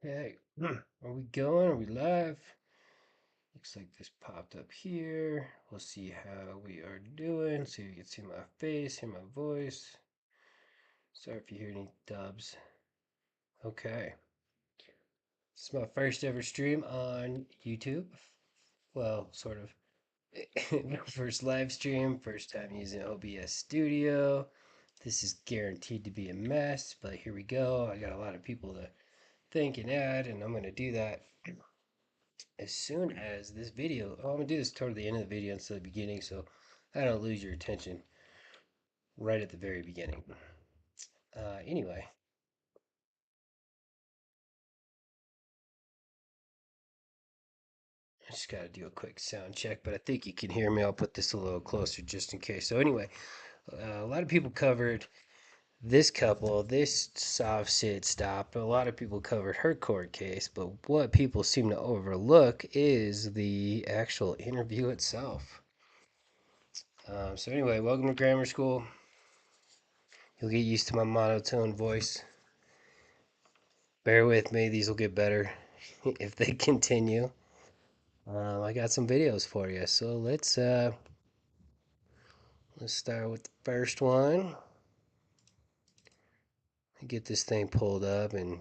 Hey, are we going? Are we live? Looks like this popped up here. We'll see how we are doing. So you can see my face, hear my voice. Sorry if you hear any dubs. Okay. This is my first ever stream on YouTube. Well, sort of. First live stream, first time using OBS Studio. This is guaranteed to be a mess, but here we go. I got a lot of people to thank and add, and I'm going to do that as soon as this video. I'm gonna do this toward the end of the video instead of the beginning, so I don't lose your attention right at the very beginning. Anyway, I just gotta do a quick sound check, but I think you can hear me. I'll put this a little closer just in case. So anyway, a lot of people covered this couple, this Sovcit stop. A lot of people covered her court case, but what people seem to overlook is the actual interview itself. So anyway, welcome to grammar school. You'll get used to my monotone voice. Bear with me, these will get better if they continue. I got some videos for you, so let's start with the first one. Get this thing pulled up and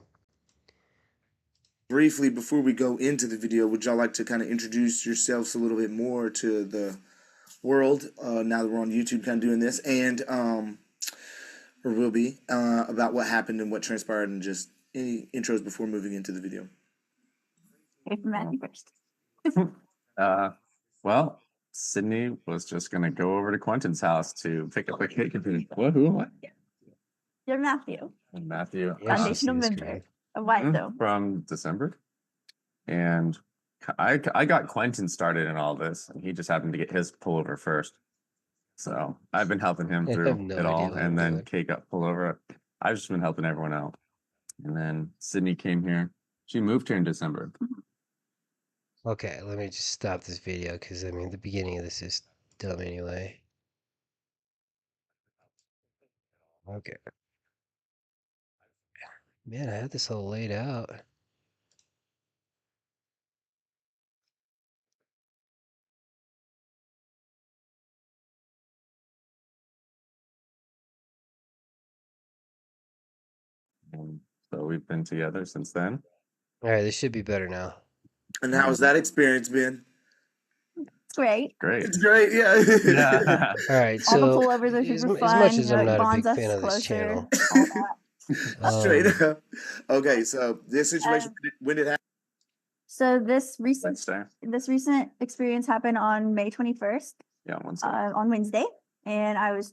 briefly before we go into the video, would y'all like to kind of introduce yourselves a little bit more to the world now that we're on YouTube kind of doing this, and or will be about what happened and what transpired, and just any intros before moving into the video? Okay, from Maddie first. Well, Sydney was just gonna go over to Quentin's house to pick up a cake and be what? Who? What? You're Matthew, And Matthew, yeah, she's foundational the member screen. of White Though. from December, and I got Quentin started in all this, and he just happened to get his pullover first. So I've been helping him I through have no it idea all, what I'm and then doing. Kate got pullover. I've just been helping everyone out, and then Sydney came here. She moved here in December. Okay, let me just stop this video because I mean the beginning of this is dumb anyway. Okay. Man, I had this all laid out. And so we've been together since then. Alright, this should be better now. And how's that experience been? It's great. Great. It's great, yeah. Yeah. Alright, All the so pullovers are as super much fun. as I'm not a bonds big us fan of this closer. channel, All that. Straight up. Okay, so this situation, when did it happen? So this recent Wednesday. experience happened on May 21st, Yeah, Wednesday. on Wednesday, and I was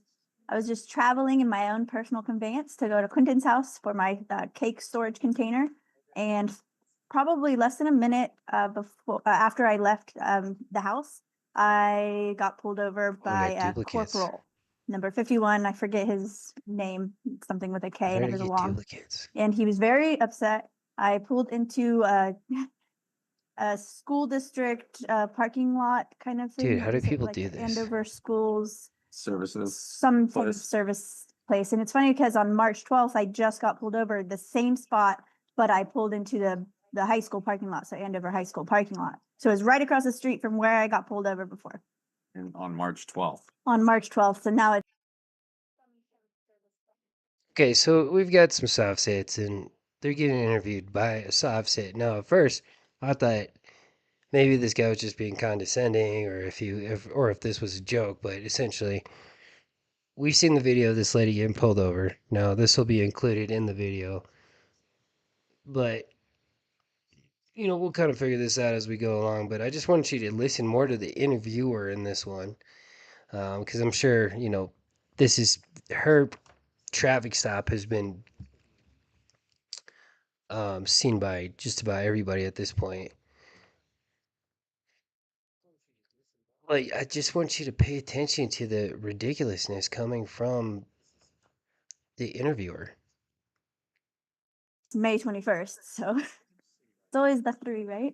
just traveling in my own personal conveyance to go to Quentin's house for my cake storage container, and probably less than a minute before after I left the house, I got pulled over by a duplicates. corporal, number 51. I forget his name, something with a K, Where and to it was a get long. duplicates? And he was very upset. I pulled into a school district parking lot kind of thing. Dude, how do What is it, people like do this? Andover Schools, Services. some type of place. service place. And it's funny because on March 12th, I just got pulled over the same spot, but I pulled into the high school parking lot, so Andover High School parking lot. So it was right across the street from where I got pulled over before. And on March 12th. On March 12th, so now it's Okay, so we've got some Sovcits, and they're getting interviewed by a Sovcit. Now, at first, I thought maybe this guy was just being condescending, or if this was a joke. But essentially, we've seen the video of this lady getting pulled over. Now, this will be included in the video, but we'll kind of figure this out as we go along. But I just want you to listen more to the interviewer in this one, because I'm sure this is her traffic stop has been seen by just about everybody at this point. Like, I just want you to pay attention to the ridiculousness coming from the interviewer. May 21st, so it's always the 3, right?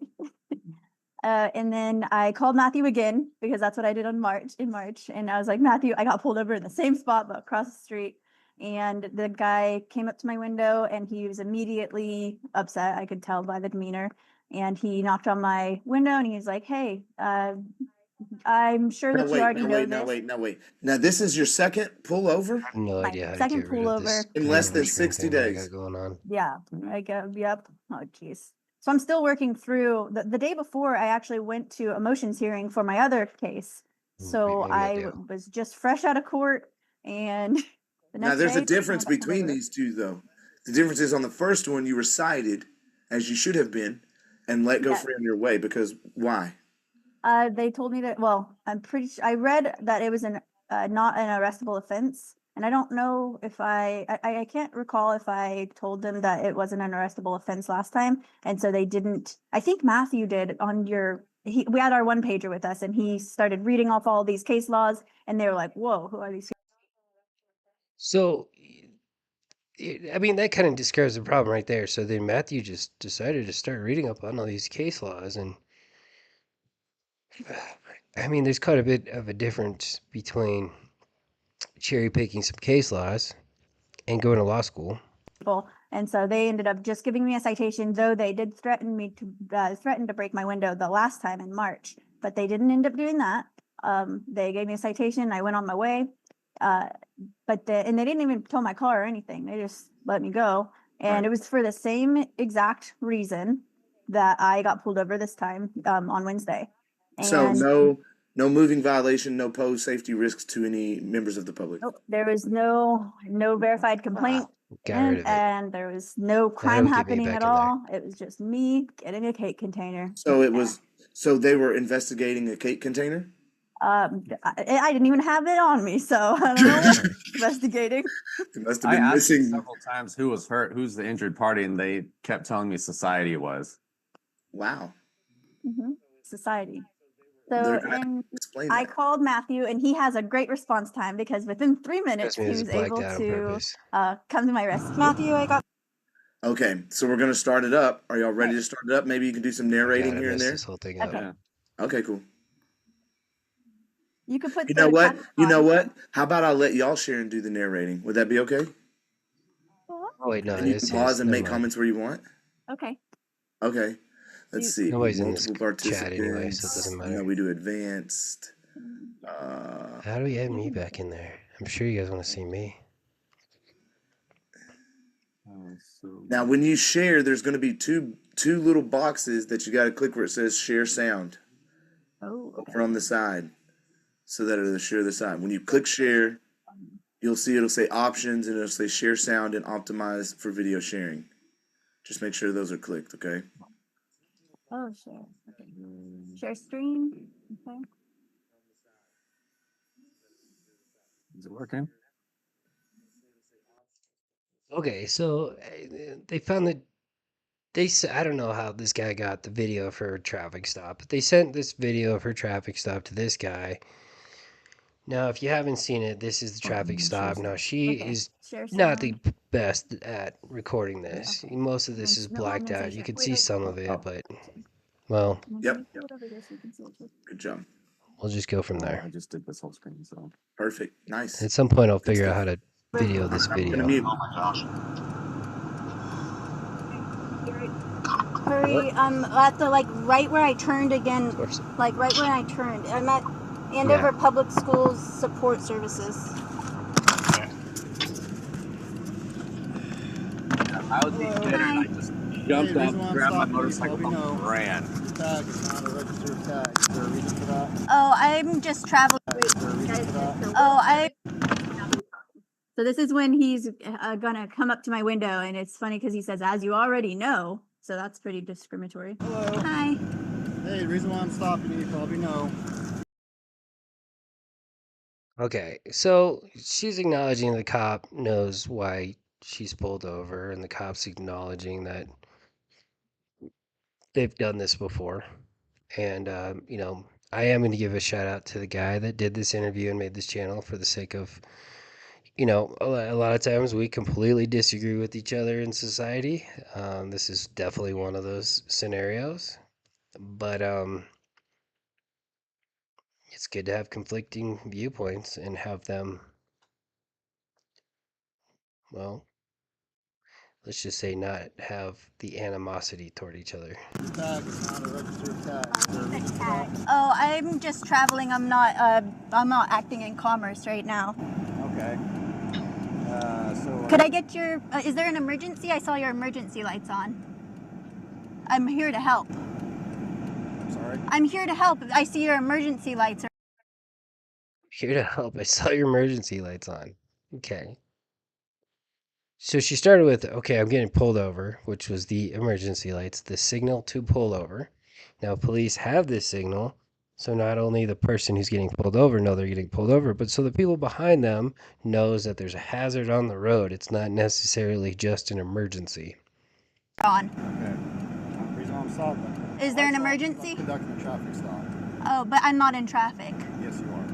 And then I called Matthew again because that's what I did in March. And I was like, Matthew, I got pulled over in the same spot, but across the street. and the guy came up to my window and he was immediately upset. I could tell by the demeanor. And he knocked on my window and he's like, "Hey, I'm sure Now that you wait, already now know wait, now this." wait, now wait. Now this is your second pullover No My idea how to second get rid of this pullover. in less than Hanover screen 60 thing that I days. got going on. Yeah, yep. Oh, geez. So I'm still working through the day before. I actually went to a motions hearing for my other case. So Maybe I do. was just fresh out of court, and the Now next there's a day difference I got pulled between over. these two though. The difference is on the first one you were cited, as you should have been, and let go Yeah. free on your way because why? They told me that. Well, I'm pretty sure I read that it was not an arrestable offense, and I don't know if I can't recall if I told them that it wasn't an arrestable offense last time, and so they didn't. I think Matthew did on your. We had our one pager with us, and he started reading off all these case laws, and they were like, "Whoa, who are these?" So, I mean, that kind of describes the problem right there. So then Matthew just decided to start reading up on all these case laws, and I mean, there's quite a bit of a difference between cherry picking some case laws and going to law school. People. And so they ended up just giving me a citation, though they did threaten to break my window the last time in March, but they didn't end up doing that. They gave me a citation. I went on my way. And they didn't even tow my car or anything. They just let me go. And Right. it was for the same exact reason that I got pulled over this time on Wednesday. So And no moving violation, no pose safety risks to any members of the public. nope, there was no verified complaint. Got rid of it. And there was no crime That'll get me happening back at in there. all. It was just me getting a cake container. So it was so they were investigating a cake container? I didn't even have it on me, so I don't know what investigating. It must have I been asked them missing. several times who was hurt, who's the injured party, and they kept telling me society was. Wow. Society. They're So, gonna and explain I that. called Matthew, and he has a great response time because within 3 minutes, Trust me, he this is was blacked able out on to purpose. come to my rescue. Matthew, I got. Okay, so we're gonna start it up. Are y'all ready to start it up? Maybe you can do some narrating God, I here and messed there. this whole thing up. Okay. Yeah. Okay, cool. You could put You the know what? timer You know on. what? How about I let y'all share and do the narrating? Would that be okay? Oh, wait, no, And you it's can pause his. and Never make mind. comments where you want. Okay. Okay. Let's You- see. Nobody's in this Multiple chat anyway, so it participants. doesn't No, matter. we do advanced. How do we add me back in there? I'm sure you guys want to see me. Now, when you share, there's going to be two little boxes that you got to click where it says share sound Oh, okay. over on the side, so that it'll share the side. When you click share, you'll see it'll say options and it'll say share sound and optimize for video sharing. Just make sure those are clicked, okay? Oh, share. Okay. Share stream. Okay. Is it working? Okay, so they found that I don't know how this guy got the video of her traffic stop, but they sent this video of her traffic stop to this guy. Now, if you haven't seen it, this is the traffic stop. Now, she Okay. is Share not the sound. best at recording this. Okay. Most of this is No, I'm blacked gonna say out. You share. can Wait, see wait. some of Oh, it, but, well, Yep. Can you do it over here so you can see it too? Good job. we'll just go from Well, there. I just did this whole screen, so. Perfect. Nice. At some point, I'll Good figure out stuff. how to video this I'm gonna video. mute. Hurry, I'm at the right where I turned again, Of course. right where I turned. I'm at Andover Public Schools Support Services. I was being bitter and I just jumped up, grabbed my motorcycle and ran. Tag is not a registered tag. Is there a reason for that? Oh, I'm just traveling. Is there a reason for that? So this is when he's gonna come up to my window, and it's funny because he says, "As you already know," so that's pretty discriminatory. Hello. Hi. Hey, the reason why I'm stopping you probably know. Okay, so she's acknowledging the cop knows why she's pulled over, and the cop's acknowledging that they've done this before. And, I am going to give a shout out to the guy that did this interview and made this channel for the sake of, a lot of times we completely disagree with each other in society. This is definitely one of those scenarios. But it's good to have conflicting viewpoints and have them well, let's just say not have the animosity toward each other. This tag is not a registered tag. Is there a reason for that? Oh, I'm just traveling. I'm not acting in commerce right now. Okay. So. Could I get your? Is there an emergency? I saw your emergency lights on. I'm here to help. I'm sorry. I'm here to help. I see your emergency lights. Here to help. I saw your emergency lights on. Okay. So she started with, okay, I'm getting pulled over, which was the emergency lights, the signal to pull over. Now, police have this signal, so not only the person who's getting pulled over know they're getting pulled over, but so the people behind them knows that there's a hazard on the road. It's not necessarily just an emergency. On. Okay. The reason why I'm stopping. Is there an I'm emergency? conducting a traffic stop. Oh, but I'm not in traffic. Yes, you are.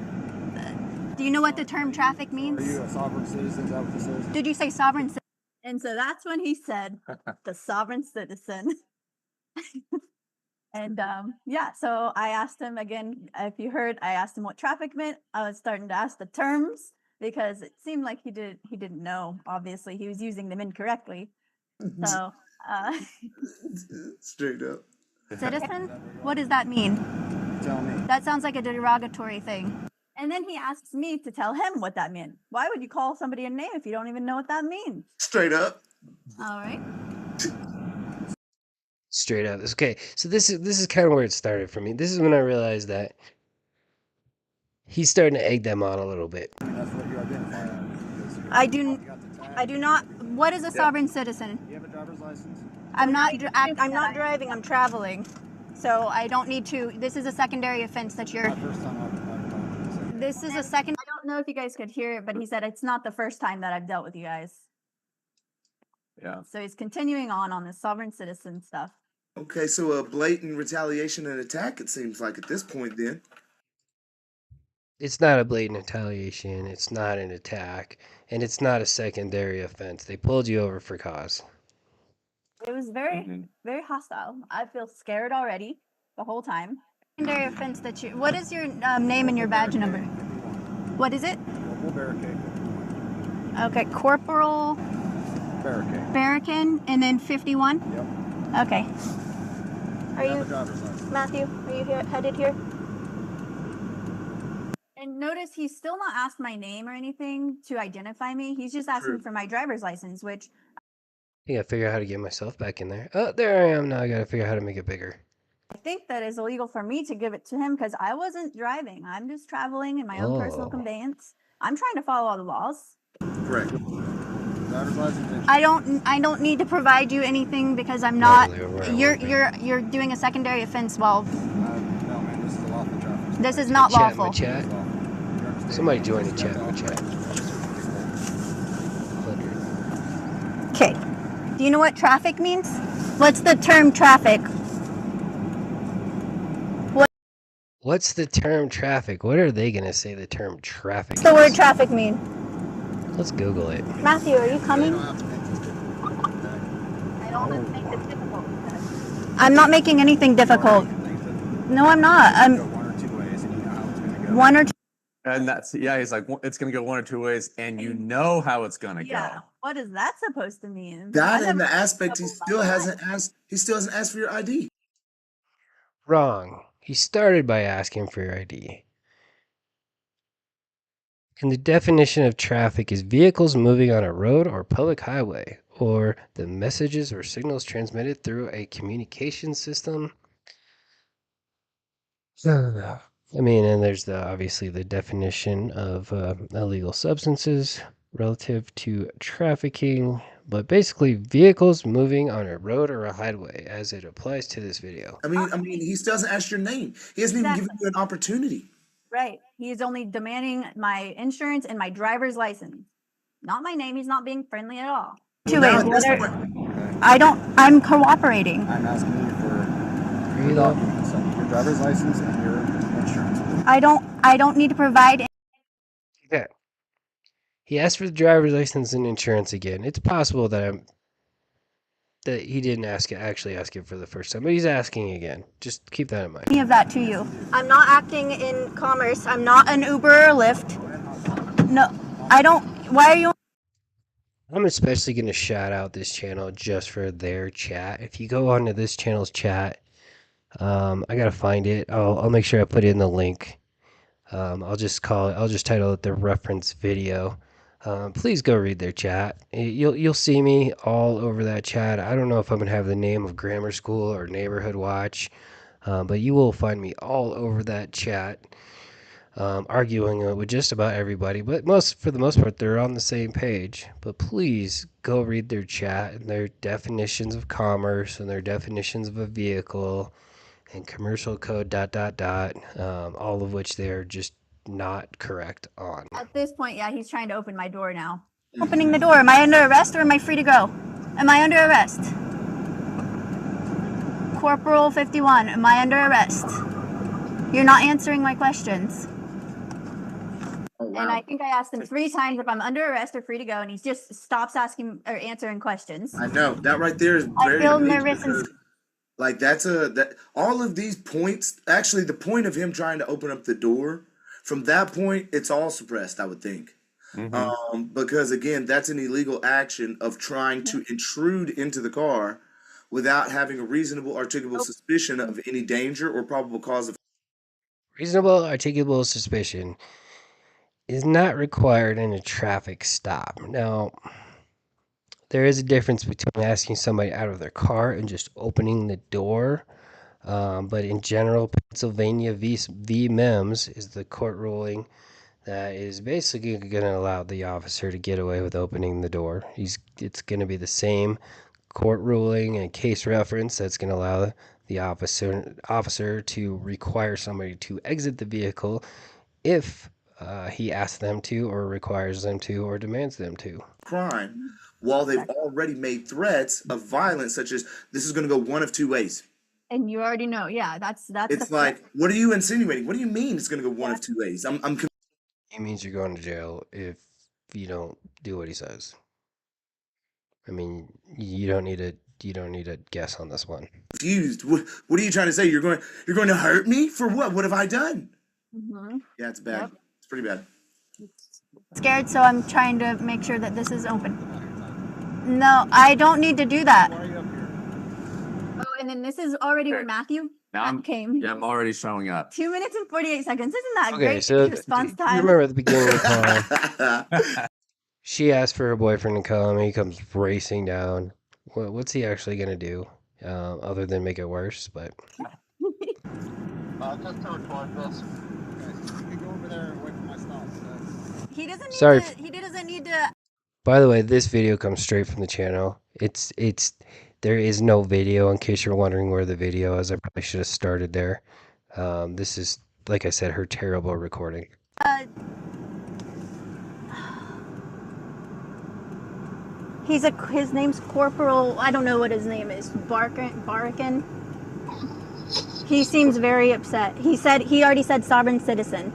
Do you know what the term traffic means? Are you a sovereign citizen? Is that what this is? Did you say sovereign citizen? And so that's when he said the sovereign citizen. And yeah, so I asked him again, if you heard, I asked him what traffic meant. I was starting to ask the terms because it seemed like he didn't know. Obviously, he was using them incorrectly. So Straight up. citizen, what does that mean? Tell me. That sounds like a derogatory thing. And then he asks me to tell him what that meant. Why would you call somebody a name if you don't even know what that means? Straight up. All right. Straight up. Okay, so this is kind of where it started for me. This is when I realized that he's starting to egg them on a little bit. That's what you identify as. I do not. What is a sovereign citizen? Do you have a driver's license? I'm not driving. I'm traveling. So I don't need to. This is a secondary offense that you're. Not first time I've This is a second. I don't know if you guys could hear it, but he said it's not the first time that I've dealt with you guys. Yeah. So he's continuing on this sovereign citizen stuff. Okay, so a blatant retaliation and attack, it seems like at this point then. It's not a blatant retaliation. It's not an attack. And it's not a secondary offense. They pulled you over for cause. It was very, very hostile. I feel scared already the whole time. Secondary offense that you. What is your name and your badge number? What is it? We'll barricade. Okay, Corporal Barricade. Barrican, and then 51. Yep. Okay. Are You have a you driver's license. Matthew? Are you headed here? And notice he's still not asked my name or anything to identify me. He's just asking True. for my driver's license, which I gotta figure out how to get myself back in there. Oh, there I am. Now I gotta figure out how to make it bigger. I think that is illegal for me to give it to him because I wasn't driving. I'm just traveling in my own personal Oh. conveyance. I'm trying to follow all the laws. Correct. Driver's license. I don't need to provide you anything because I'm not. Really, You're doing a secondary offense while No, man, this is a lawful traffic stop. this is not Chat, lawful. my chat. Somebody join the chat, my chat. 100. Okay. Do you know what traffic means? What's the term traffic? What's the term traffic? What are they gonna say the term traffic What's the word is? traffic mean? Let's Google it. Matthew, are you You coming? don't have to make this difficult. I don't want to make this difficult. I'm not making anything difficult. No, I'm not. Go I'm one or two ways, and you know how it's going to go. one or two. And that's, yeah, he's like, it's going to go one or two ways, and you know how it's going to Yeah. go. What is that supposed to mean? That I and the never- aspect he still hasn't asked for your ID. Wrong. He started by asking for your ID. And the definition of traffic is vehicles moving on a road or public highway, or the messages or signals transmitted through a communication system. I mean, and there's obviously the definition of illegal substances relative to trafficking, but basically vehicles moving on a road or a highway as it applies to this video. I mean, he still hasn't asked your name. He hasn't even given you an opportunity. Right. He's only demanding my insurance and my driver's license. Not my name. He's not being friendly at all. Two Now, ways. at this Whether- point, I'm cooperating. I'm asking you for Are you though? your driver's license and your insurance. I don't need to provide. Yeah. He asked for the driver's license and insurance again. It's possible that he didn't actually ask it for the first time, but he's asking again. Just keep that in mind. Any of that to you. I'm not acting in commerce. I'm not an Uber or Lyft. No, I don't. Why are you? I'm especially going to shout out this channel just for their chat. If you go onto this channel's chat, I got to find it. I'll make sure I put it in the link. I'll just title it the reference video. Please go read their chat. You'll see me all over that chat. I don't know if I'm gonna have the name of Grammar School or Neighborhood Watch, but you will find me all over that chat, arguing with just about everybody. But for the most part, they're on the same page. But please go read their chat and their definitions of commerce and their definitions of a vehicle and commercial code ... all of which they're just not correct on. At this point, yeah, he's trying to open my door now. Opening the door. Am I under arrest or am I free to go? Am I under arrest? Corporal 51, am I under arrest? You're not answering my questions. Oh, wow. And I think I asked him 3 times if I'm under arrest or free to go, and he just stops asking or answering questions. I know that right there is I very feel major nervous and because, like, that all of these points. Actually, the point of him trying to open up the door, from that point, it's all suppressed, I would think. Because again, that's an illegal action of trying to intrude into the car without having a reasonable articulable suspicion of any danger or probable cause of. Reasonable articulable suspicion is not required in a traffic stop. Now, there is a difference between asking somebody out of their car and just opening the door. But in general, Pennsylvania v. Mims is the court ruling that is basically going to allow the officer to get away with opening the door. It's going to be the same court ruling and case reference that's going to allow the officer to require somebody to exit the vehicle if he asks them to or requires them to or demands them to. Crime, while they've already made threats of violence, such as this is going to go one of 2 ways. And you already know, yeah, that's It's like, what are you insinuating? What do you mean it's going to go one of 2 ways? I'm It means you're going to jail if you don't do what he says. I mean, you don't need to guess on this one. confused. What are you trying to say? You're going to hurt me for what? What have I done? Yeah, it's bad. Yep. It's pretty bad. Scared, so I'm trying to make sure that this is open. No, I don't need to do that. Why are you up here? Oh, and then this is already Okay. when Matthew Now came. I'm already showing up. 2 minutes and 48 seconds. Isn't that Okay, great so response you time? remember at the beginning of the call, she asked for her boyfriend to come. He comes racing down. What's he actually gonna do, other than make it worse? But Just to record this. Guys, you can go over there away from my stuff. He doesn't need Sorry. to. He doesn't need to. by the way, this video comes straight from the channel. There is no video. In case you're wondering where the video is, I probably should have started there. This is, like I said, her terrible recording. His name's Corporal. I don't know what his name is. Barkin. He seems very upset. He already said sovereign citizen.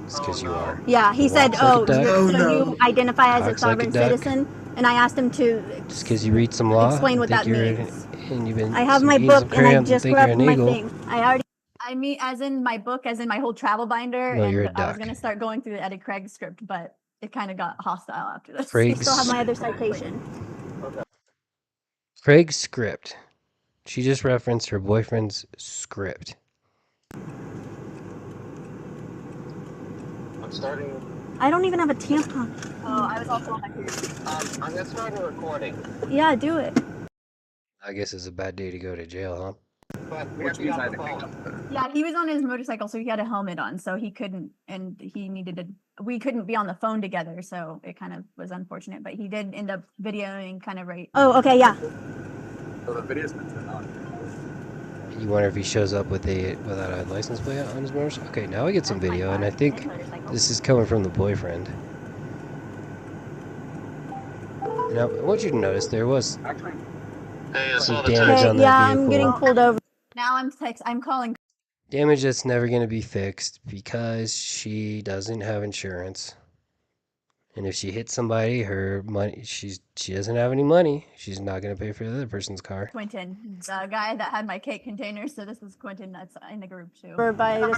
It's because you are. Yeah, he You said, walk like a duck. Oh, so no. you identify as a Talks like a sovereign duck. citizen, and I asked him to Just because you read some law, explain what think that you're- means. And you've been I have some my eating book some and I crayons and just think you're grabbed an my eagle. thing. I mean, as in my book, as in my whole travel binder, No, you're a and I was duck. gonna start going through the Eddie Craig script, but it kind of got hostile after this. I Craig's- still have my other citation. Craig's script. She just referenced her boyfriend's script. I'm starting. I don't even have a tampon. Oh, I was also on my period. I'm gonna start a recording, Yeah, do it. I guess it's a bad day to go to jail, huh? but we Which have to be means I on had the to pick phone. up the. Yeah, he was on his motorcycle, so he had a helmet on, so he couldn't, and he needed to. We couldn't be on the phone together, so it kind of was unfortunate. But he did end up videoing, kind of right. Oh, okay, yeah. So the video's been turned on. You wonder if he shows up without a license plate on his motorcycle? Okay, now we get some video, and I think this is coming from the boyfriend. Now, I want you to notice there was Actually, Hey, I some saw the damage text. on that Yeah, vehicle. I'm getting pulled over. Now I'm calling. Damage that's never going to be fixed because she doesn't have insurance. And if she hits somebody, her money, she doesn't have any money. She's not going to pay for the other person's car. Quentin, the guy that had my cake container. So this is Quentin that's in the group too. By this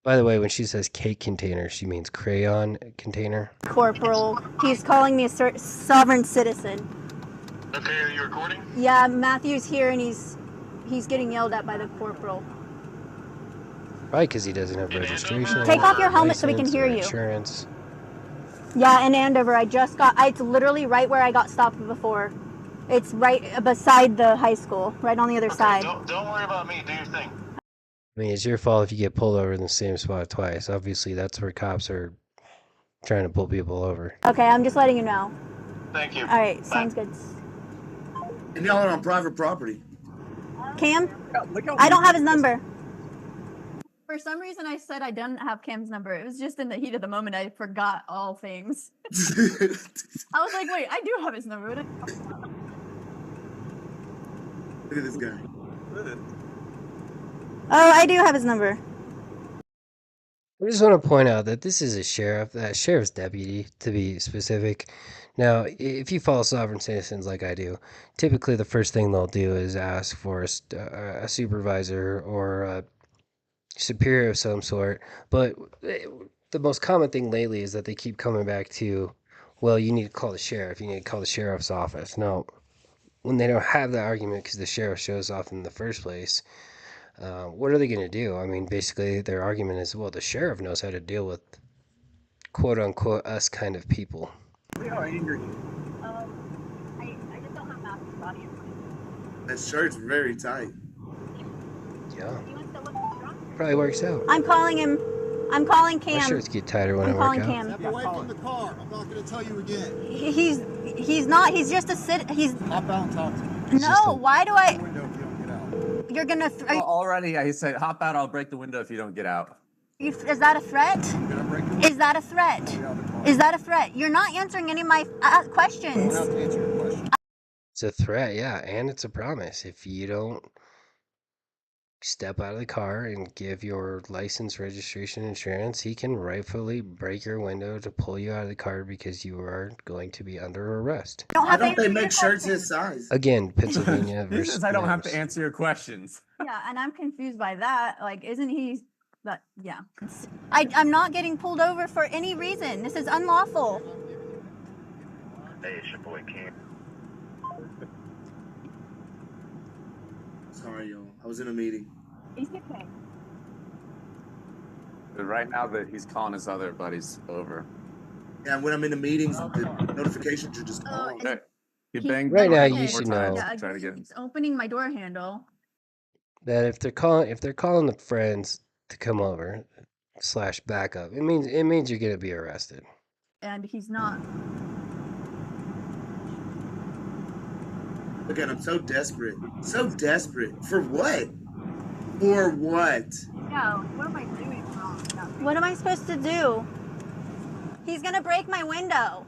By the way, when she says cake container, she means crayon container. Corporal, he's calling me a sovereign citizen. Okay, are you recording? Yeah, Matthew's here and he's getting yelled at by the corporal. Probably because he doesn't have registration. Take off your or helmet so we can license hear or you. Insurance. Yeah, in Andover, it's literally right where I got stopped before. It's right beside the high school, right on the other side. Don't worry about me. Do your thing. I mean, it's your fault if you get pulled over in the same spot twice. Obviously, that's where cops are trying to pull people over. Okay, I'm just letting you know. Thank you. All right, Bye. sounds good. And y'all are on private property. Cam? I don't have his number. For some reason, I said I didn't have Cam's number. It was just in the heat of the moment. I forgot all things. I was like, wait, I do have his number. Look at this guy. Oh, I do have his number. I just want to point out that this is a sheriff's deputy, to be specific. Now, if you follow sovereign citizens like I do, typically the first thing they'll do is ask for a supervisor or a superior of some sort. But the most common thing lately is that they keep coming back to, well, you need to call the sheriff. You need to call the sheriff's office. Now, when they don't have that argument because the sheriff shows off in the first place, what are they going to do? I mean, basically, their argument is, well, the sheriff knows how to deal with quote unquote us kind of people. How angry. I just don't have Matthew's body. That shirt's very tight. Yeah. Probably works out. I'm calling him. I'm calling My Cam. shirts get tighter when I'm I work calling out. Cam. Step away from the car. I'm not going to tell you again. He's not. He's just a he's. Hop out and talk to me. No. Why do I? Window if you don't get out. You're gonna. Already, I said, hop out. I'll break the window if you don't get out. Is that a threat? I'm going to break the window. Is that a threat? Get out of the car. Is that a threat? You're not answering any of my I questions. don't have to answer your question. It's a threat, yeah, and it's a promise. If you don't step out of the car and give your license, registration, insurance, he can rightfully break your window to pull you out of the car because you are going to be under arrest. Why don't they make shirts his size? Again, Pennsylvania He versus says I don't have to Mass. answer your questions. Yeah, and I'm confused by that. Like, isn't he? But yeah, I'm not getting pulled over for any reason. This is unlawful. Hey, it's your boy Cam. Sorry, y'all. I was in a meeting. He's okay. But right now that he's calling his other buddies over. Yeah, when I'm in the meetings, the notifications are just on. Okay. You He- banged Right the now, door you one more should time, know. Yeah, try to get him. he's opening my door handle. That if they're calling the friends to come over / backup, it means you're gonna be arrested. And he's not. Look at him, so desperate. So desperate. For what? For what? Yeah, what am I doing wrong? What am I supposed to do? He's gonna break my window.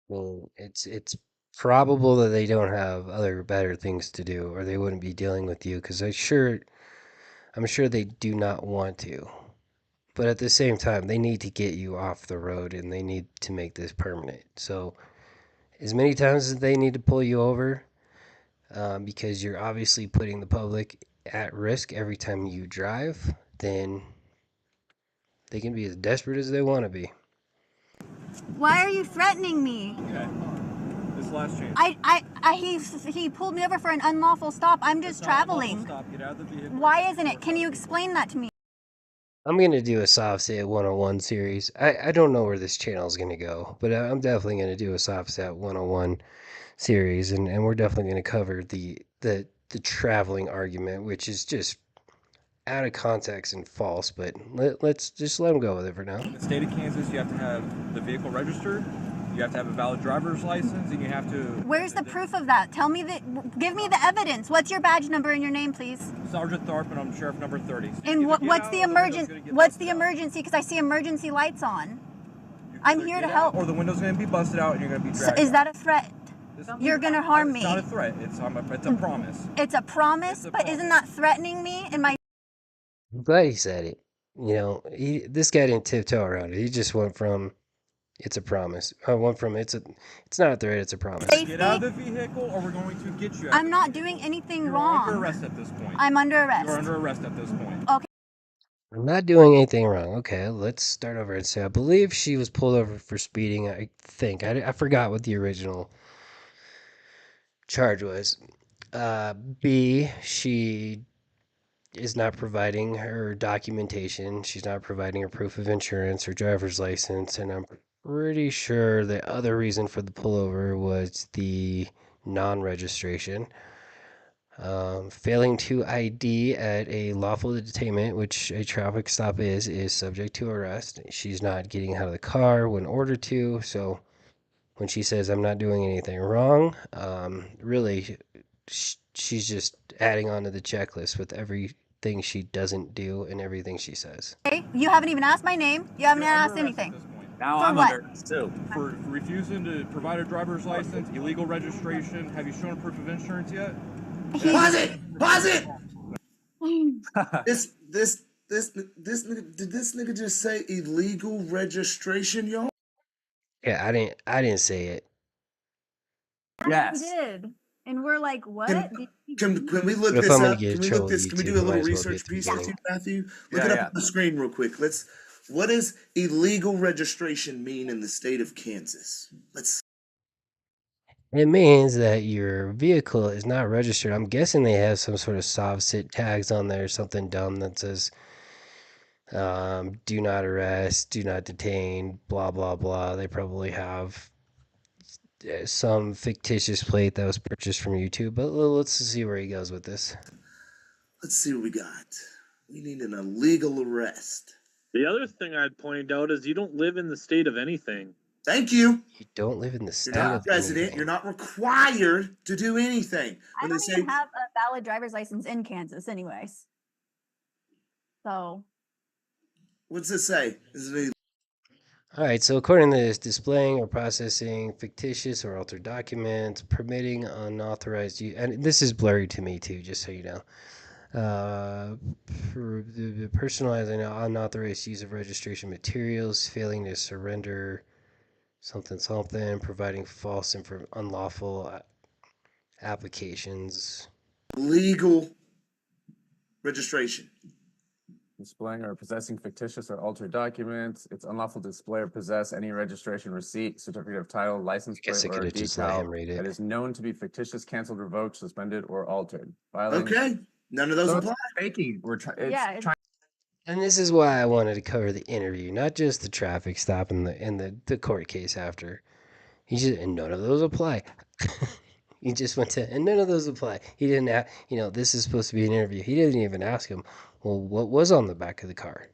Well, it's probable that they don't have other better things to do, or they wouldn't be dealing with you. Because I'm sure they do not want to. But at the same time, they need to get you off the road, and they need to make this permanent. So, as many times as they need to pull you over, because you're obviously putting the public at risk every time you drive, then they can be as desperate as they want to be. Why are you threatening me? Okay. This last chance. He pulled me over for an unlawful stop. I'm just It's not a lawful traveling. Stop. Get out of the vehicle. Why isn't it? Can you explain that to me? I'm going to do a Sovcit 101 series. I don't know where this channel is going to go, but I'm definitely going to do a Sovcit 101 series, and we're definitely going to cover the traveling argument, which is just out of context and false, but let's just let them go with it for now. In the state of Kansas, you have to have the vehicle registered, you have to have a valid driver's license, and you have to... Where's the proof of that? Tell me give me the evidence. What's your badge number and your name, please? Sergeant Tharp, and I'm sheriff number 30. So And you either get what's out the or window's gonna get What's the busted out. emergency? Because I see emergency lights on. You I'm either here get to out, help. Or the window's going to be busted out, and you're going to be dragged Is out. that a threat? This- You're gonna harm me. It's not a threat. It's a promise. It's a promise, It's a but isn't promise. that threatening me? And my I'm glad he said it. You know, this guy didn't tiptoe around it. He just went from it's a promise. I went from it's not a threat, it's a promise. safety. Get out of the vehicle, or we're going to get you out. I'm not doing anything You're wrong. under arrest at this point. I'm under arrest. You're under arrest at this point. Okay. I'm not doing anything wrong. Okay, let's start over and say I believe she was pulled over for speeding. I think I forgot what the original charge was. B, she is not providing her documentation. She's not providing her proof of insurance or driver's license, and I'm pretty sure the other reason for the pullover was the non-registration. Failing to ID at a lawful detainment, which a traffic stop is subject to arrest. She's not getting out of the car when ordered to, so when she says I'm not doing anything wrong, really, she's just adding on to the checklist with everything she doesn't do and everything she says. Okay, you haven't even asked my name. You haven't You're under asked arrest anything. at this point. Now For I'm what? under arrest too. For refusing to provide a driver's license, illegal registration. Have you shown a proof of insurance yet? Pause it! Pause it! This nigga, did this nigga just say illegal registration, y'all? Yeah, I didn't say it. Yes. He did. And we're like, what? Can we look If this I'm gonna up? get in Can we trouble look with this? Can we YouTube, do a I might little as well be research at the piece with beginning. you, Matthew? Look Yeah, it up yeah. on the screen real quick. What does illegal registration mean in the state of Kansas? Let's It means that your vehicle is not registered. I'm guessing they have some sort of Sovcit tags on there, something dumb that says do not arrest, do not detain, blah blah blah. They probably have some fictitious plate that was purchased from YouTube, but let's see where he goes with this. see what we got. We need an illegal arrest. The other thing I'd point out is you don't live in the state of anything. Thank you. You don't live in the You're state not of resident. anything. You're not required to do anything. I When they don't say, even have a valid driver's license in Kansas, anyways. So what's it say? Is it All right, so according to this, displaying or processing fictitious or altered documents, permitting unauthorized use, and this is blurry to me too, just so you know. For the personalizing unauthorized use of registration materials, failing to surrender something, providing false unlawful applications. legal registration? Displaying or possessing fictitious or altered documents. It's unlawful to display or possess any registration, receipt, certificate of title, license I guess plate, I could or have just let decal him read that it. is known to be fictitious, canceled, revoked, suspended, or altered. Violating. Okay, none of those So apply. it's faking. We're trying. yeah, Trying. And this is why I wanted to cover the interview, not just the traffic stop and the court case after. He just and none of those apply. He just went to and none of those apply. He didn't have, this is supposed to be an interview. He didn't even ask him, well, what was on the back of the car?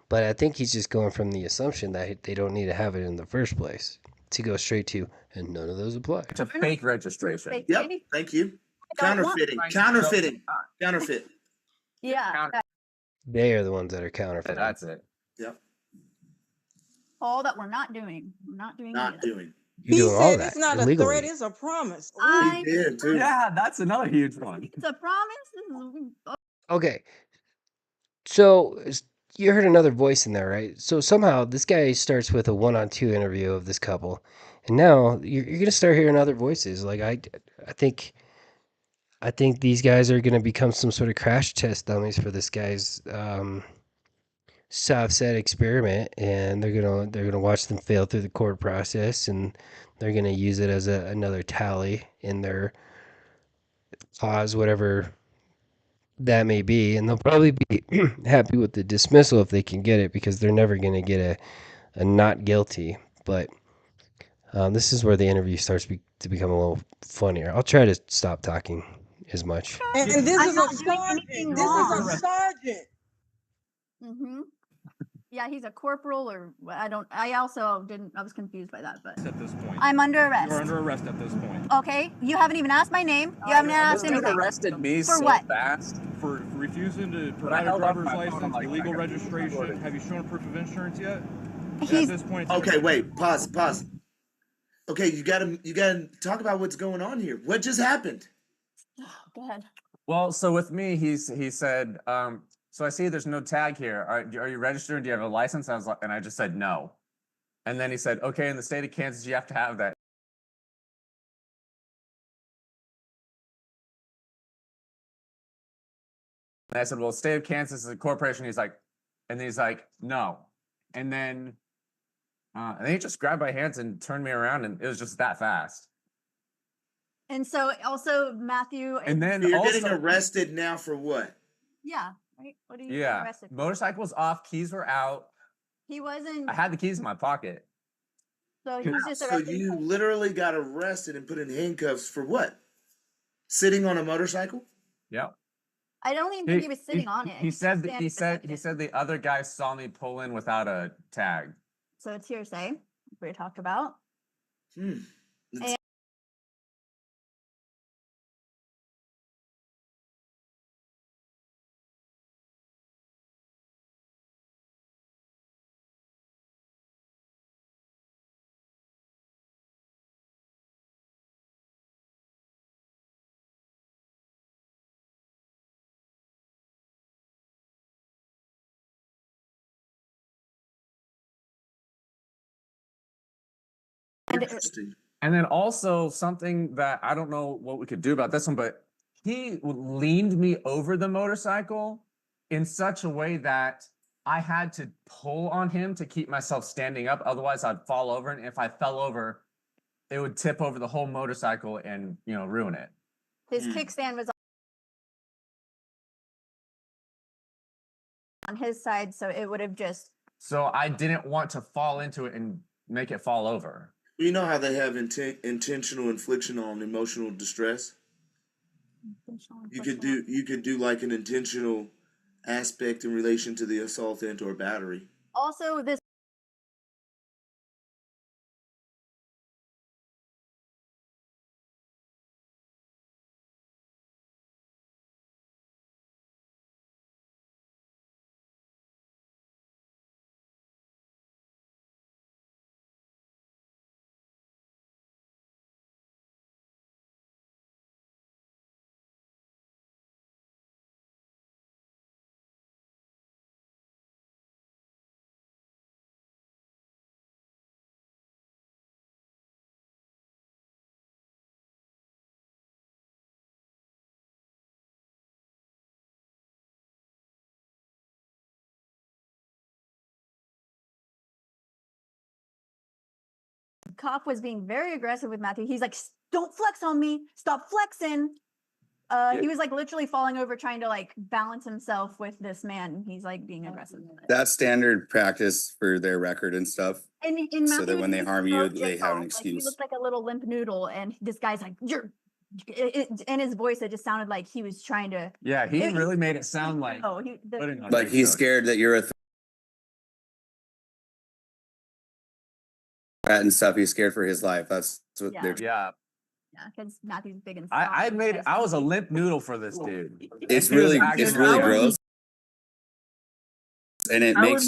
But I think he's just going from the assumption that they don't need to have it in the first place to go straight to and none of those apply. To fake registration. fake Yep, anything thank you. I don't want. Counterfeiting. Counterfeit. Yeah, Counter- They are the ones that are counterfeiting. That's it. Yep, all that we're not doing. We're not doing any not of that. doing. You're He doing all said that it's not illegally. a threat, it's a promise. Ooh. I He did too. Yeah, that's another huge one. It's a promise. This is Okay, so you heard another voice in there, right? So somehow this guy starts with a one-on-two interview of this couple, and now you're gonna start hearing other voices. Like I think these guys are gonna become some sort of crash test dummies for this guy's Sovcit experiment, and they're gonna watch them fail through the court process, and they're gonna use it as another tally in their cause, whatever that may be, and they'll probably be happy with the dismissal if they can get it because they're never going to get a not guilty. But this is where the interview starts to become a little funnier. I'll try to stop talking as much. And this I'm is not a doing sergeant. anything This is wrong. a sergeant. Mm-hmm. Yeah, he's a corporal, or I also didn't. I was confused by that, but At this point. I'm under arrest. You're under arrest at this point. Okay, you haven't even asked my name. You haven't asked This dude anything. arrested me For so what? fast. For refusing to provide a held up driver's my phone, I'm license, like, illegal I got this registration. recorded. Have you shown a proof of insurance yet? And He's at this point, it's Okay, wait, pause. Okay, you gotta talk about what's going on here. What just happened? go ahead. Well, so with me, he said, so I see there's no tag here. Are you registered? Do you have a license? I was like, and I just said no. And then he said, okay, in the state of Kansas, you have to have that. And I said, well, state of Kansas is a corporation. He's like, no. And then he just grabbed my hands and turned me around, and it was just that fast. And so also Matthew. And then You're also, getting arrested now for what? Yeah. Right. What are you getting yeah, arrested for? motorcycle's off, keys were out. He wasn't. I had the keys in my pocket. So he's just So arrested. you literally got arrested and put in handcuffs for what? Sitting on a motorcycle? Yeah. I don't even think he was sitting on it. He said was he standing said protected. the other guy saw me pull in without a tag. So it's hearsay. We talked about. Interesting. And then also something that I don't know what we could do about this one, but he leaned me over the motorcycle in such a way that I had to pull on him to keep myself standing up. Otherwise, I'd fall over. And if I fell over, it would tip over the whole motorcycle and, ruin it. His kickstand was on his side, so it would have just. So I didn't want to fall into it and make it fall over. You know how they have intentional infliction on emotional distress? You could do like an intentional aspect in relation to the assaultant or battery. Also, this. Cop was being very aggressive with Matthew. He's like, "Don't flex on me! Stop flexing!" He was like literally falling over, trying to like balance himself with this man. He's like being aggressive. That's standard practice for their record and stuff. And So that when they harm you, they have an Like, he excuse. looked like a little limp noodle, and this guy's like, "You're." In his voice, it just sounded like he was trying to. Yeah, he really made it sound like. Oh, Like he's scared that you're a threat and stuff. He's scared for his life. That's what they're. Yeah. Yeah, because Matthew's big and. I was a limp noodle for this dude. It's really gross. And it makes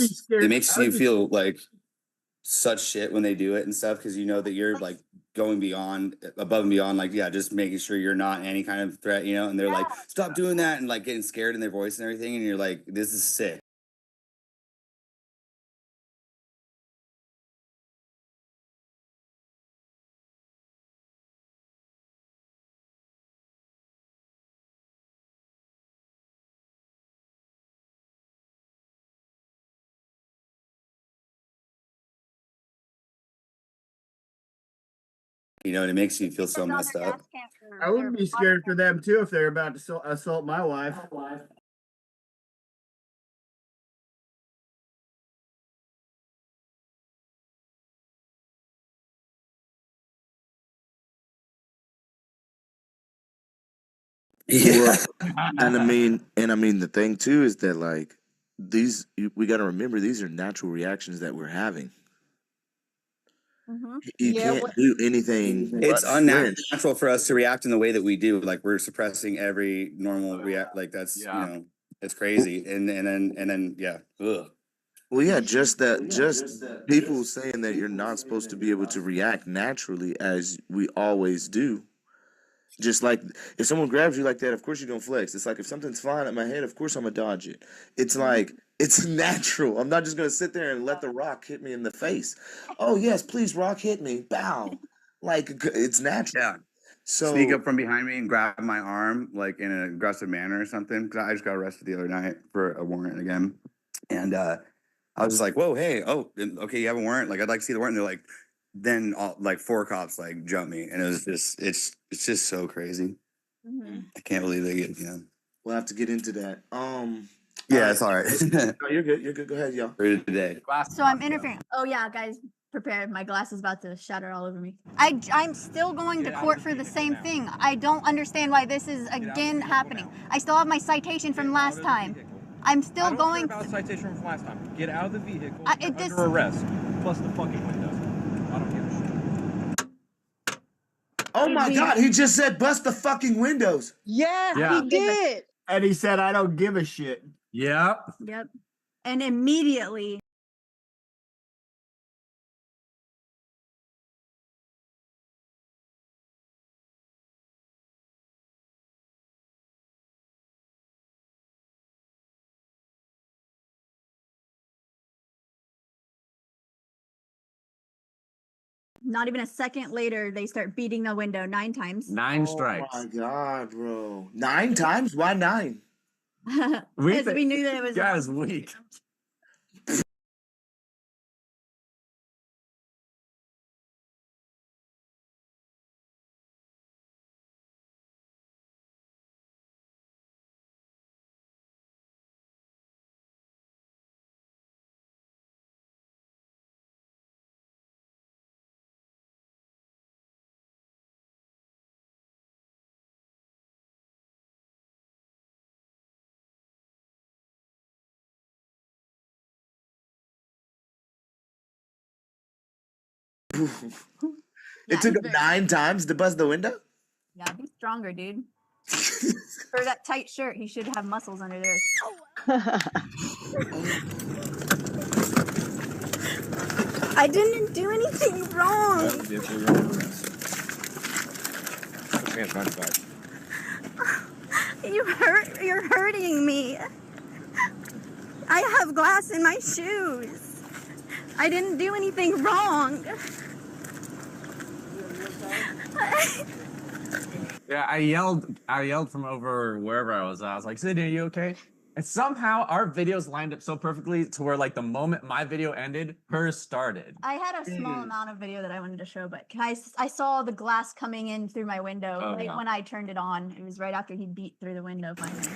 you feel like such shit when they do it and stuff, because you know that you're like going above and beyond, like, yeah, just making sure you're not any kind of threat, and they're like, stop doing that, and like getting scared in their voice and everything, and you're like, this is sick. And it makes you feel so messed up. I would be scared for them too if they're about to assault my wife. Yeah. And I mean the thing too is that like we got to remember these are natural reactions that we're having. You can't do anything. It's unnatural for us to react in the way that we do. Like we're suppressing every normal react. Like that's it's crazy. And then yeah. Ugh. Well, yeah, just people saying that you're not supposed to be able to react naturally as we always do. Just like if someone grabs you like that, of course you're gonna flex. It's like if something's flying at my head, of course I'm gonna dodge it. It's like it's natural. I'm not just gonna sit there and let the rock hit me in the face. Oh yes, please, rock hit me. Bow. Like it's natural. Yeah. So sneak up from behind me and grab my arm like in an aggressive manner or something. Because I just got arrested the other night for a warrant again, and I was just like, "Whoa, hey, oh, okay, you have a warrant? Like, I'd like to see the warrant." And they're like, then like 4 cops like jumped me, and it was just it's just so crazy. I can't believe they get we'll have to get into that. Yeah, it's all right. No, you're good. You're good. Go ahead, y'all. For today. So I'm interfering. Oh yeah, guys, prepare. My glass is about to shatter all over me. I'm still going to court for the same thing. I don't understand why this is again happening. I still have my citation from last time. I'm still going. About citation from last time. Get out of the vehicle. It Under just arrest. Plus the fucking window. I don't give a shit. Oh my God, he just said bust the fucking windows. Yes, Yeah. he did. And he said, I don't give a shit. Yep. Yep. And immediately. Not even a second later, they start beating the window 9 times. 9 strikes. Oh my God, bro. 9 times? Why 9? Because we knew that it was. Guy's weak. It took him 9 times to bust the window? Yeah, be stronger, dude. For that tight shirt, he should have muscles under there. I didn't do anything wrong. You're hurting me. I have glass in my shoes. I didn't do anything wrong. Yeah, I yelled from over wherever I was. I was like, Sydney, are you okay? And somehow our videos lined up so perfectly to where like the moment my video ended, hers started. I had a small amount of video that I wanted to show, but I saw the glass coming in through my window when I turned it on. It was right after he beat through the window finally.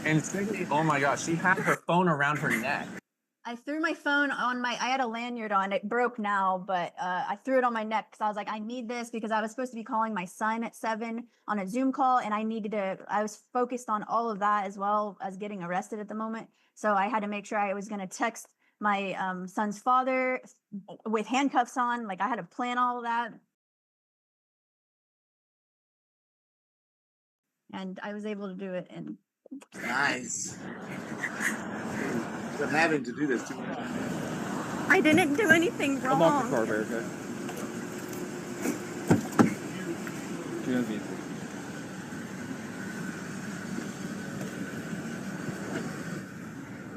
And Sydney, oh my gosh, she had her phone around her neck. I threw my phone on I had a lanyard on, it broke now, but I threw it on my neck because I was like, I need this because I was supposed to be calling my son at 7 on a Zoom call, and I was focused on all of that as well as getting arrested at the moment. So I had to make sure I was going to text my son's father with handcuffs on. Like I had to plan all of that. And I was able to do it. And nice. But having to do this too much. I didn't do anything wrong. Unlock the car, Bear, okay?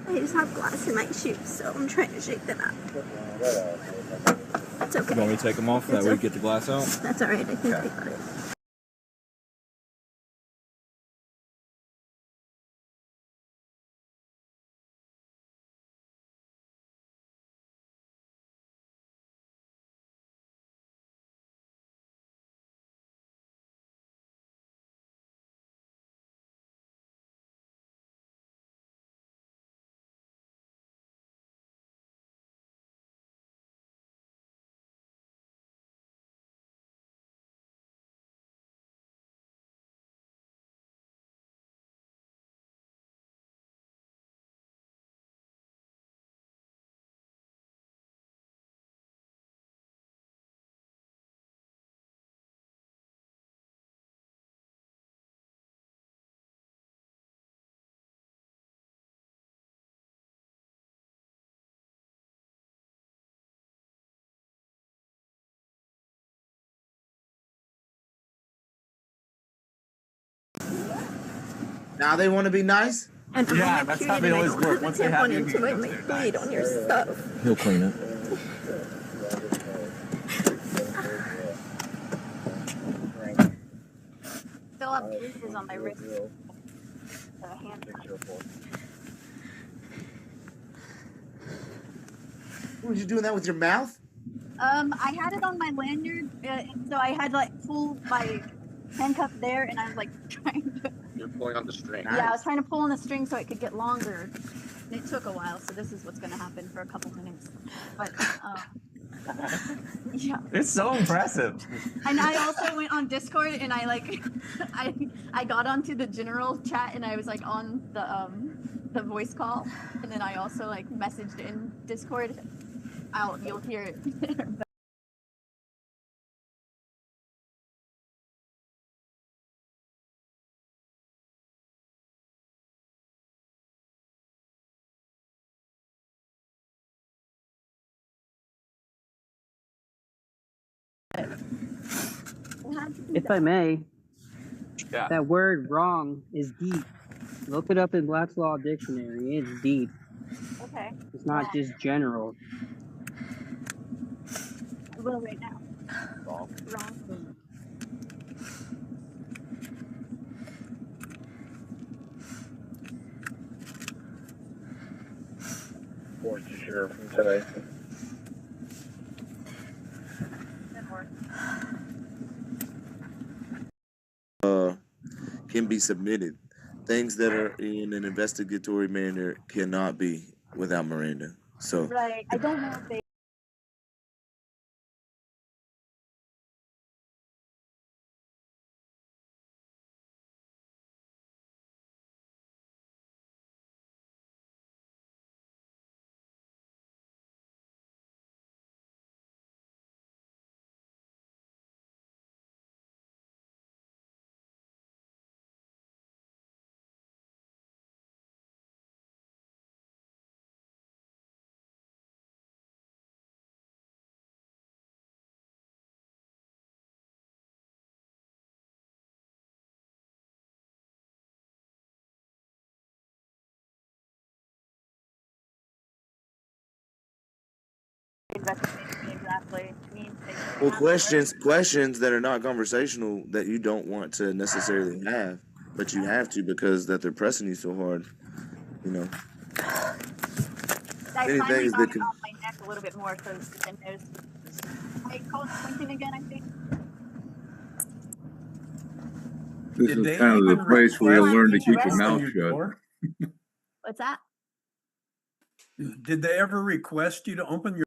I just have glass in my shoes, so I'm trying to shake them out. It's okay. You want me to take them off? That way we get the glass out? That's all right. I think I got it. Now they want to be nice? And yeah, that's how they always work. Once they have you, it might bleed on your stuff. He'll clean it. have bruises on my wrist. Were you doing that with your mouth? I had it on my lanyard, and so I had to like pull my handcuff there, and I was like trying to. You're pulling on the string. Yeah, I was trying to pull on the string so it could get longer. And it took a while, so this is what's going to happen for a couple minutes. But yeah, It's so impressive. and I also went on Discord, and I like, I got onto the general chat, and I was like on the voice call, and then I also like messaged in Discord. You'll hear it. If I may, Yeah. that word wrong is deep. Look it up in Black's Law Dictionary. It's deep. Okay. It's not just general. I will right now. Wrong. What did you hear from today? Can be submitted. Things that are in an investigatory manner cannot be without Miranda. So Right. I don't know if they. Exactly. well, questions that are not conversational that you don't want to necessarily have, but you have to because that they're pressing you so hard. You know. I Many finally things got that it can. off my neck a little bit more, so it knows. I called Quentin again, I think. This is kind of the place where you learn to keep your mouth shut. What's that? Did they ever request you to open your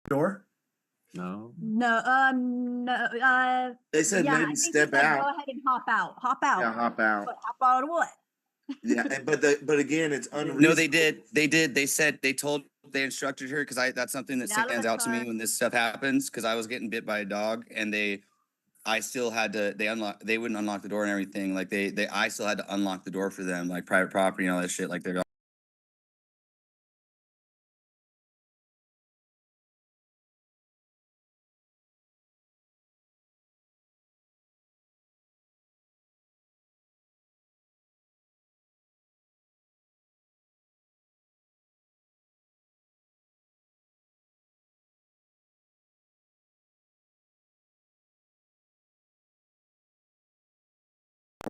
door? No. No. They said yeah, maybe I think step he said, out. Go ahead and hop out. Hop out. Yeah, hop out. But hop out of what? Yeah, but again, it's unreasonable. No, they did. They said they instructed her because that's something that Get out of stands the out to me car. when this stuff happens because I was getting bit by a dog and I still had to they wouldn't unlock the door and everything. Like I still had to unlock the door for them, like private property and all that shit. Like they're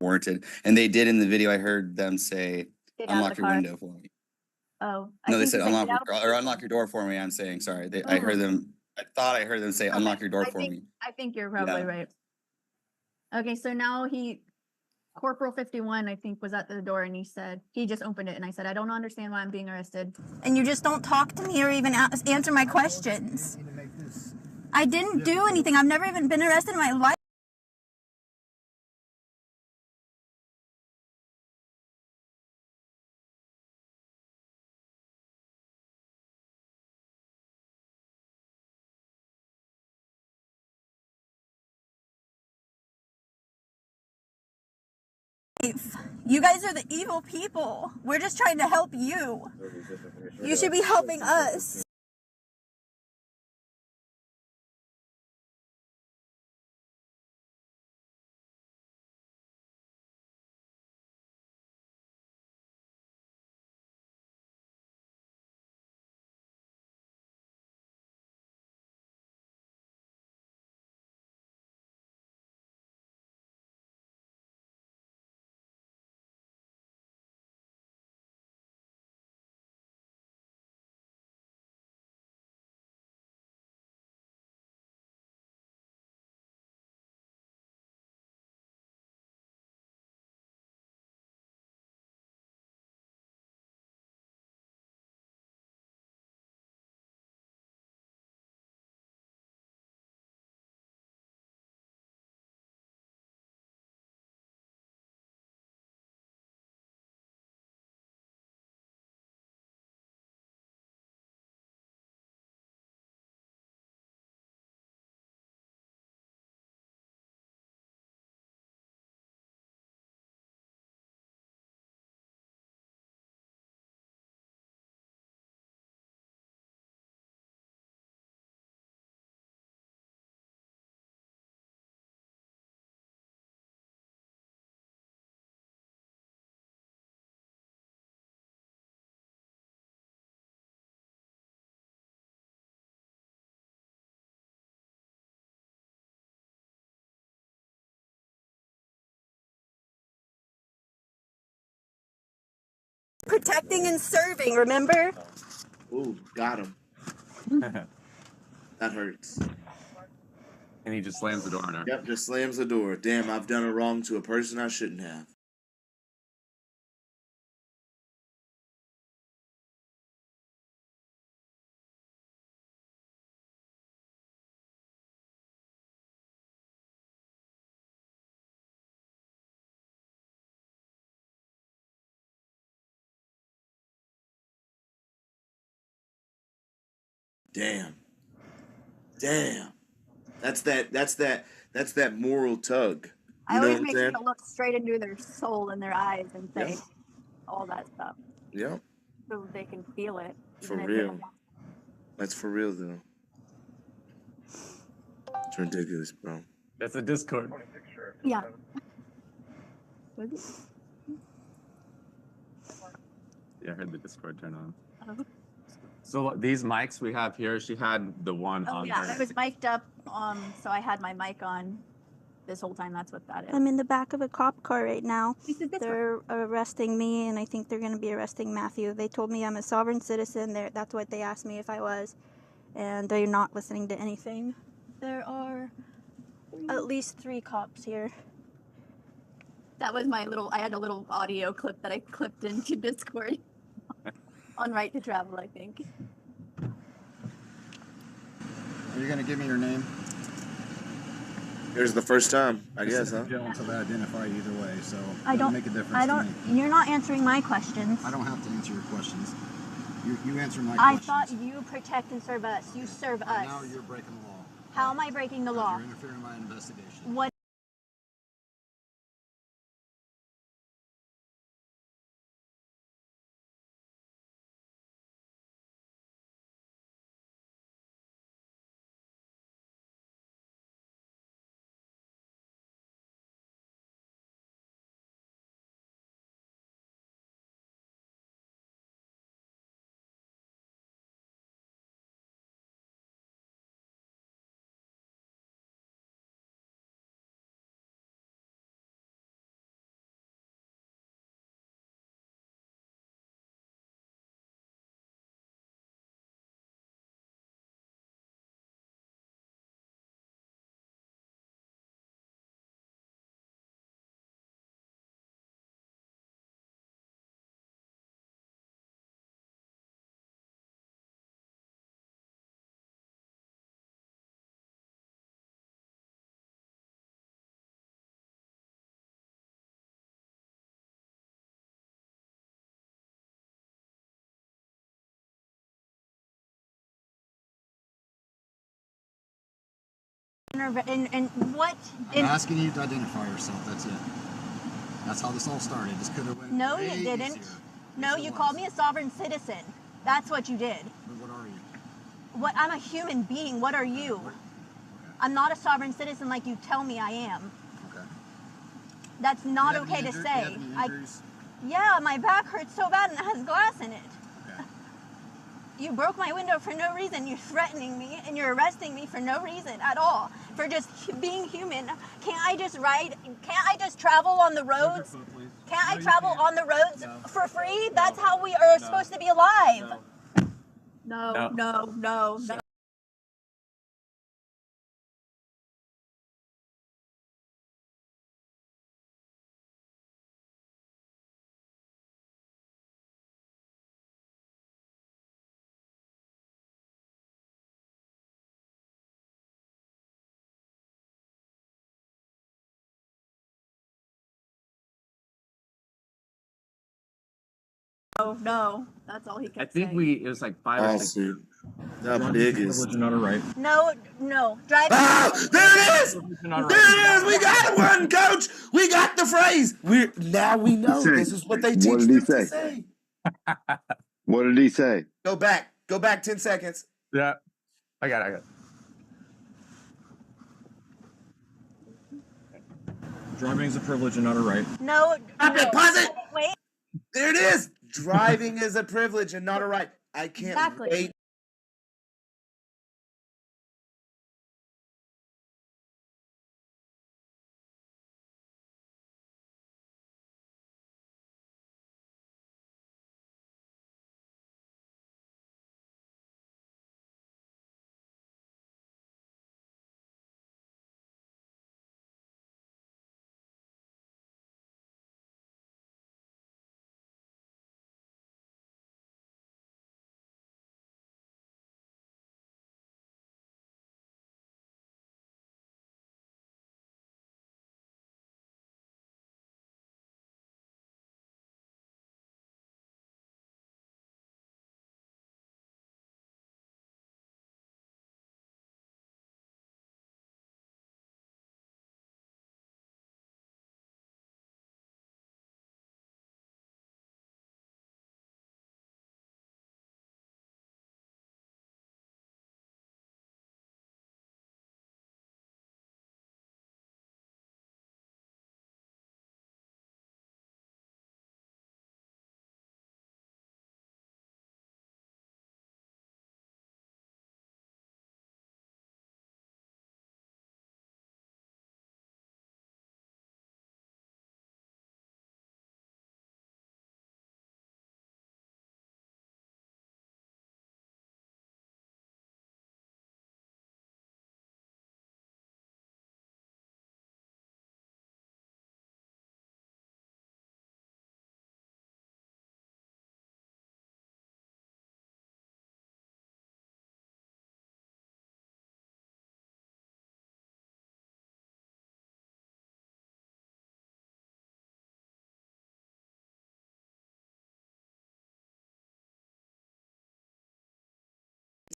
warranted. And they did in the video. I heard them say, Get out of "Unlock the your car." window for me." Oh, No, they think said he said, unlock "Get out of the or unlock your door for me. I'm saying sorry. I heard Mm. them. I thought I heard them say, "Unlock your door for me." I think you're probably Yeah. right. Okay, so now Corporal 51, I think, was at the door and he just opened it and I said, I don't understand why I'm being arrested. And you just don't talk to me or even answer my questions. I didn't do anything. I've never even been arrested in my life. You guys are the evil people. We're just trying to help you. You should be helping us. Protecting and serving, remember? Ooh, got him. That hurts. And he just slams the door on her. Yep, just slams the door. Damn, I've done a wrong to a person I shouldn't have. Damn. Damn. That's that moral tug. I You know always what I'm make sure saying? to look straight into their soul and their eyes and say Yep. all that stuff Yep. so they can feel it. For even if they real. don't want That's for real though. It's ridiculous, bro. That's a Discord. to. Yeah. Yeah, I heard the Discord turn on. Oh. So these mics we have here, she had the one Oh on yeah, her. I was mic'd up, so I had my mic on this whole time. That's what that is. I'm in the back of a cop car right now. This is this They're arresting me, and I think they're going to be arresting Matthew. They told me I'm a sovereign citizen. That's what they asked me if I was, and they're not listening to anything. There are at least 3 cops here. That was my little. I had a little audio clip that I clipped into Discord on Right to Travel, I think. Are you gonna give me your name? Here's the first time, I guess, huh? Joe, until they identify you either way, so I it don't doesn't make a difference I to don't. me. You're not answering my questions. I don't have to answer your questions. You answer my I questions. thought you protect and serve us. You serve us. Now you're breaking the law. How am I breaking the law? You're interfering in my investigation. What? And what? I'm asking you to identify yourself, that's it. That's how this all started. This could have went No, way you didn't. easier. No, Yes, it you was. called me a sovereign citizen. That's what you did. But what are you? What? I'm a human being. What are you? I'm not a sovereign citizen like you tell me I am. Okay. That's not You have okay any to injury- say. You have any injuries? Yeah, my back hurts so bad and it has glass in it. Okay. You broke my window for no reason. You're threatening me and you're arresting me for no reason at all. For just being human. Can't I just ride? Can't I just travel on the roads? Can't I travel on the roads for free? That's how we are supposed to be alive. No, no, no, no. No, no. That's all he I kept think saying. it was like 5 or 6. Lawsuit. The biggest. Not a right. No, no. Driving. Oh, there it is! There it is! We got one, Coach! We got the phrase! Now we know this is what they teach What did he them to say? say. What did he say? Go back. Go back 10 seconds. Yeah. I got it. Driving is a privilege and not a right. No. Stop it, pause it! Wait. There it is! Driving is a privilege and not a right. I can't Exactly. wait.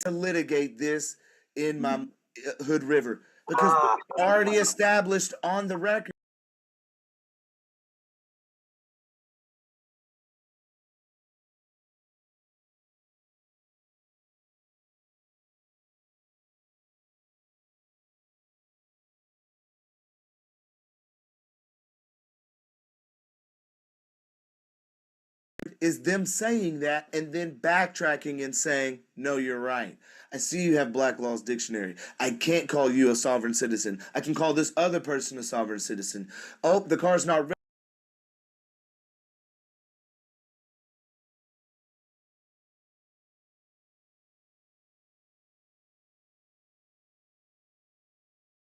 To litigate this in my Hood River because we already established on the record is them saying that and then backtracking and saying, no, you're right. I see you have Black Law's Dictionary. I can't call you a sovereign citizen. I can call this other person a sovereign citizen. Oh, the car's not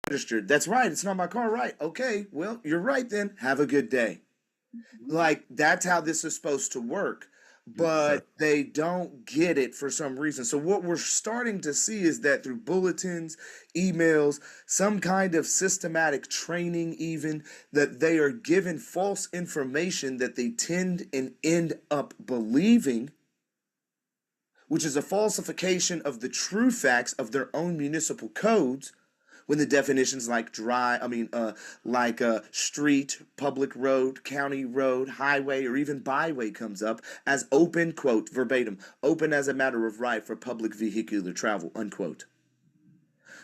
registered. That's right. It's not my car, right? Okay, well, you're right then. Have a good day. Like, that's how this is supposed to work. But they don't get it for some reason. So what we're starting to see is that through bulletins, emails, some kind of systematic training even, that they are given false information that they tend and end up believing, which is a falsification of the true facts of their own municipal codes, when the definitions like street, public road, county road, highway, or even byway comes up as open, quote, verbatim, open as a matter of right for public vehicular travel, unquote.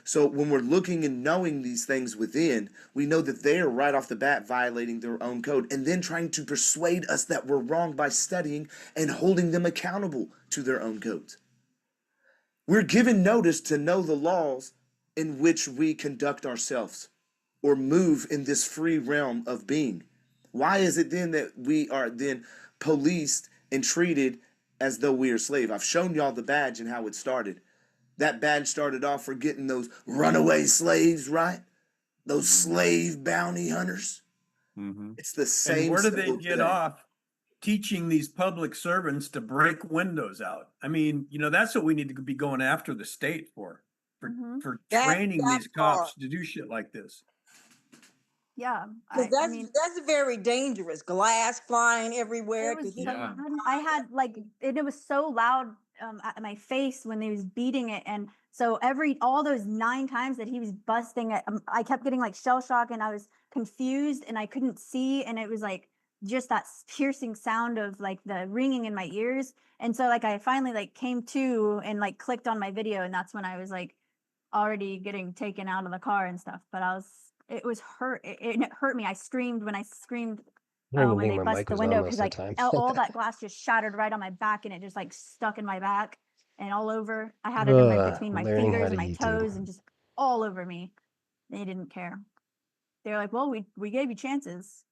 So when we're looking and knowing these things within, we know that they're right off the bat violating their own code and then trying to persuade us that we're wrong by studying and holding them accountable to their own codes. We're given notice to know the laws in which we conduct ourselves or move in this free realm of being. Why is it then that we are then policed and treated as though we are slave? I've shown y'all the badge and how it started. That badge started off for getting those runaway slaves, right? Those slave bounty hunters. It's the same. And where do they simple get thing. off teaching these public servants to break windows out? I mean, that's what we need to be going after the state for training these cops to do shit like this. Yeah, Because that's very dangerous. Glass flying everywhere. I had like, and it was so loud at my face when he was beating it, and so all those 9 times that he was busting it, I kept getting like shell shock, and I was confused, and I couldn't see, and it was like just that piercing sound of like the ringing in my ears, and so like I finally like came to and like clicked on my video, and that's when I was like already getting taken out of the car and stuff. But it was hurt. It hurt me. I screamed when I screamed when they busted the window, because like all that glass just shattered right on my back, and it just like stuck in my back and all over. I had it in between my fingers and my toes and just all over me. They didn't care. They're like, well, we gave you chances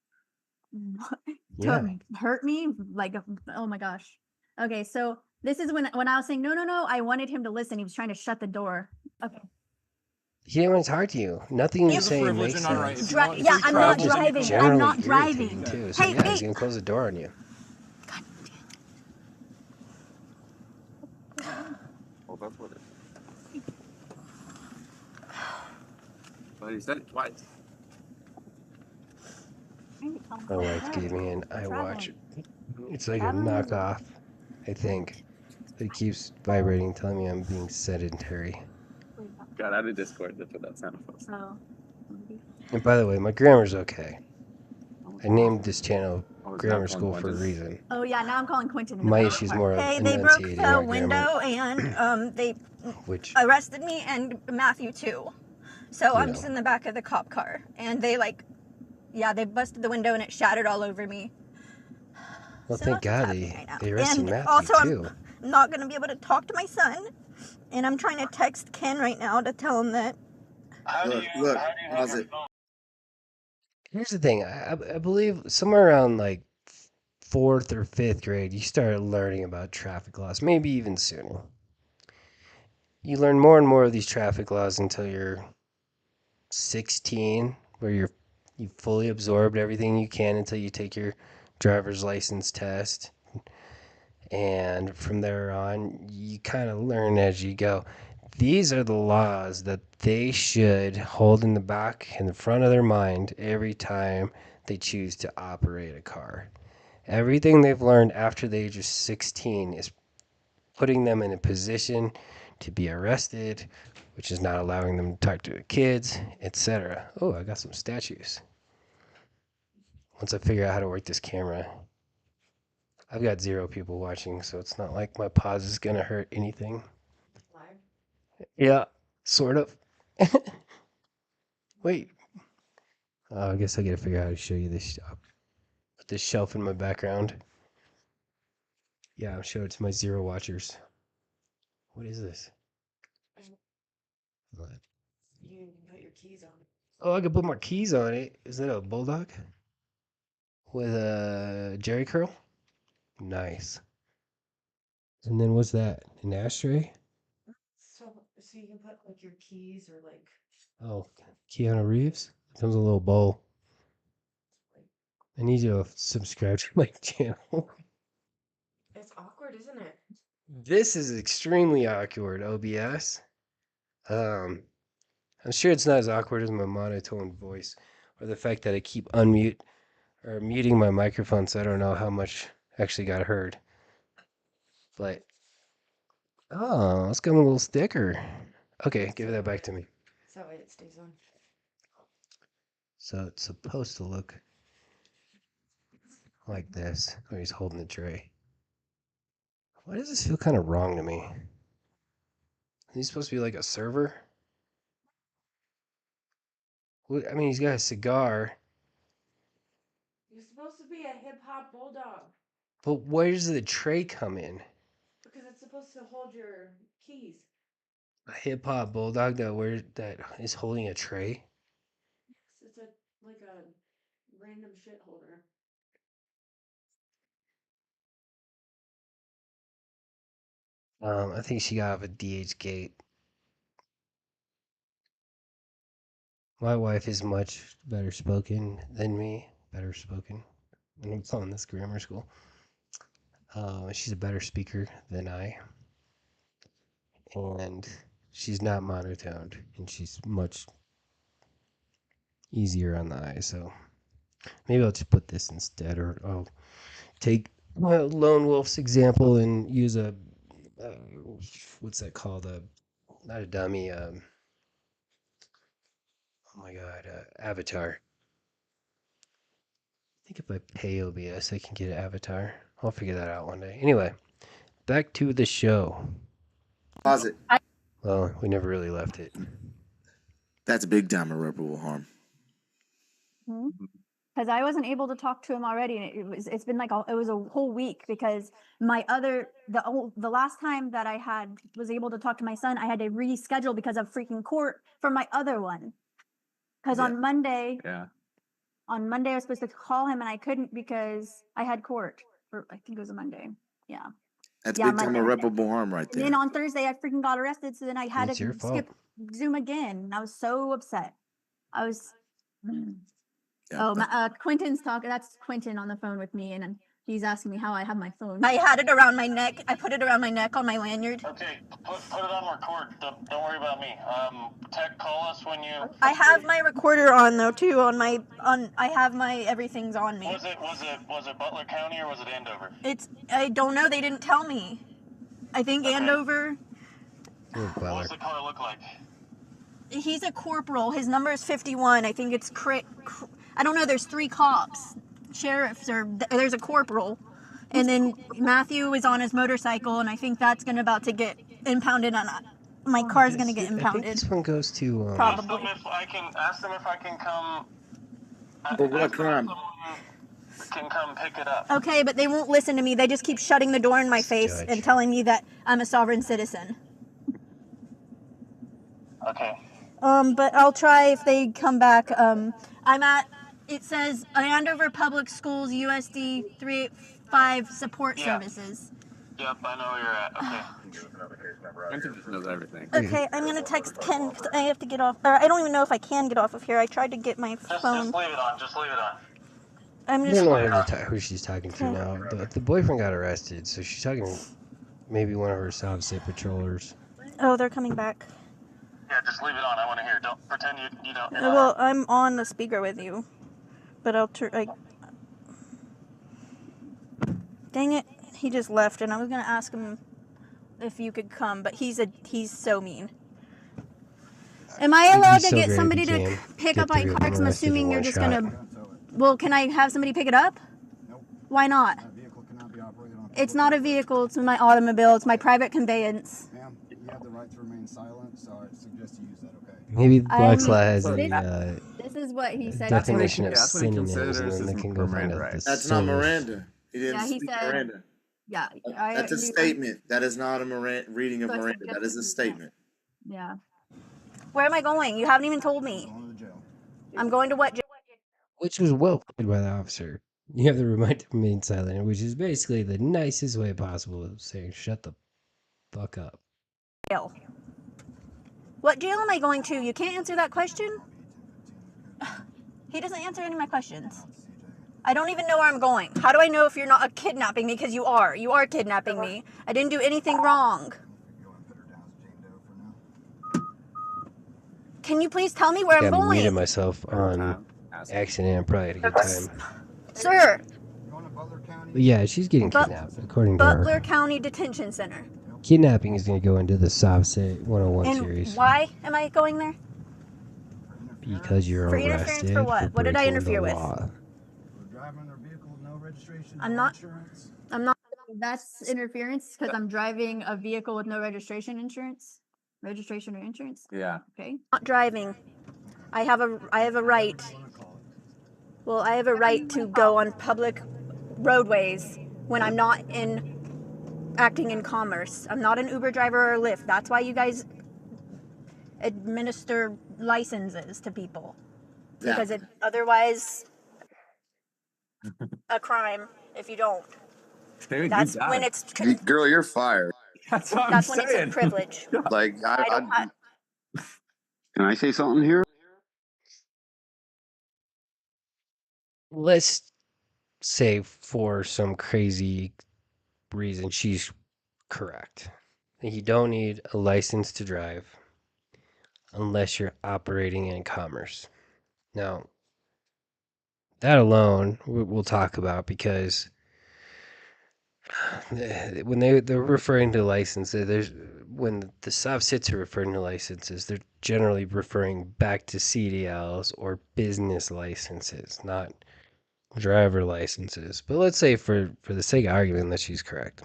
to hurt me. Like, oh my gosh. Okay, so this is when I was saying no, I wanted him to listen. He was trying to shut the door. Okay. He didn't want to talk to you. Nothing you say makes sense. Yeah, I'm not driving. I'm not driving. Too. So yeah, he's gonna close the door on you. Well, that's what it is. But he said it twice. My wife gave me an iWatch. It's like a knockoff, I think. It keeps vibrating, telling me I'm being sedentary. Got out of Discord. That's what that sounded was. Oh. And by the way, my grammar's okay. I named this channel Grammar School for a reason. Oh yeah, now I'm calling Quentin. My issue's more of Hey, they broke enunciating the my window grammar. and they Which arrested me and Matthew too. So I'm just in the back of the cop car, and they they busted the window and it shattered all over me. Well, So thank that's God what's happening right now. they arrested And Matthew also, too. I'm not going to be able to talk to my son, and I'm trying to text Ken right now to tell him that. Look, how's it? Here's the thing. I believe somewhere around like 4th or 5th grade, you start learning about traffic laws, maybe even sooner. You learn more and more of these traffic laws until you're 16, where you fully absorbed everything you can until you take your driver's license test. And from there on, you kind of learn as you go. These are the laws that they should hold in the front of their mind every time they choose to operate a car. Everything they've learned after the age of 16 is putting them in a position to be arrested, which is not allowing them to talk to the kids, etc. Oh, I got some statues. Once I figure out how to work this camera, I've got 0 people watching, so it's not like my pause is going to hurt anything. Yeah, sort of. Wait. I guess I got to figure out how to show you this. Put this shelf in my background. Yeah, I'll show it to my 0 watchers. What is this? What? You can put your keys on it. Oh, I can put my keys on it. Is that a bulldog? With a Jerry curl? Nice. And then what's that? An ashtray? So you can put like your keys or like. Oh, Keanu Reeves? Comes a little bowl. I need you to subscribe to my channel. It's awkward, isn't it? This is extremely awkward, OBS. I'm sure it's not as awkward as my monotone voice or the fact that I keep muting my microphone, so I don't know how much actually got heard. But oh, it's got a little sticker. Okay, give that back to me. that way it stays on. So it's supposed to look like this when he's holding the tray. Why does this feel kind of wrong to me? He's supposed to be like a server? I mean, he's got a cigar. You're supposed to be a hip hop bulldog. But where does the tray come in? Because it's supposed to hold your keys. A hip hop bulldog that is holding a tray? Yes, it's like a random shit holder. I think she got off a DH gate. My wife is much better spoken than me. Better spoken. And I'm calling this grammar school. She's a better speaker than I. And she's not monotoned. And she's much easier on the eye. So maybe I'll just put this instead. Or I'll take Lone Wolf's example and use a... what's that called? Not a dummy. Oh my god. Avatar. I think if I pay OBS, I can get an avatar. I'll figure that out one day. Anyway, back to the show. Pause it. Well, we never really left it. That's big time irreparable harm. Because I wasn't able to talk to him already, and it's been like it was a whole week because the last time that I was able to talk to my son, I had to reschedule because of freaking court for my other one. Because on Monday, I was supposed to call him and I couldn't because I had court. Or I think it was a Monday. Yeah. That's big time irreparable harm right there. And then on Thursday, I freaking got arrested, so then I had It's to your fault. skip Zoom again. And I was so upset. I was. Quentin's talking. That's Quentin on the phone with me, and he's asking me how I have my phone. I had it around my neck. I put it around my neck on my lanyard. Okay, put it on record. Don't worry about me. Call us when you. I have my recorder on though too. I have my everything's on me. Was it Butler County or was it Andover? I don't know. They didn't tell me. I think Andover. What's the car look like? He's a corporal. His number is 51. I think it's I don't know. There's 3 cops, sheriffs, or there's a corporal, and then Matthew is on his motorcycle, and I think that's about to get impounded on. My car's gonna get impounded. I think this one goes to probably. Ask them if I can come. For what crime? Can come pick it up. Okay, but they won't listen to me. They just keep shutting the door in my face and telling me that I'm a sovereign citizen. Okay. But I'll try if they come back. It says Andover Public Schools USD 385 support services. Yep, I know where you're at. Okay. Quentin just knows everything. Okay, I'm gonna text Ken because I have to get off. Or I don't even know if I can get off of here. I tried to get my phone. Just leave it on. Just leave it on. I don't know who she's talking to now. The boyfriend got arrested, so she's talking to maybe one of her Sovcit patrollers. Oh, they're coming back. Yeah, just leave it on. I want to hear. Don't pretend you don't. Well, I'm on the speaker with you, but I'll Dang it! He just left, and I was gonna ask him if you could come, but he's so mean. Am I allowed to get somebody to pick up my car? Because I'm assuming you're just gonna. Well, can I have somebody pick it up? Nope. Why not? That vehicle cannot be operated on. It's not a vehicle. It's my automobile. It's my private conveyance. Ma'am, you have the right to remain silent, so I suggest you use that, okay? Maybe Black's Law has This is what he said. definition of synonyms, and then they can go find out the That's not Miranda. He didn't he speak said, Miranda. Yeah. That's a statement. That is not a reading of So it's Miranda. That is a statement. Yeah. Where am I going? You haven't even told me. I'm going to what jail? Which was well played by the officer. You have the right to remain silent, which is basically the nicest way possible of saying shut the fuck up. Jail. What jail am I going to? You can't answer that question? He doesn't answer any of my questions. I don't even know where I'm going. How do I know if you're not kidnapping me? Because you are. You are kidnapping me. I didn't do anything wrong. Can you please tell me where I'm I muted going? myself on accident and probably had a good time. Sir, But yeah, she's getting kidnapped, according to her. Butler County Detention Center. Kidnapping is going to go into the Sovcit 101 And series. why am I going there? because you're For interference for arrested what? for What did I breaking the interfere with? law. Driving their vehicle with no registration, I'm no not. insurance. I'm not. That's interference because I'm driving a vehicle with no registration or insurance. Yeah. Okay. Not driving. I have a right. Well, I have a right to go on public roadways when I'm not acting in commerce. I'm not an Uber driver or Lyft. That's why you guys administer licenses to people. Because it otherwise a crime if you don't. Dude, That's you got when it. it's Girl, you're fired. That's what I'm that's when it's a saying. privilege. Like I don't have, Can I say something here? Let's say for some crazy reason she's correct. You don't need a license to drive unless you're operating in commerce. Now, that alone we'll talk about because when they're referring to licenses, when the Sovcits are referring to licenses, they're generally referring back to CDLs or business licenses, not driver licenses. But let's say for the sake of argument that she's correct.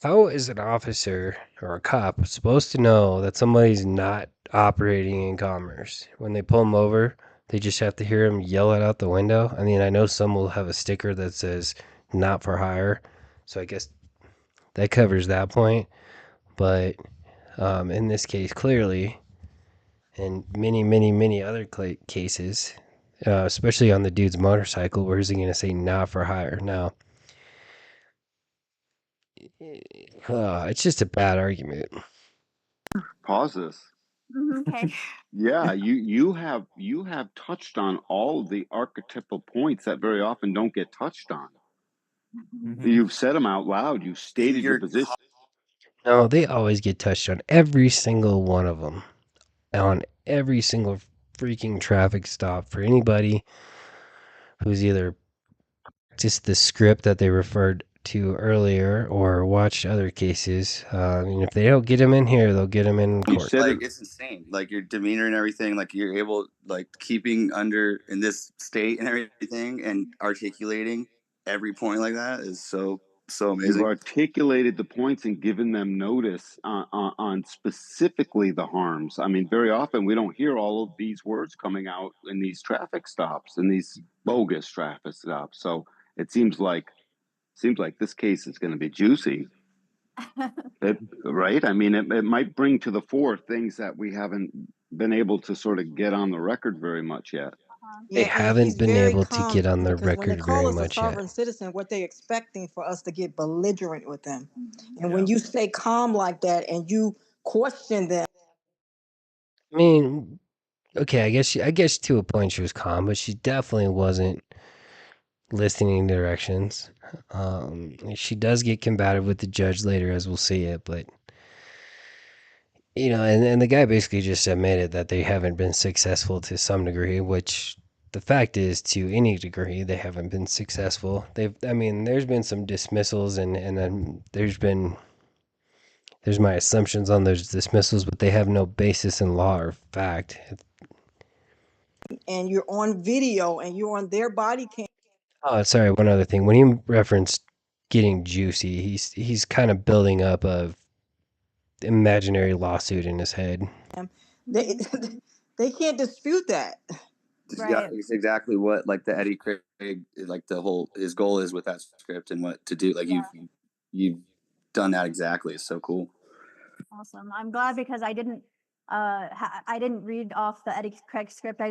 How is an officer or a cop supposed to know that somebody's not operating in commerce? When they pull them over, they just have to hear him yell it out the window. I mean, I know some will have a sticker that says not for hire. So I guess that covers that point. But in this case, clearly, and many, many, many other cases, especially on the dude's motorcycle, where is he going to say not for hire? Now, it's just a bad argument. Pause this. okay. Yeah, you have touched on all of the archetypal points that very often don't get touched on. You've said them out loud. You've stated your position. No, they always get touched on. Every single one of them. On every single freaking traffic stop for anybody who's either just the script that they referred to earlier or watched other cases. And if they don't get them in here, they'll get them in You court. said like it's insane. Like your demeanor and everything, like you're able, like keeping under in this state and everything, and articulating every point like that is so You've amazing. articulated the points and given them notice on specifically the harms. I mean, very often we don't hear all of these words coming out in these traffic stops and these bogus traffic stops. So it seems like this case is going to be juicy. Right? I mean, it might bring to the fore things that we haven't been able to sort of get on the record very much yet. They haven't been able to get on the because when they record call very us a much yet. sovereign citizen, what they expecting for us to get belligerent with them. And Yeah. when you stay calm like that and you question them. I mean, okay, I guess to a point she was calm, but she definitely wasn't listening directions. She does get combative with the judge later, as we'll see it, but and the guy basically just admitted that they haven't been successful to some degree, which the fact is, to any degree, they haven't been successful. There's been some dismissals, and then there's my assumptions on those dismissals, but they have no basis in law or fact. And you're on video and you're on their body cam. Oh, sorry. One other thing. When he referenced getting juicy, he's kind of building up a imaginary lawsuit in his head. They they can't dispute that. Yeah, it's exactly what like the Eddie Craig, like the whole his goal is with that script and what to do. Like you've done that exactly. It's so cool. Awesome. I'm glad because I didn't read off the Eddie Craig script. I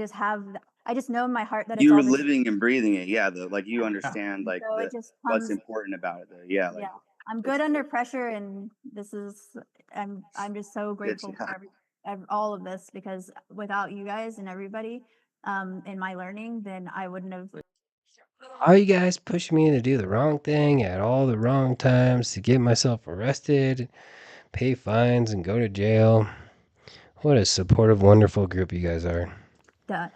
just know in my heart that You were it's all living and breathing it. Yeah, you understand like so it just what's comes, important about it. Though. Yeah, like I'm good under pressure, and I'm just so grateful for all of this because without you guys and everybody in my learning, then I wouldn't have. All you guys push me to do the wrong thing at all the wrong times to get myself arrested, pay fines, and go to jail. What a supportive, wonderful group you guys are. Yeah,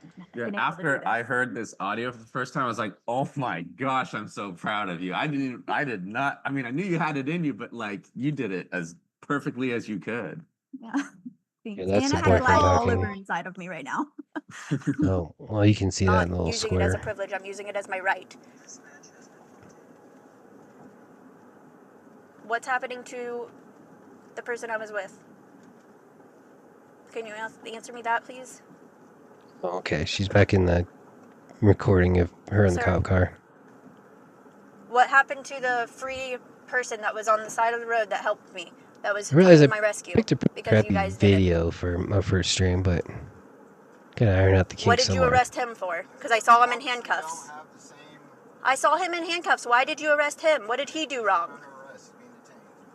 after I heard this audio for the first time, I was like, "Oh my gosh, I'm so proud of you." I did not. I mean, I knew you had it in you, but like you did it as perfectly as you could. Yeah. Yeah, that's Anna the has boyfriend blood all talking. over inside of me right now. Oh, well, you can see that Not in the little using it as a square. privilege, I'm using it as my right. What's happening to the person I was with? Can you answer me that, please? Okay, she's back in the recording of her in the Sir? cop car. What happened to the free person that was on the side of the road that helped me? That was I realize coming I to my rescue? picked a pretty Because you crappy guys didn't. video for my first stream, but gotta iron out the What kinks did you somewhere. arrest him for? Because I saw him in handcuffs. I saw him in handcuffs. Why did you arrest him? What did he do wrong?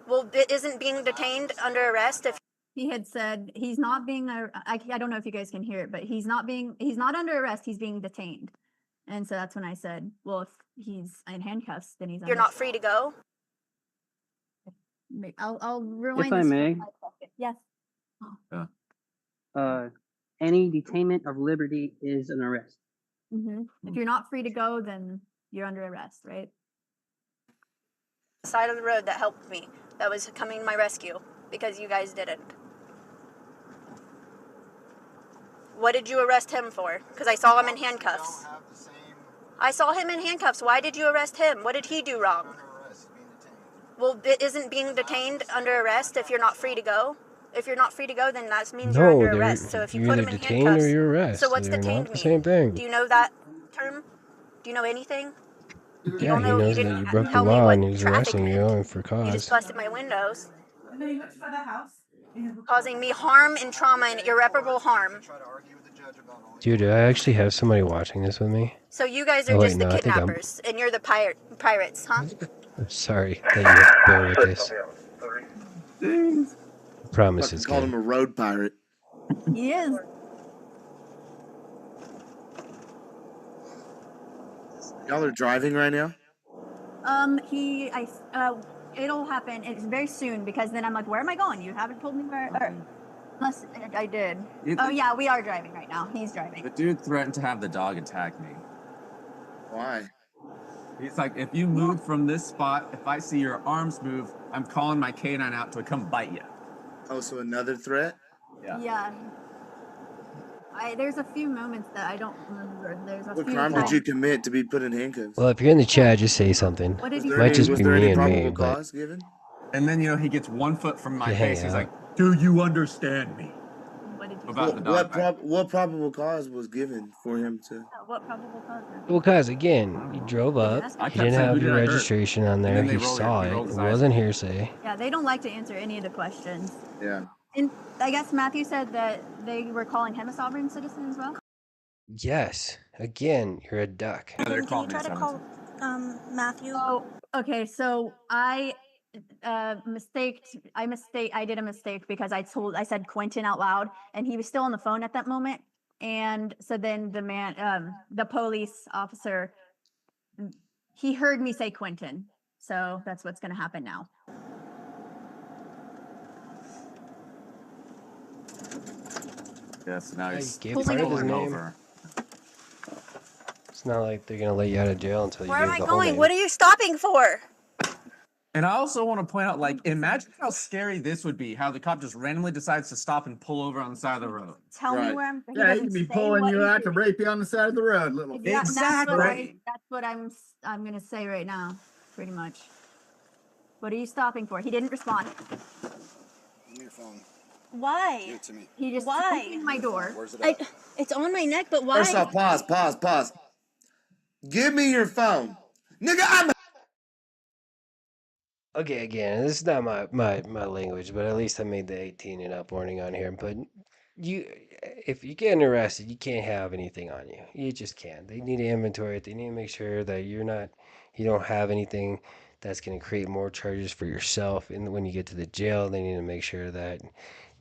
Well, isn't being detained under arrest if He had said he's not being, I don't know if you guys can hear it, but he's not under arrest, he's being detained. And so that's when I said, well, if he's in handcuffs, then he's under. you're not free to go? I'll rewind If I this for may. 5 seconds. Yes. Any detainment of liberty is an arrest. If you're not free to go, then you're under arrest, right? Side of the road that helped me, that was coming to my rescue, because you guys didn't. What did you arrest him for? Because I saw him in handcuffs. I saw him in handcuffs. Why did you arrest him? What did he do wrong? Well, isn't being detained under arrest if you're not free to go? If you're not free to go, then that means you're No, under arrest. So if you you're put either him in detained handcuffs, or you're arrested. so what's They're detained not the mean? same thing. Do you know that term? Do you know anything? You Yeah, don't he know. You knows that didn't you broke the tell me law what and he's traffic arresting you meant. for You just cause. busted my windows, causing me harm and trauma and irreparable harm. Dude, do I actually have somebody watching this with me? So you guys are Oh wait, just the no, I think I'm. kidnappers, and you're the pirates, huh? I'm sorry that you have to bear with this. I promise Fucking it's called good. him a road pirate. He is. Y'all are driving right now? It'll happen. It's very soon because then I'm like, where am I going? You haven't told me where. Or, unless I did. Oh yeah, we are driving right now. He's driving. The dude threatened to have the dog attack me. Why? He's like, if you move from this spot, if I see your arms move, I'm calling my canine out to come bite you. Oh, so another threat? Yeah. There's a few moments that I don't remember. There's a What few crime times. did you commit to be put in handcuffs? Well, if you're in the chat, just say something. What did Might just was be there me any and probable me, but cause given? And then, he gets 1 foot from my You hang face. He's out. like, do you understand me? What did you About the dog. What probable cause was given for him to? What probable cause? well, cause again, you drove up. I You kept didn't saying, have "Who your did I hurt?" registration on And there. then they He rolled saw he it. rolled It his eyes wasn't at me. hearsay. Yeah, they don't like to answer any of the questions. Yeah. And I guess Matthew said that they were calling him a sovereign citizen as well. Yes. Again, you're a duck. Can you try to call Matthew? Oh, okay. So I I did a mistake because I said Quentin out loud and he was still on the phone at that moment. And so then the police officer, he heard me say Quentin. So that's what's going to happen now. Yes, now Yeah, he's you gave Pulling his over. name. It's not like they're gonna let you out of jail until you Where am give I the whole going? name. What are you stopping for? And I also want to point out, imagine how scary this would be, how the cop just randomly decides to stop and pull over on the side of the road. Tell me where I'm. Yeah, he could be pulling you out to rape you on the side of the road, little. Exactly. That's what I'm gonna say right now, pretty much. What are you stopping for? He didn't respond. Give me your phone. Why? Give it to me. He just Why? opened my door. Where's it at? It's on my neck, but why? First off, pause. Give me your phone. Nigga, I'm Okay, again, this is not my language, but at least I made the 18 and up warning on here. But if you're getting arrested, you can't have anything on you. You just can't. They need to inventory it. They need to make sure that you don't have anything that's going to create more charges for yourself. And when you get to the jail, they need to make sure that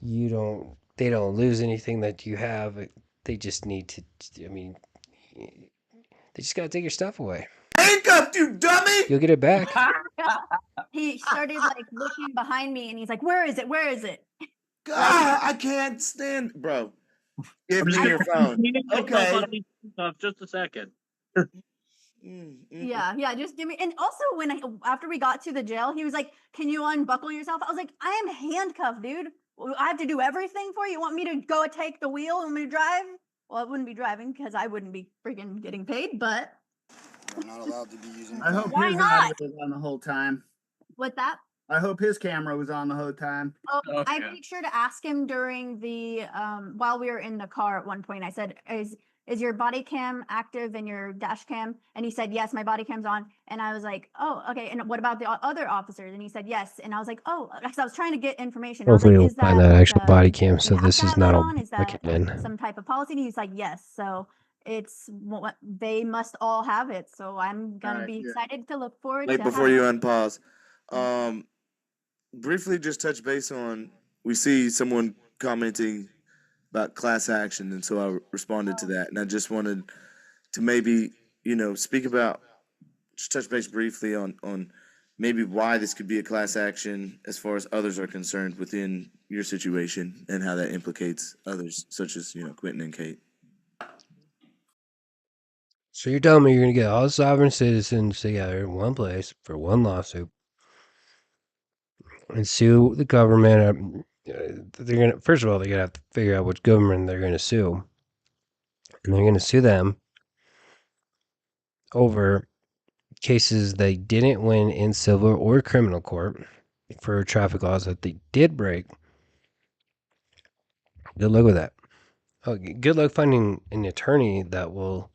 they don't lose anything that you have. They just need to, they just got to take your stuff away. handcuffed, you dummy! You'll get it back. He started looking behind me and he's like, where is it? Where is it? God, I can't stand, bro. Give me your phone. Okay. Just a second. Yeah, just give me. And also after we got to the jail, he was like, can you unbuckle yourself? I was like, I am handcuffed, dude. I have to do everything for you. You want me to go take the wheel? You want me to drive? Well, I wouldn't be driving because I wouldn't be freaking getting paid, but. You're not allowed to be using. I hope Why his not? audio was on the whole time. What's that? I hope his camera was on the whole time. Oh, I made sure to ask him during the while we were in the car at one point. I said, is your body cam active and your dash cam? And he said, yes, my body cam's on. And I was like, oh, okay. And what about the other officers? And he said, yes. And I was like, oh, because I was trying to get information. I was Hopefully like, we'll is find that that like actual body cam, so you have this to is have not that all on? Is that in. some type of policy? And he's like, yes. So it's what they must all have it. So I'm gonna be excited to look forward Like to before you having it. unpause, briefly just touch base on. We see someone commenting about class action, and so I responded to that, and I just wanted to maybe speak about, just touch base briefly on maybe why this could be a class action as far as others are concerned within your situation and how that implicates others, such as Quentin and Kate. So you're telling me you're going to get all sovereign citizens together in one place for one lawsuit and sue the government? They're going to, first of all, they're going to have to figure out which government they're going to sue. And they're going to sue them over cases they didn't win in civil or criminal court for traffic laws that they did break. Good luck with that. Oh, good luck finding an attorney that will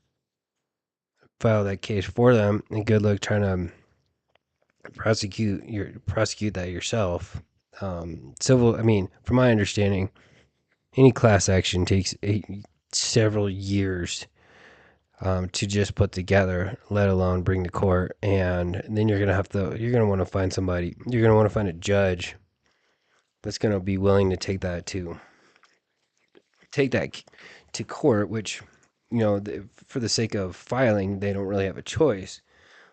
file that case for them, and good luck trying to prosecute that yourself. Civil, I mean, from my understanding, any class action takes several years to just put together, let alone bring to court. And then you're gonna want to find somebody. You're gonna want to find a judge that's gonna be willing to take that to court. Which, for the sake of filing, they don't really have a choice.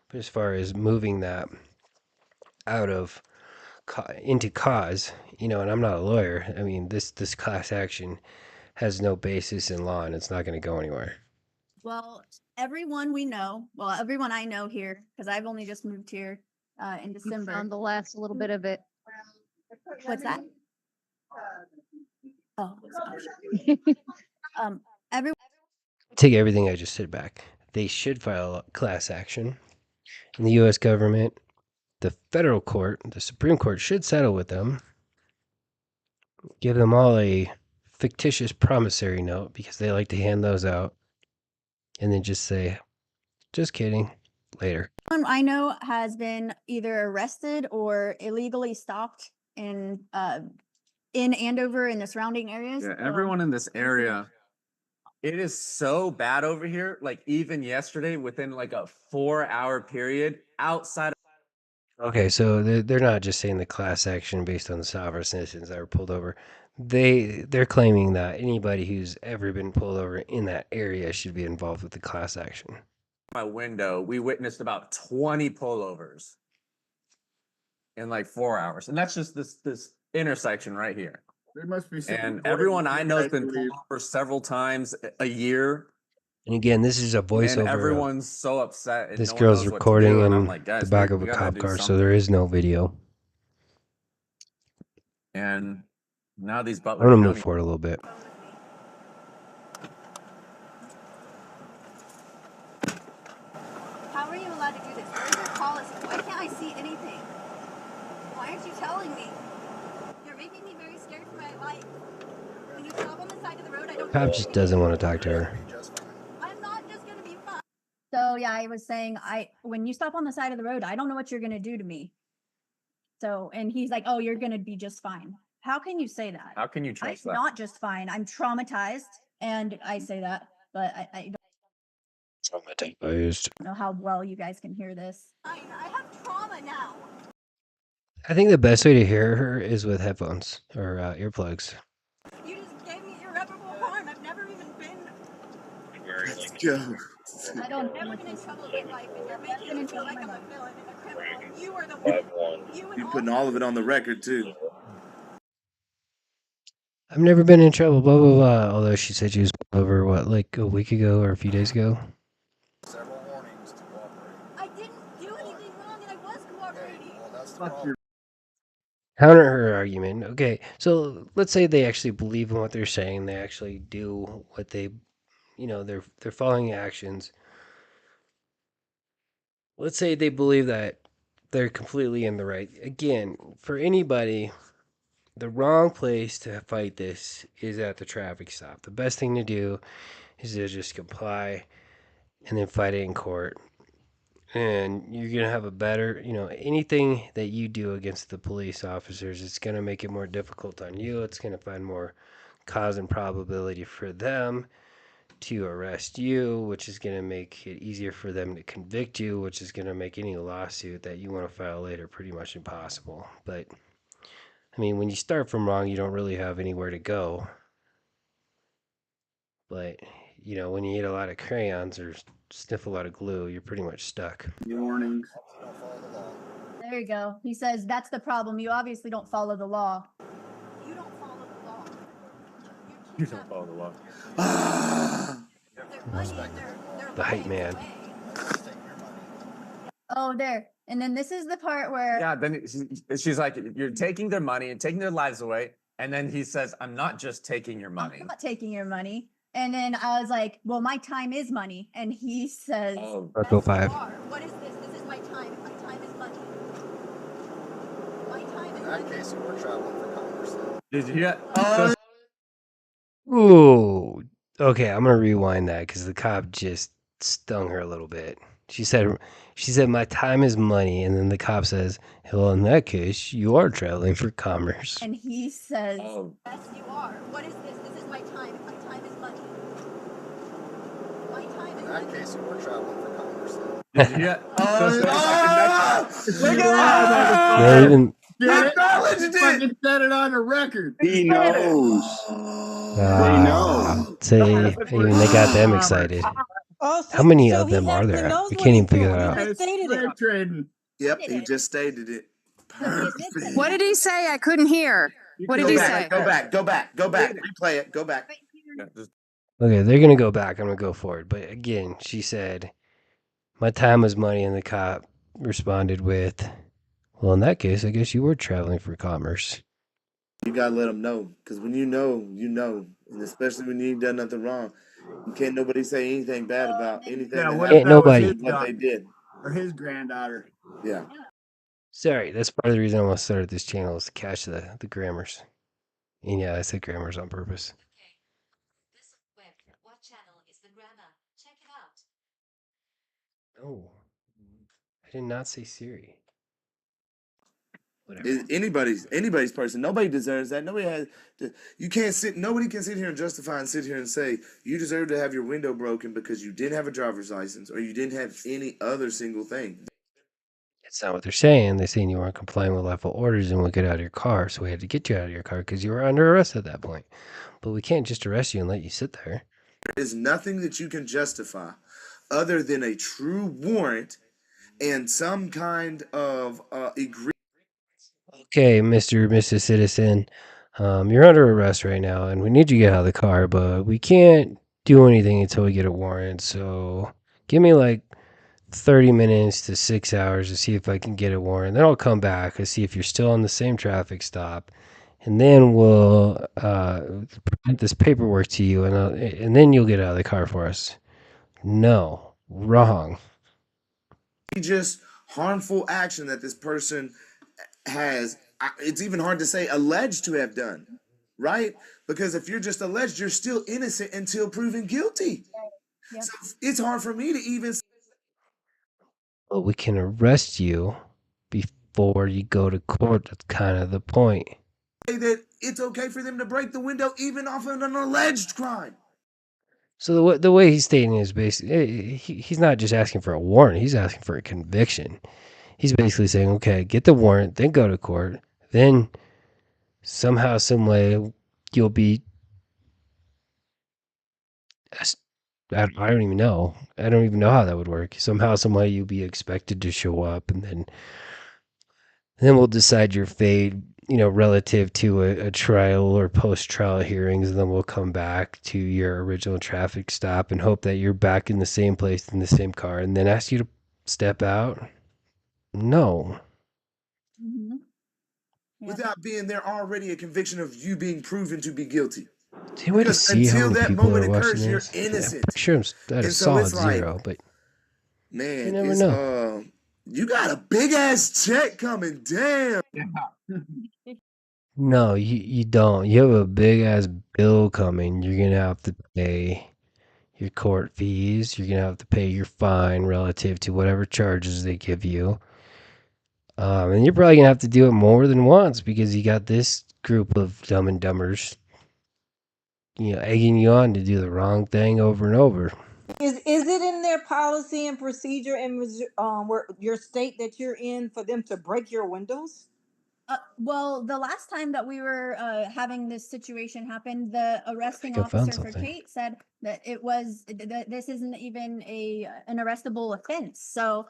But as far as moving that out of into cause, and I'm not a lawyer. I mean, this class action has no basis in law, and it's not going to go anywhere. Well, everyone I know here, because I've only just moved here in December. On the last little bit of it. What's that? Oh, everyone. Take everything I just said back. They should file a class action, and the U.S. government, the federal court, the Supreme Court should settle with them. Give them all a fictitious promissory note because they like to hand those out, and then just say, "Just kidding," later. I know has been either arrested or illegally stopped in Andover and the surrounding areas. Yeah, everyone in this area, it is so bad over here. Like even yesterday, within like a 4-hour period, outside. Okay, so they're not just saying the class action based on the sovereign citizens that were pulled over. They're claiming that anybody who's ever been pulled over in that area should be involved with the class action. My window, we witnessed about 20 pullovers in like 4 hours, and that's just this intersection right here. There must be some. And everyone I know has been pulled over several times a year. And again, this is a voiceover. And everyone's so upset. And this no girl's one knows recording what to do. in I'm like, guys, the back we of a gotta cop do car, so something. there is no video. And now these I'm Butler gonna County. move forward a little bit. How are you allowed to do this? Where's your policy? Why can't I see anything? Why aren't you telling me? You're making me very scared for my life. When you stop on the side of the road, I don't. Cop just doesn't want to talk to her. I'm not just gonna be fine. So yeah, I was saying, when you stop on the side of the road, I don't know what you're gonna do to me. So, and he's like, "Oh, you're gonna be just fine." How can you say that? How can you trust I'm that? not just fine. I'm traumatized, and I say that, but I Traumatized. don't know how well you guys can hear this. I have trauma now. I think the best way to hear her is with headphones or earplugs. You just gave me irreparable harm. I've never even been. I don't never been in trouble in life, and you're making me feel like I'm a villain and a criminal. You are the one. You're putting all of it on the record too. I've never been in trouble, blah, blah, blah. Although she said she was pulled over, like a week ago or a few days ago? Several warnings to cooperate. I didn't do anything wrong, and I was cooperating. Well, that's the problem. counter her argument. Okay, so let's say they actually believe in what they're saying. They actually do what they, they're following actions. Let's say they believe that they're completely in the right. Again, for anybody, the wrong place to fight this is at the traffic stop. The best thing to do is to just comply and then fight it in court. And you're going to have a better, anything that you do against the police officers, it's going to make it more difficult on you. It's going to find more cause and probability for them to arrest you, which is going to make it easier for them to convict you, which is going to make any lawsuit that you want to file later pretty much impossible. But I mean, when you start from wrong, you don't really have anywhere to go. But, when you eat a lot of crayons or sniff a lot of glue, you're pretty much stuck. Warnings. There you go. He says that's the problem. You obviously don't follow the law. You don't follow the law. You don't follow the law. The hype man. Oh, there. And then this is the part where Yeah, then she's like, you're taking their money and taking their lives away. And then he says, I'm not just taking your money. I'm not taking your money. And then I was like, well, my time is money. And he says, Go 5. What is this? This is my time. My time is money. My time is In that case, you were traveling for commerce. Did you hear? Ooh. Okay, I'm gonna rewind that because the cop just stung her a little bit. She said my time is money, and then the cop says, well, in that case, you are traveling for commerce. and he says, yes, you are. What is this? This is my time. My time is money. My time is In that case, you were traveling for commerce. Did you hear? Look Not at even. Acknowledged it. Fucking said it on the record. He knows. They know. Say, even they got them excited. Oh, How many so of them he are actually there? knows We what can't he's even figure doing. that He out. just stated it. Slave trading. Yep, he just stated it. Perfect. What did he say? I couldn't hear. What did he say? Go back. Replay it. Go back. Okay, they're gonna go back. I'm gonna go forward. But again, she said, my time was money, and the cop responded with, well, in that case, I guess you were traveling for commerce. You gotta let them know, because when you know, and especially when you ain't done nothing wrong, you can't nobody say anything bad about anything. Yeah, that what happened. if that was his What they did? or his granddaughter? Yeah. Sorry, that's part of the reason I want to start this channel is to catch the grammars. And yeah, I said grammars on purpose. What channel is the grammar? Check it out. No, I did not say Siri. Anybody's person. Nobody deserves that. Nobody has. You can't sit. Nobody can sit here and justify and sit here and say you deserve to have your window broken because you didn't have a driver's license or you didn't have any other single thing. That's not what they're saying. They're saying you weren't complying with lawful orders and we get out of your car, so we had to get you out of your car because you were under arrest at that point. But we can't just arrest you and let you sit there. There is nothing that you can justify other than a true warrant and some kind of agreement. Okay, Mr. Citizen, you're under arrest right now, and we need you to get out of the car, but we can't do anything until we get a warrant. So give me like 30 minutes to 6 hours to see if I can get a warrant. Then I'll come back and see if you're still on the same traffic stop, and then we'll present this paperwork to you, and then you'll get out of the car for us. No, wrong. Just harmful action that this person has, it's even hard to say alleged to have done, right? Because if you're just alleged, you're still innocent until proven guilty. Yep. So it's hard for me to even But we can arrest you before you go to court. That's kind of the point. say that it's okay for them to break the window even off of an alleged crime. So the way he's stating is basically he's not just asking for a warrant. He's asking for a conviction. He's basically saying, okay, get the warrant, then go to court, then somehow, some way, you'll be. I don't even know. I don't even know how that would work. Somehow, some way, you'll be expected to show up, and then we'll decide your fate, relative to a trial or post-trial hearings, and then we'll come back to your original traffic stop and hope that you're back in the same place in the same car, and then ask you to step out. No. Mm-hmm. without being there already a conviction of you being proven to be guilty. It's a way to Because see how until many that people are moment watching occurs, you're this. innocent. I'm sure I'm at a And so it's solid like, 0, but you man, never it's know. you got a big ass check coming. Damn. No, you don't. You have a big ass bill coming. You're gonna have to pay your court fees. You're gonna have to pay your fine relative to whatever charges they give you. And you're probably gonna have to do it more than once because you got this group of dumb and dumbers, egging you on to do the wrong thing over and over. Is it in their policy and procedure in where your state that you're in for them to break your windows? Well, the last time that we were having this situation happen, the arresting I found officer for something. Kate said that it was that this isn't even an arrestable offense. So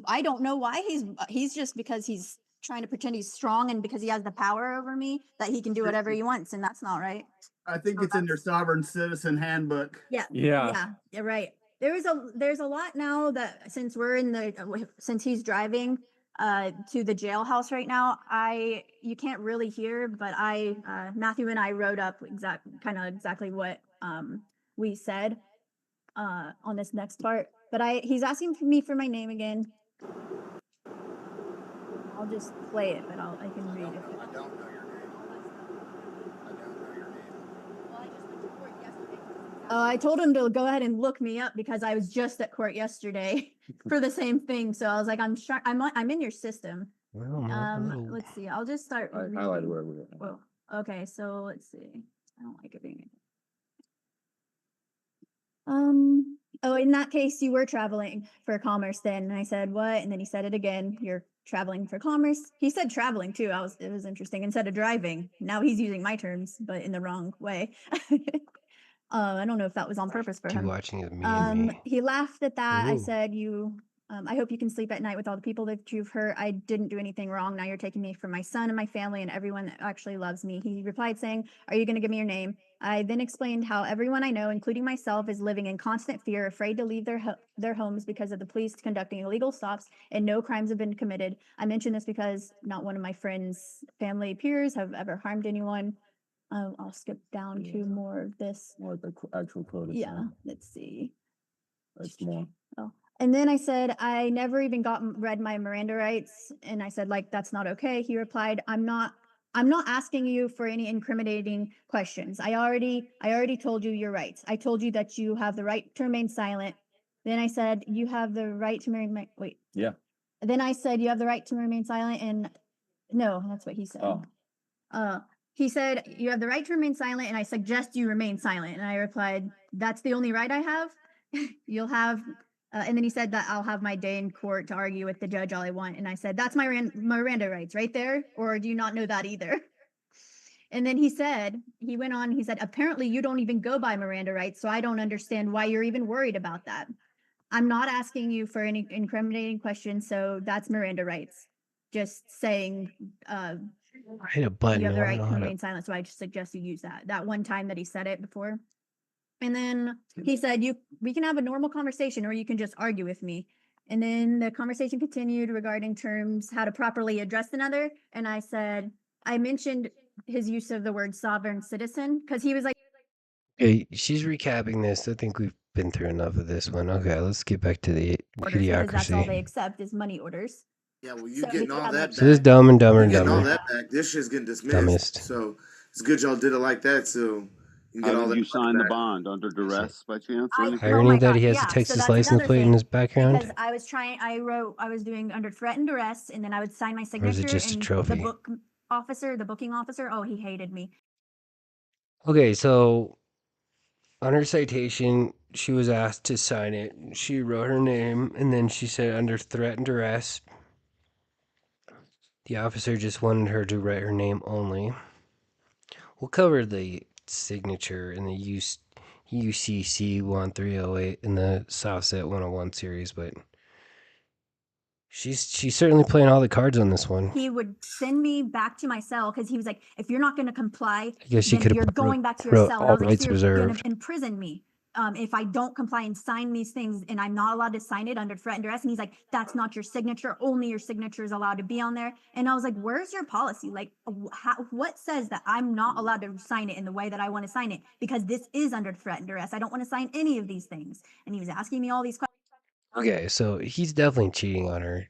I don't know why he's just because he's trying to pretend he's strong and because he has the power over me that he can do whatever he wants, and that's not right. I think it's in their sovereign citizen handbook. Yeah. Yeah. Yeah. You're right. There's a lot now that since we're in since he's driving to the jailhouse right now, you can't really hear, but Matthew and I wrote up exactly what we said on this next part. But he's asking me for my name again. I'll just play it, but I can read it. I don't know your name. I don't know your name. Well, I just went to court yesterday. I told him to go ahead and look me up because I was just at court yesterday for the same thing. So I was like, I'm in your system. Well, Let's see. I'll just start. I highlighted where we were. Whoa. Okay, so let's see. I don't like it being. Oh, in that case, you were traveling for commerce then. And I said, what? And then he said it again. You're traveling for commerce. He said traveling too. It was interesting instead of driving. Now he's using my terms, but in the wrong way. I don't know if that was on purpose for you him. watching is me and me. He laughed at that. I Ooh. said, I hope you can sleep at night with all the people that you've hurt. I didn't do anything wrong. Now you're taking me from my son and my family and everyone that actually loves me. He replied saying, are you going to give me your name? I then explained how everyone I know, including myself, is living in constant fear, afraid to leave their homes because of the police conducting illegal stops and no crimes have been committed. I mentioned this because not one of my friends' family peers have ever harmed anyone. I'll skip down to more of this. More the actual quote. Yeah, let's see. That's more. Oh, and then I said, I never even read my Miranda rights. And I said, like, that's not okay. He replied, I'm not asking you for any incriminating questions. I already told you your rights. I told you that you have the right to remain silent. Then I said, you have the right to remain, wait. Yeah. Then I said, you have the right to remain silent. And no, that's what he said. Oh. He said, you have the right to remain silent, and I suggest you remain silent. And I replied, that's the only right I have? You'll have, and then he said that I'll have my day in court to argue with the judge all I want. And I said, that's my Miranda rights right there? Or do you not know that either? And then he went on, he said, apparently you don't even go by Miranda rights, so I don't understand why you're even worried about that. I'm not asking you for any incriminating questions, so that's Miranda rights. Just saying, I hit a button. you have the I right don't to know how remain silent, so I just suggest you use that one time that he said it before. And then he said, we can have a normal conversation or you can just argue with me. And then the conversation continued regarding terms, how to properly address another. And I said, I mentioned his use of the word sovereign citizen because he was like, Okay, she's recapping this. I think we've been through enough of this one. Okay, let's get back to the orders because that's all they idiocracy. accept is money orders. Yeah, well, you So getting we all have that So this back. dumb and dumber You and getting all dumber. that back. This shit's getting dismissed. Dumbest. So it's good y'all did it like that. So you can get How all did that you money sign the back. bond under duress by chance or anything? Oh Irony my that he God, has yeah. a So Texas that's license another plate in thing, his background. because I was doing under threat and duress, and then I would sign my Or is it signature, just a and trophy? the booking officer, oh, he hated me. Okay, so on her citation, she was asked to sign it. She wrote her name, and then she said under threat and duress. The officer just wanted her to write her name only. We'll cover the signature in the UCC 1308 in the Sovcit 101 series, but she's certainly playing all the cards on this one. He would send me back to my cell because he was like, if you're not going to comply, I guess she then could you're have going back to your wrote cell. And I all was like, so rights you're going to reserved. imprison me. if I don't comply and sign these things, and I'm not allowed to sign it under threat and duress. And he's like, that's not your signature. Only your signature is allowed to be on there. And I was like, where's your policy? Like, what says that I'm not allowed to sign it in the way that I want to sign it? Because this is under threat and duress. I don't want to sign any of these things. And he was asking me all these questions. Okay, so he's definitely cheating on her.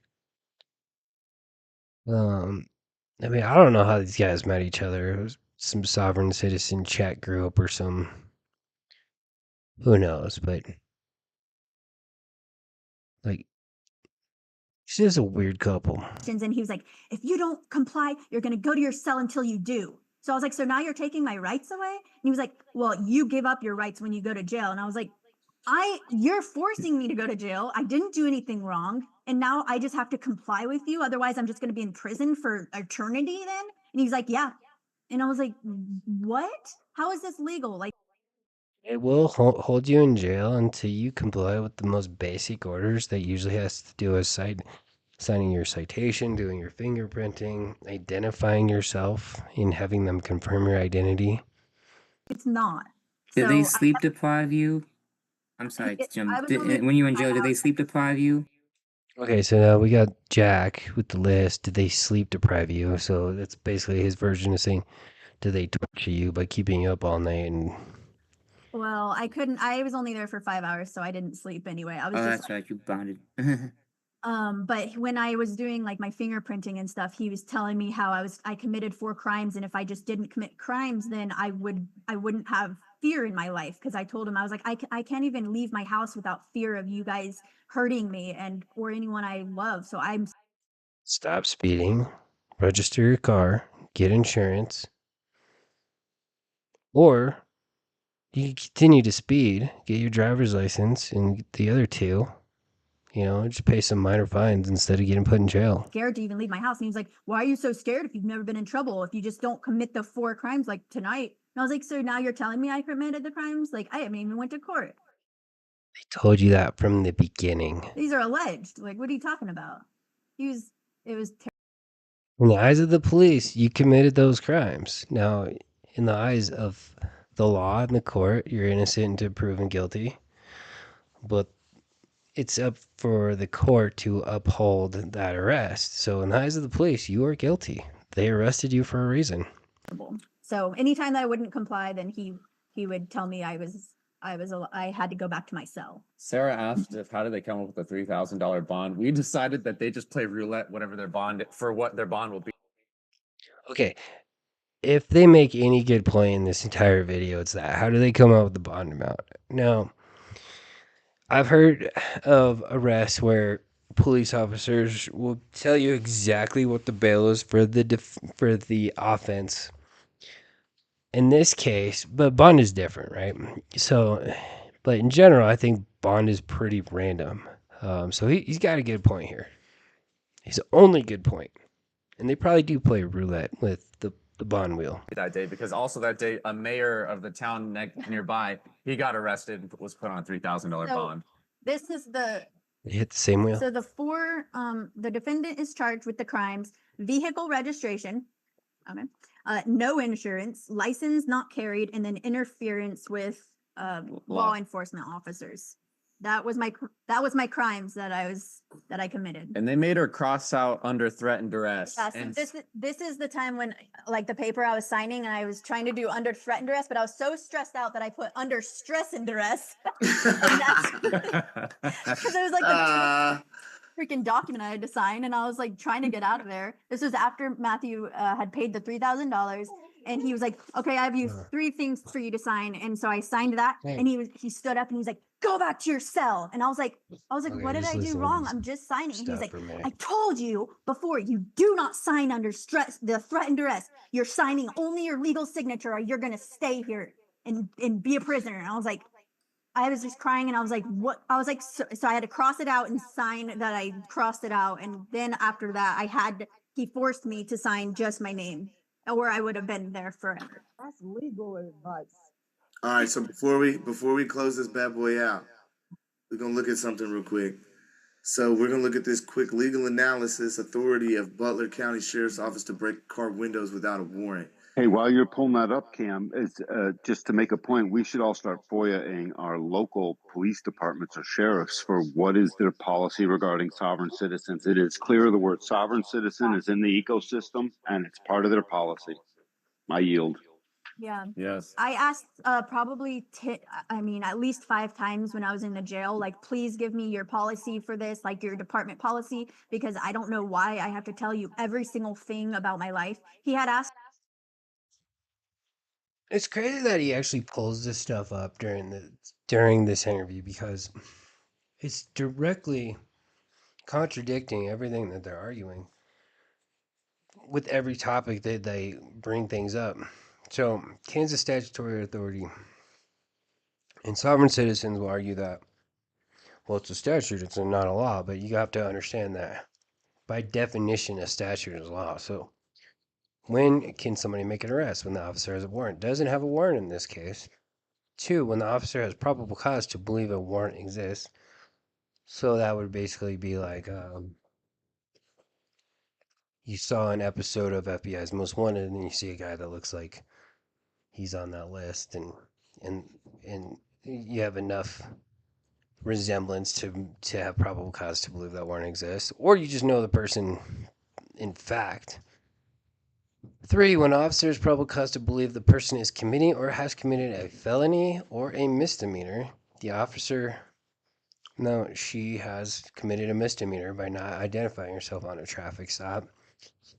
I mean, I don't know how these guys met each other. It was some sovereign citizen chat group or some. Who knows? But like, it's just a weird couple. And he was like, if you don't comply, you're going to go to your cell until you do. So I was like, so now you're taking my rights away? And he was like, well, you give up your rights when you go to jail. And I was like, you're forcing me to go to jail. I didn't do anything wrong. And now I just have to comply with you. Otherwise, I'm just going to be in prison for eternity then. And he's like, yeah. And I was like, what? How is this legal? Like, It will hold you in jail until you comply with the most basic orders that usually has to do with signing your citation, doing your fingerprinting, identifying yourself, and having them confirm your identity. it's not. Did they So sleep deprive you? I'm sorry, Jim. When you were in jail, did they sleep deprive you? Okay, so now we got Jack with the list. Did they sleep deprive you? So that's basically his version of saying, did they torture you by keeping you up all night? And well, I was only there for 5 hours, so I didn't sleep anyway. I was Oh, just that's right. You bonded. but when I was doing like my fingerprinting and stuff, he was telling me how I committed 4 crimes, and if I just didn't commit crimes, then I wouldn't have fear in my life. Because I told him, I was like, I can't even leave my house without fear of you guys hurting me or anyone I love. So I'm stop speeding, register your car, get insurance, or you can continue to speed, get your driver's license, and the other 2, just pay some minor fines instead of getting put in jail. scared to even leave my house. And he was like, why are you so scared if you've never been in trouble? If you just don't commit the 4 crimes like tonight. And I was like, so now you're telling me I committed the crimes? Like, I haven't even went to court. I told you that from the beginning. These are alleged. Like, what are you talking about? It was In the eyes of the police, you committed those crimes. Now, in the eyes of the law and the court, you're innocent until proven guilty. But it's up for the court to uphold that arrest. So, in the eyes of the police, you are guilty. They arrested you for a reason. So anytime that I wouldn't comply, then he would tell me I had to go back to my cell. Sarah asked how did they come up with a $3,000 bond? We decided that they just play roulette, whatever their bond will be. Okay, if they make any good point in this entire video, it's that. How do they come up with the bond amount? Now, I've heard of arrests where police officers will tell you exactly what the bail is for the offense. In this case, but bond is different, right? So, but in general, I think bond is pretty random. So he's got a good point here. He's only good point, and they probably do play roulette with the bond wheel That day, because also that day, a mayor of the town nearby, he got arrested and was put on a $3,000 bond. This is the They hit the same wheel. So the defendant is charged with the crimes: vehicle registration, okay, no insurance, license not carried, and then interference with law enforcement officers. That was my crimes that I committed. And they made her cross out under threat and duress. Yeah, so this is the time when, like, the paper I was signing, and I was trying to do under threat and duress, but I was so stressed out that I put under stress and duress. Because it was like the freaking document I had to sign, and I was like trying to get out of there. This was after Matthew had paid the $3,000, and he was like, "Okay, I have 3 things for you to sign." And so I signed that, and he stood up and he was like, "Go back to your cell." And I was like, Okay, "What did I do wrong? I'm just signing." And he was stuff like, for a minute. "I told you before, you do not sign under stress, the threat and duress. You're signing only your legal signature, or you're gonna stay here and be a prisoner." And I was like, I was just crying, and I was like, what? I was like, so I had to cross it out and sign that I crossed it out. And then after that, he forced me to sign just my name, or I would have been there forever. That's legal advice. All right, so before we close this bad boy out, we're gonna look at something real quick. So we're gonna look at this quick legal analysis. Authority of Butler County Sheriff's Office to break car windows without a warrant. Hey, while you're pulling that up, Cam, is just to make a point, we should all start FOIA-ing our local police departments or sheriffs for what is their policy regarding sovereign citizens. It is clear the word sovereign citizen is in the ecosystem and it's part of their policy. I yield. Yeah. Yes. I asked probably at least 5 times when I was in the jail, like, please give me your policy for this, like your department policy, because I don't know why I have to tell you every single thing about my life. He had asked. It's crazy that he actually pulls this stuff up during this interview because it's directly contradicting everything that they're arguing with every topic that they bring things up. So, Kansas statutory authority and sovereign citizens will argue that, well, it's a statute, it's not a law, but you have to understand that by definition, a statute is law. So, when can somebody make an arrest? When the officer has a warrant. Doesn't have a warrant in this case. 2, when the officer has probable cause to believe a warrant exists. So that would basically be like you saw an episode of FBI's Most Wanted, and you see a guy that looks like he's on that list, and and you have enough resemblance to have probable cause to believe that warrant exists, or you just know the person in fact. 3, when officers probable cause to believe the person is committing or has committed a felony or a misdemeanor, the officer, no, she has committed a misdemeanor by not identifying herself on a traffic stop,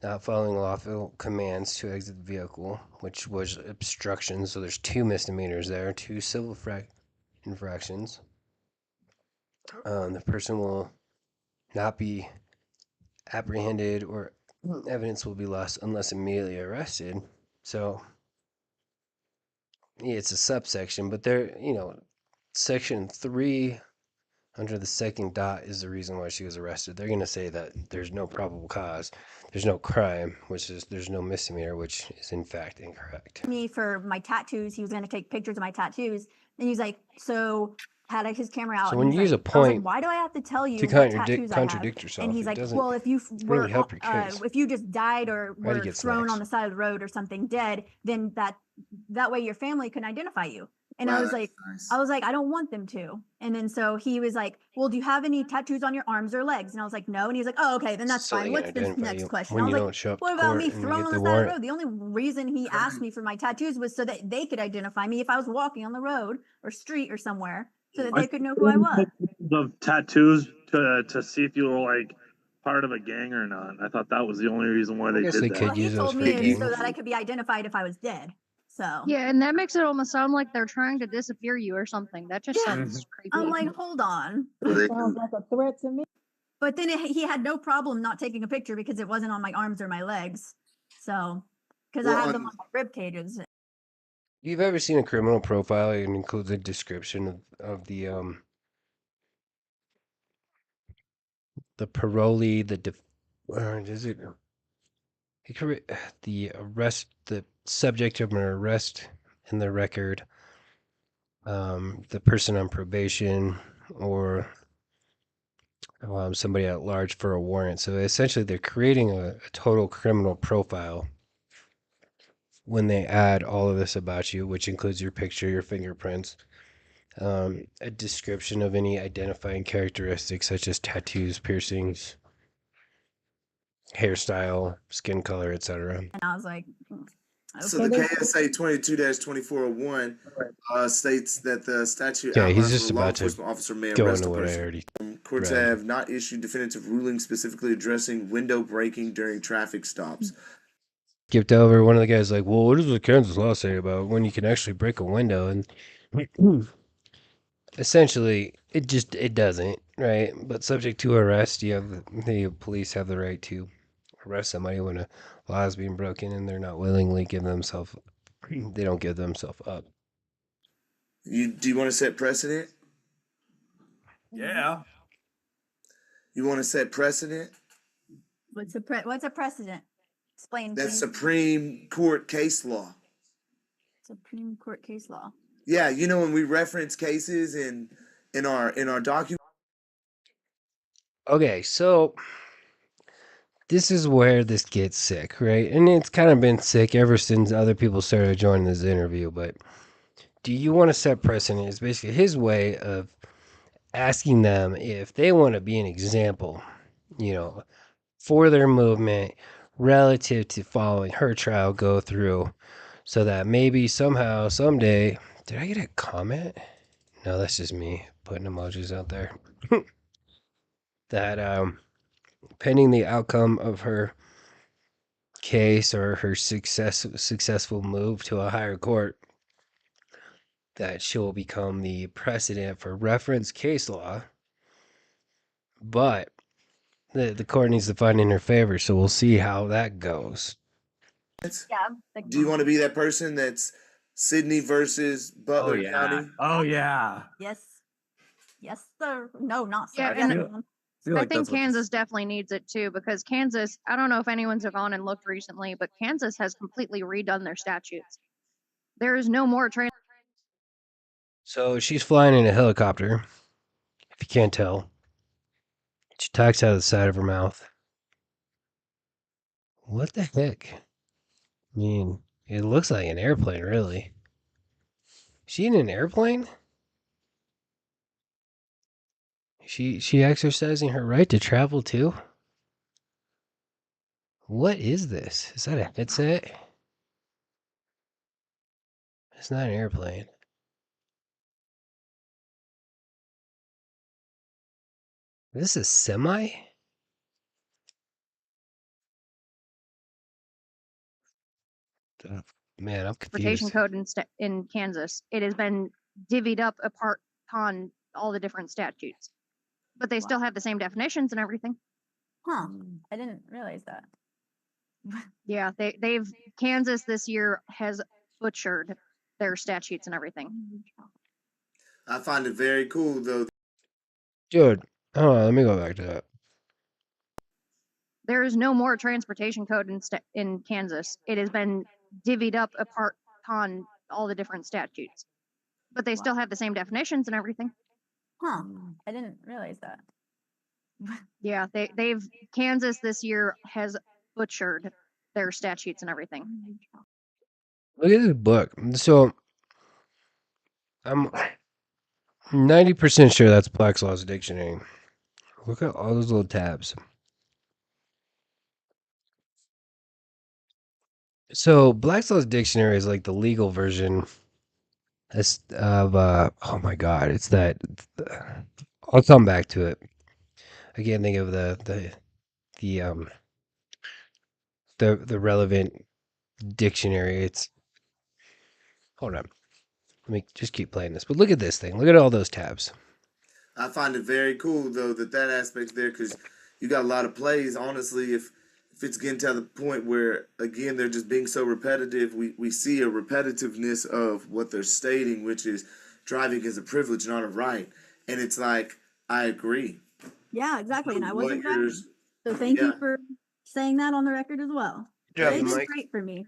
not following lawful commands to exit the vehicle, which was obstruction. So there's 2 misdemeanors there, 2 civil infractions. The person will not be apprehended or evidence will be lost unless immediately arrested. So yeah, it's a subsection, but there, section 3 under the second dot is the reason why she was arrested. They're going to say that there's no probable cause, there's no crime, which is there's no misdemeanor, which is in fact incorrect. Me for my tattoos. He was going to take pictures of my tattoos, and he's like, so had his camera out. So And when he's you use like, a I was like, point why do I have to tell to you what tattoos I have? contradict yourself, And he's it like, doesn't well, if you really were help your case. if you just died or Ready were gets thrown next. on the side of the road or something dead, then that way your family can identify you. And Wow, I was that's like, nice. I don't want them to. And then so he was like, well, do you have any tattoos on your arms or legs? And I was like, no. And he's like, oh, okay, then that's So they fine. can What's the identify next you question? when I was you like, don't show up to what about court me and you thrown get on the the side of the warrant. road? The only reason he asked me for my tattoos was so that they could identify me if I was walking on the road or street or somewhere, so that they could know who I was. Of tattoos to see if you were like part of a gang or not. I thought that was the only reason why they guess did they that. could Well, he use those told for me it's so gang. that I could be identified if I was dead. So Yeah, and that makes it almost sound like they're trying to disappear you or something. That just yeah, sounds creepy. I'm like, hold on. So they Sounds can, like a threat to me. But then he had no problem not taking a picture because it wasn't on my arms or my legs. So, because I well, have them on my rib cages. You've ever seen a criminal profile? It includes a description of the parolee, is it the arrest, the subject of an arrest in the record, the person on probation, or somebody at large for a warrant. So essentially, they're creating a total criminal profile when they add all of this about you, which includes your picture, your fingerprints, a description of any identifying characteristics such as tattoos, piercings, hairstyle, skin color, etc. And I was like, so the okay. KSA 22-2401 states that the statute Okay, he's outlines just where a law about to enforcement officer may go arrest a into what I person. already Courts read. have not issued definitive rulings specifically addressing window breaking during traffic stops. Skipped over one of the guys like, well, what does the Kansas law say about when you can actually break a window? And essentially, it doesn't, right? But subject to arrest, the police have the right to arrest somebody when a law is being broken and they're not willingly they don't give themselves up. Do you want to set precedent? Yeah. You want to set precedent? What's a precedent? Explain. That's please. Supreme Court case law. Supreme Court case law. Yeah, when we reference cases in our document. Okay, so this is where this gets sick, right? And it's kind of been sick ever since other people started joining this interview. But do you want to set precedent? It's basically his way of asking them if they want to be an example, for their movement relative to following her trial go through, so that maybe somehow, someday, did I get a comment? No, that's just me putting emojis out there. That pending the outcome of her case or her successful move to a higher court, that she'll become the precedent for reference case law. But the court needs to find in her favor, so we'll see how that goes. Yeah. Do you want to be that person that's Sydney versus Butler County? Oh yeah. Yes. Yes, sir. No, not sir. Yeah, Yes, and ma'am. I think Kansas definitely needs it too, because Kansas, I don't know if anyone's gone and looked recently, but Kansas has completely redone their statutes. There is no more So she's flying in a helicopter. If you can't tell, she talks out of the side of her mouth. What the heck? I mean, it looks like an airplane, really. She in an airplane? She exercising her right to travel too? What is this? Is that a headset? It's not an airplane. This is semi? Man, I'm transportation confused. code in Kansas. It has been divvied up apart upon all the different statutes, but they still have the same definitions and everything. Huh. I didn't realize that. Yeah, they've Kansas this year has butchered their statutes and everything. I find it very cool though. Dude, hold on, let me go back to that. There is no more transportation code in Kansas. It has been divvied up apart upon all the different statutes, but they still have the same definitions and everything. Huh. I didn't realize that. Yeah, they've Kansas this year has butchered their statutes and everything. Look at this book. So, I'm 90% sure that's Black's Law's Dictionary. Look at all those little tabs. So, Black's Law's Dictionary is like the legal version of, oh my God, it's that. I'll come back to it. I can't think of the relevant dictionary. It's, hold on. Let me just keep playing this. But look at this thing. Look at all those tabs. I find it very cool though that aspect's there because you got a lot of plays. Honestly, if it's getting to the point where again they're just being so repetitive, we see a repetitiveness of what they're stating, which is driving is a privilege, not a right. And it's like I agree. Yeah, exactly. And I wasn't Lawyers, driving. So thank you yeah. for saying that on the record as well. Yeah, They the did mic. great for me.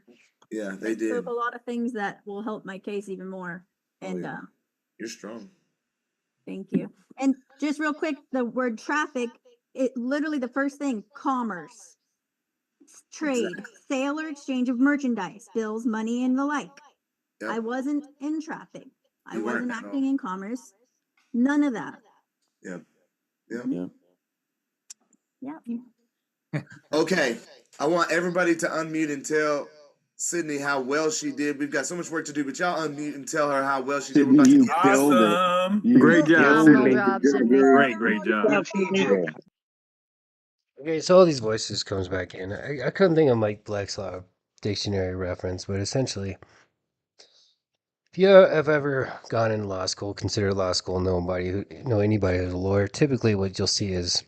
Yeah, They they did. spoke a lot of things that will help my case even more. And yeah. You're strong. thank you. And just real quick, the word traffic, it literally the first thing, commerce, trade, sale or exchange of merchandise, bills, money, and the like. Yep. I wasn't in traffic. I You weren't wasn't at acting all. in commerce. None of that. Yep. Yep. Yeah. Okay, I want everybody to unmute and tell Sydney how well she did. We've got so much work to do, but y'all unmute and tell her how well she did. We're about to You get killed it. Awesome. You Great job, killed Phenomenal Sydney. it. job, Sydney. Great job. Okay, so all these voices comes back in. I couldn't think of Mike Black's Law Dictionary reference, but essentially, if you have ever gone in law school, consider law school, know anybody who's a lawyer, typically what you'll see is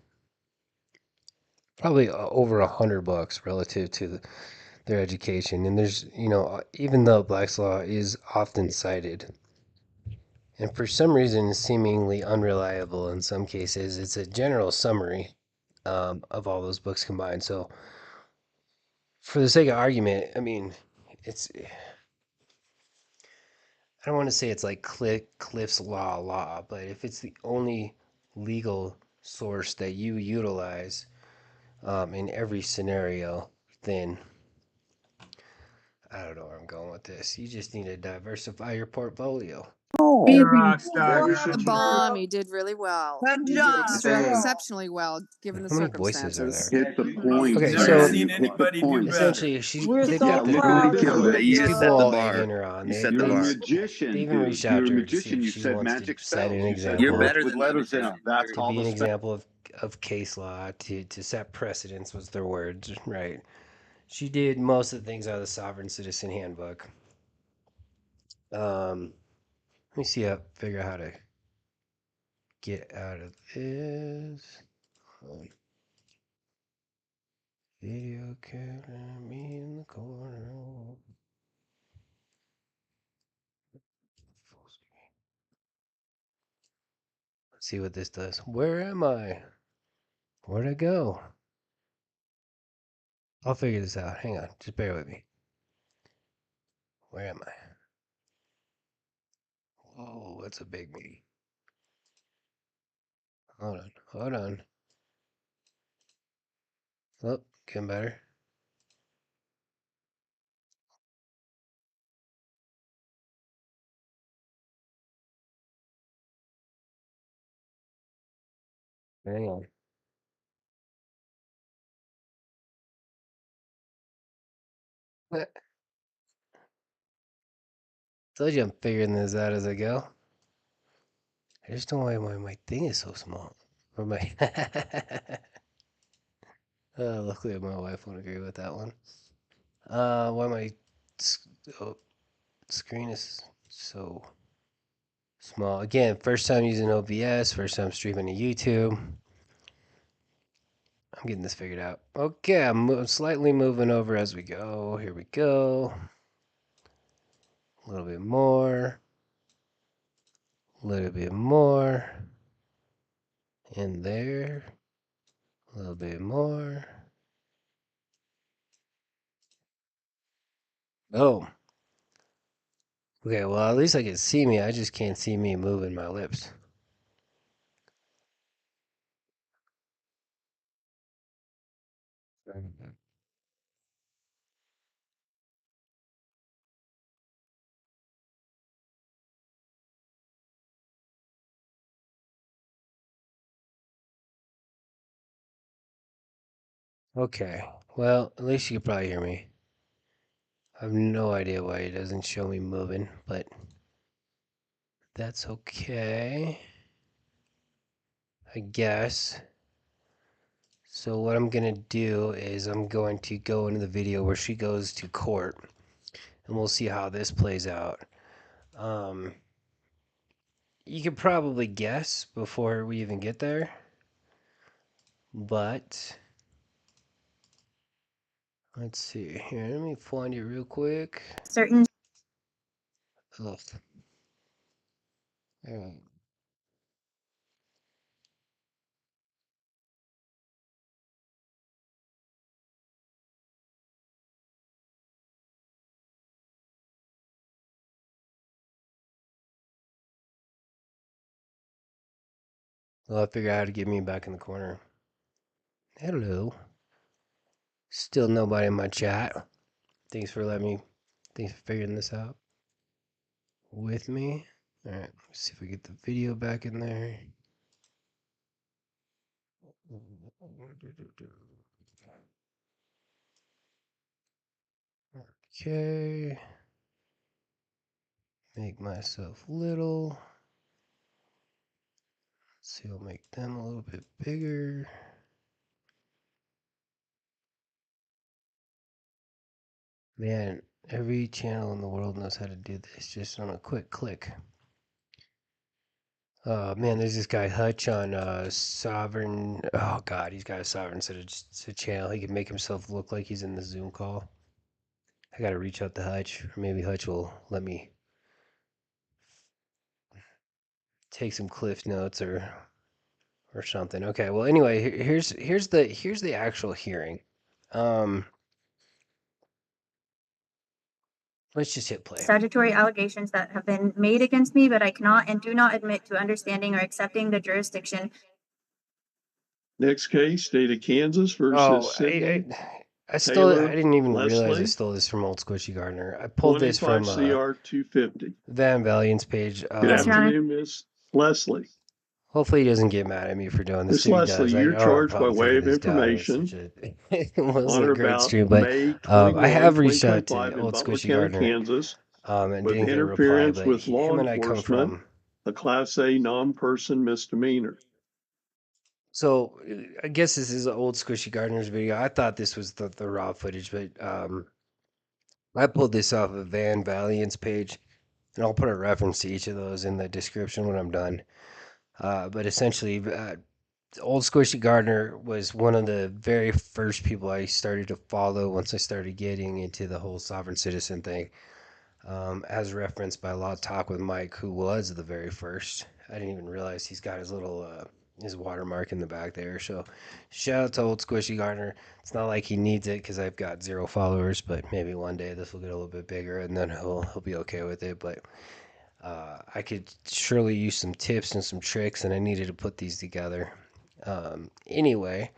probably over 100 books relative to their education. And there's, even though Black's Law is often cited, and for some reason seemingly unreliable in some cases, it's a general summary of all those books combined. So, for the sake of argument, I mean, I don't want to say it's like Cliff's law, but if it's the only legal source that you utilize, in every scenario, then I don't know where I'm going with this. You just need to diversify your portfolio. You're a rock star. You You're the such a bomb. You did really well. Good You did job. exceptionally well, given the How many voices are circumstances. there? Hit the point. Okay, Never so seen Hit the anybody do point. better. essentially, We're they've so got the Literally proud of killed you. it. Good You these just people set the all job. egging bar. her on. You set the You're a bar. magician, They even dude. reached out You're a to her to see magician. if You she said wants to magic set spells. an You said example. You're words better with than a letters in magician. them. That's To all be the an spell. example of case law, to set precedents was their words, right? She did most of the things out of the Sovereign Citizen Handbook. Let me see how figure out how to get out of this. Video camera, me in the corner. Let's see what this does. Where am I? Where'd I go? I'll figure this out. Hang on. Just bear with me. Where am I? Whoa, that's a big meeting. Hold on. Hold on. Oh, getting better. Hang on. What? Told you I'm figuring this out as I go. I just don't know why my thing is so small. Or my. Luckily, my wife won't agree with that one. Why my screen is so small. Again, first time using OBS, first time streaming to YouTube. I'm getting this figured out. Okay, I'm slightly moving over as we go. Here we go. A little bit more. A little bit more. And there. A little bit more. Oh. Okay, well, at least I can see me. I just can't see me moving my lips. Okay, well, at least you can probably hear me. I have no idea why it doesn't show me moving, but that's okay, I guess. So what I'm gonna do is I'm going to go into the video where she goes to court, and we'll see how this plays out. You could probably guess before we even get there, but let's see here. Let me find it real quick. Certain. Ugh. Yeah. Well, I figure out how to get me back in the corner. Hello. Still nobody in my chat. Thanks for figuring this out with me. All right, let's see if we get the video back in there. Okay. Make myself little. Let's see, I'll make them a little bit bigger. Man, every channel in the world knows how to do this just on a quick click. Man, there's this guy Hutch on Sovereign. Oh God, he's got a Sovereign channel. He can make himself look like he's in the Zoom call. I gotta reach out to Hutch, or maybe Hutch will let me take some cliff notes or something. Okay, well anyway, here's the actual hearing. Let's just hit play. Statutory allegations that have been made against me, but I cannot and do not admit to understanding or accepting the jurisdiction Next case, state of Kansas versus Oh, Sydney. I Taylor didn't even realize I Leslie. stole this from Old Squishy Gardner. I pulled this 25 from CR 250. Van Valiant's page. Good afternoon, Miss Leslie. Hopefully he doesn't get mad at me for doing this. Miss If he Leslie, does, I you're don't have a charged by problem way taking of this down. It was information such a it wasn't on a or great about stream, but May 21, I have reached out to 2025 in Old Butler Squishy County, Gardner Kansas, and with didn't get a reply, interference but with law him and I come enforcement, from. a Class A non-person misdemeanor. So I guess this is an Old Squishy Gardner's video. I thought this was the raw footage, but I pulled this off of Van Valiant's page, and I'll put a reference to each of those in the description when I'm done. But essentially, Old Squishy Gardner was one of the very first people I started to follow once I started getting into the whole sovereign citizen thing. As referenced by Law Talk with Mike, who was the very first. I didn't even realize he's got his little his watermark in the back there. So shout out to Old Squishy Gardner. It's not like he needs it because I've got 0 followers, but maybe one day this will get a little bit bigger and then he'll be okay with it. But I could surely use some tips and some tricks, and I needed to put these together. Anyway,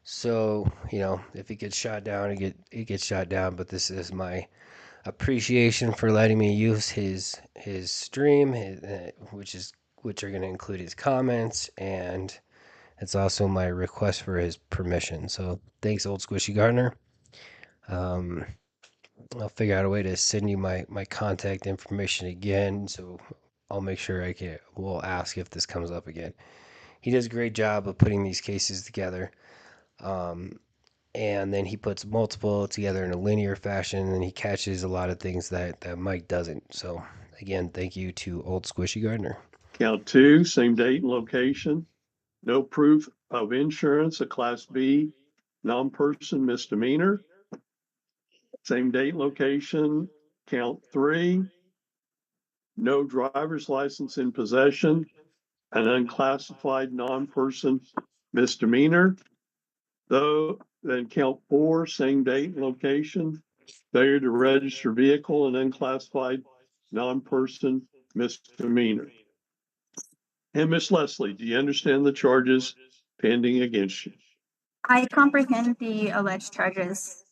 so if it gets shot down, it gets shot down. But this is my appreciation for letting me use his stream, which are going to include his comments, and it's also my request for his permission. So thanks, Old Squishy Gardner. I'll figure out a way to send you my contact information again, so I'll make sure we'll ask if this comes up again. He does a great job of putting these cases together. And then he puts multiple together in a linear fashion, and he catches a lot of things that Mike doesn't. So again, thank you to Old Squishy Gardner. Count 2, same date and location. No proof of insurance, a Class B non-person misdemeanor. Same date and location. Count 3, no driver's license in possession, an unclassified non-person misdemeanor. Though, then count 4, same date and location, failure to register vehicle, and unclassified non-person misdemeanor. And Miss Leslie, do you understand the charges pending against you? I comprehend the alleged charges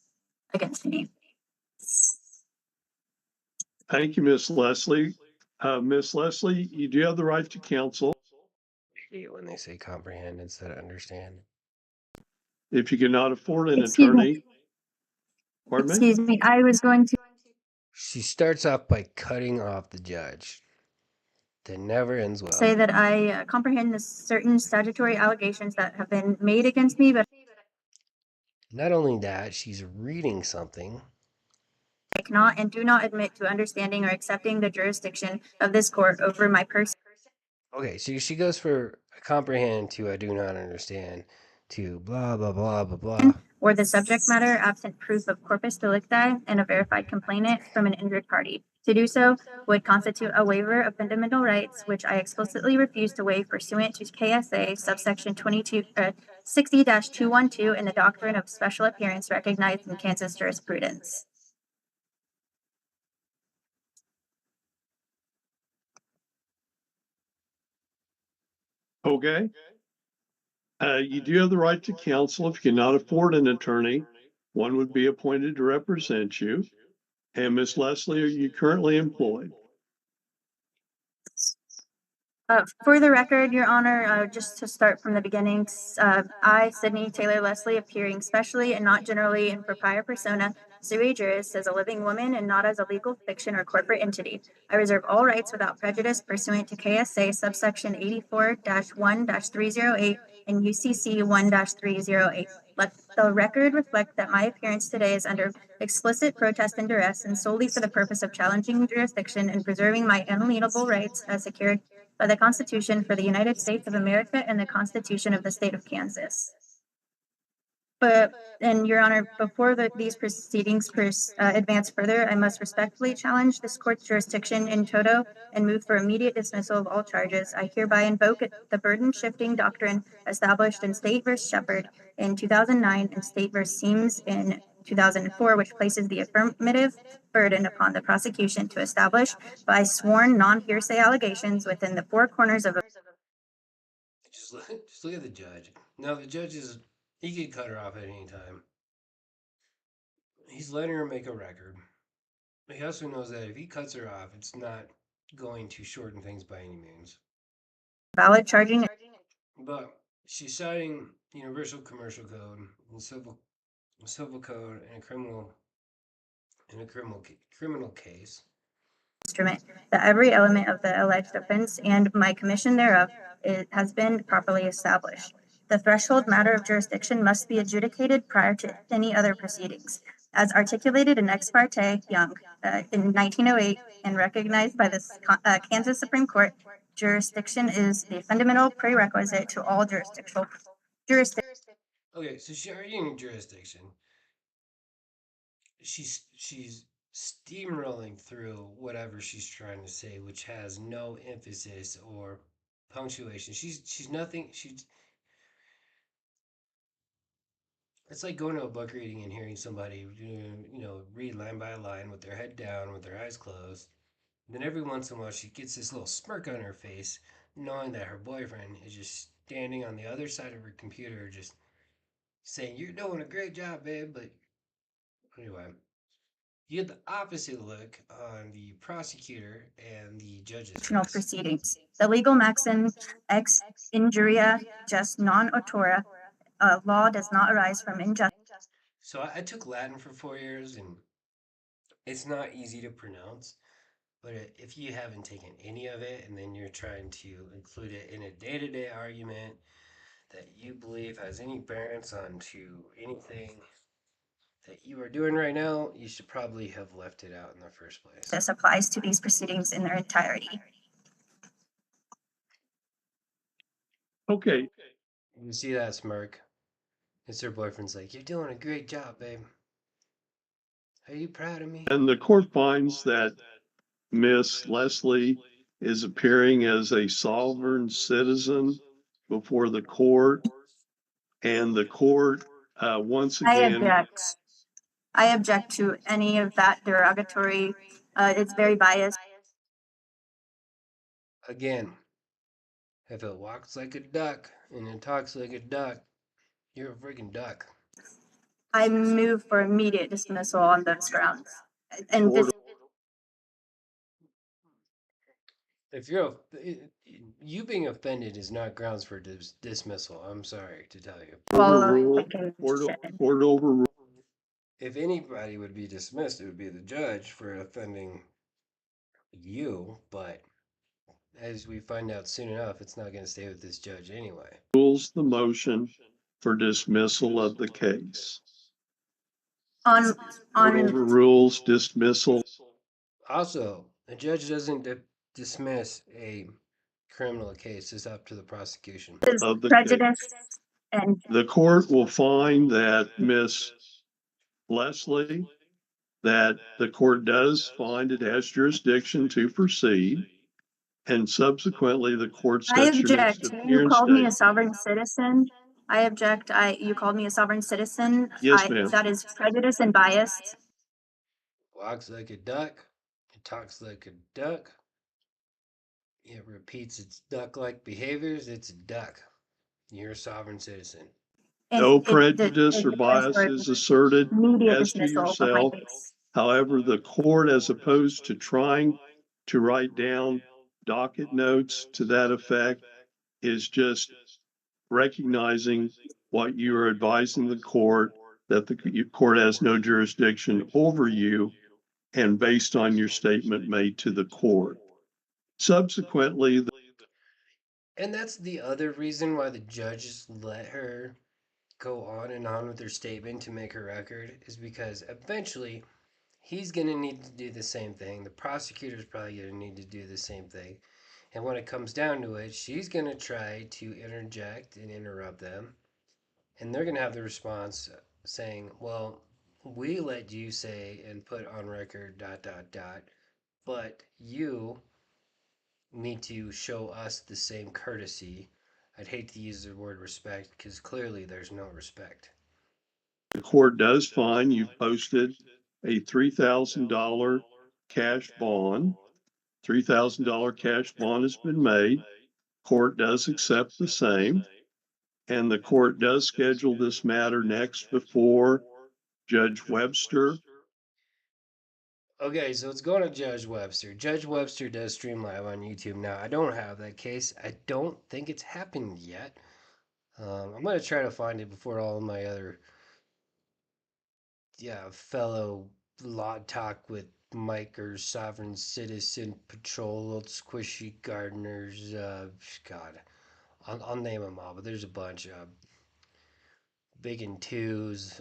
against me. Thank you, Miss Leslie. Miss Leslie, you do have the right to counsel. When they say comprehend instead of understand. If you cannot afford an Excuse attorney, me. Excuse me, I was going to. She starts off by cutting off the judge. That never ends well. Say that I comprehend the certain statutory allegations that have been made against me, but not only that, she's reading something. I cannot and do not admit to understanding or accepting the jurisdiction of this court over my person. Okay, so she goes for comprehend to I do not understand to blah blah blah blah blah. Or the subject matter absent proof of corpus delicti and a verified complainant from an injured party. To do so would constitute a waiver of fundamental rights, which I explicitly refuse to waive pursuant to KSA subsection 60-212 in the doctrine of special appearance recognized in Kansas jurisprudence. okay. You do have the right to counsel. If you cannot afford an attorney, one would be appointed to represent you. And Miss Leslie, are you currently employed? For the record, Your Honor, just to start from the beginning, I, Sydney Taylor Leslie, appearing specially and not generally in propria persona, sui juris, as a living woman and not as a legal fiction or corporate entity. I reserve all rights without prejudice pursuant to KSA subsection 84-1-308 and UCC 1-308. Let the record reflect that my appearance today is under explicit protest and duress and solely for the purpose of challenging jurisdiction and preserving my inalienable rights as secured by the Constitution for the United States of America and the Constitution of the State of Kansas. And Your Honor, before these proceedings advance further, I must respectfully challenge this court's jurisdiction in toto and move for immediate dismissal of all charges. I hereby invoke the burden-shifting doctrine established in State v. Shepard in 2009 and State v. Seams in 2004, which places the affirmative burden upon the prosecution to establish by sworn non-hearsay allegations within the four corners of a just look at the judge. Now the judge he could cut her off at any time. He's letting her make a record. He also knows that if he cuts her off, it's not going to shorten things by any means. Valid charging. But she's citing Universal Commercial Code and civil code and a criminal case. Instrument that every element of the alleged offense and my commission thereof has been properly established. The threshold matter of jurisdiction must be adjudicated prior to any other proceedings, as articulated in Ex parte Young in 1908 and recognized by the Kansas Supreme Court. Jurisdiction is the fundamental prerequisite to all jurisdiction. Okay, so she's already in jurisdiction. She's steamrolling through whatever she's trying to say, which has no emphasis or punctuation. She's nothing. It's like going to a book reading and hearing somebody read line by line with their head down, with their eyes closed. Then every once in a while, she gets this little smirk on her face, knowing that her boyfriend is just standing on the other side of her computer, just saying, "You're doing a great job, babe." But anyway, you get the opposite look on the prosecutor and the judge's face. Proceedings. The legal maxim ex injuria just non autora, law does not arise from injustice. So I took Latin for 4 years, and it's not easy to pronounce. But if you haven't taken any of it and then you're trying to include it in a day-to-day argument that you believe has any bearance onto anything that you are doing right now, you should probably have left it out in the first place. This applies to these proceedings in their entirety. Okay. You see that smirk? It's her boyfriend's like, "You're doing a great job, babe. Are you proud of me?" And the court finds that Miss Leslie is appearing as a sovereign citizen before the court, and the court once again. I object to any of that derogatory. It's very biased. Again, if it walks like a duck and it talks like a duck, you're a freaking duck. I move for immediate dismissal on those grounds. And this, If you being offended is not grounds for dismissal, I'm sorry to tell you. Court overruled. If anybody would be dismissed, it would be the judge for offending you, but as we find out soon enough, it's not going to stay with this judge anyway. Rules the motion for dismissal of the case. on Overrules dismissal. Also, a judge doesn't dismiss a criminal case. It's up to the prosecution. Of the prejudice case. and The court will find that Miss Leslie, that the court does find it has jurisdiction to proceed, and subsequently the court I sets your next object. You appearance called me a date. sovereign citizen. I object. You called me a sovereign citizen. Yes, ma'am. That is prejudice and bias. Walks like a duck. It talks like a duck. It repeats its duck-like behaviors. It's a duck. You're a sovereign citizen. No prejudice or bias is asserted as to yourself. However, the court, as opposed to trying to write down docket notes to that effect, is just recognizing what you are advising the court, that the court has no jurisdiction over you, and based on your statement made to the court. Subsequently, And that's the other reason why the judges let her go on and on with her statement to make her record, is because eventually he's going to need to do the same thing. The prosecutor's probably going to need to do the same thing. And when it comes down to it, she's going to try to interject and interrupt them. And they're going to have the response saying, "Well, we let you say and put on record ... but you need to show us the same courtesy." I'd hate to use the word respect because clearly there's no respect. the court does find you've posted a $3,000 cash bond. $3,000 cash bond has been made. Court does accept the same, and the court does schedule this matter next before Judge Webster. Okay, so it's going to Judge Webster. Judge Webster does stream live on YouTube now. I don't have that case. I don't think it's happened yet. I'm going to try to find it before all of my other fellow Law Talk with Mike or Sovereign Citizen Patrol, Old Squishy Gardeners. God, I'll name them all, but there's a bunch. Big and Twos,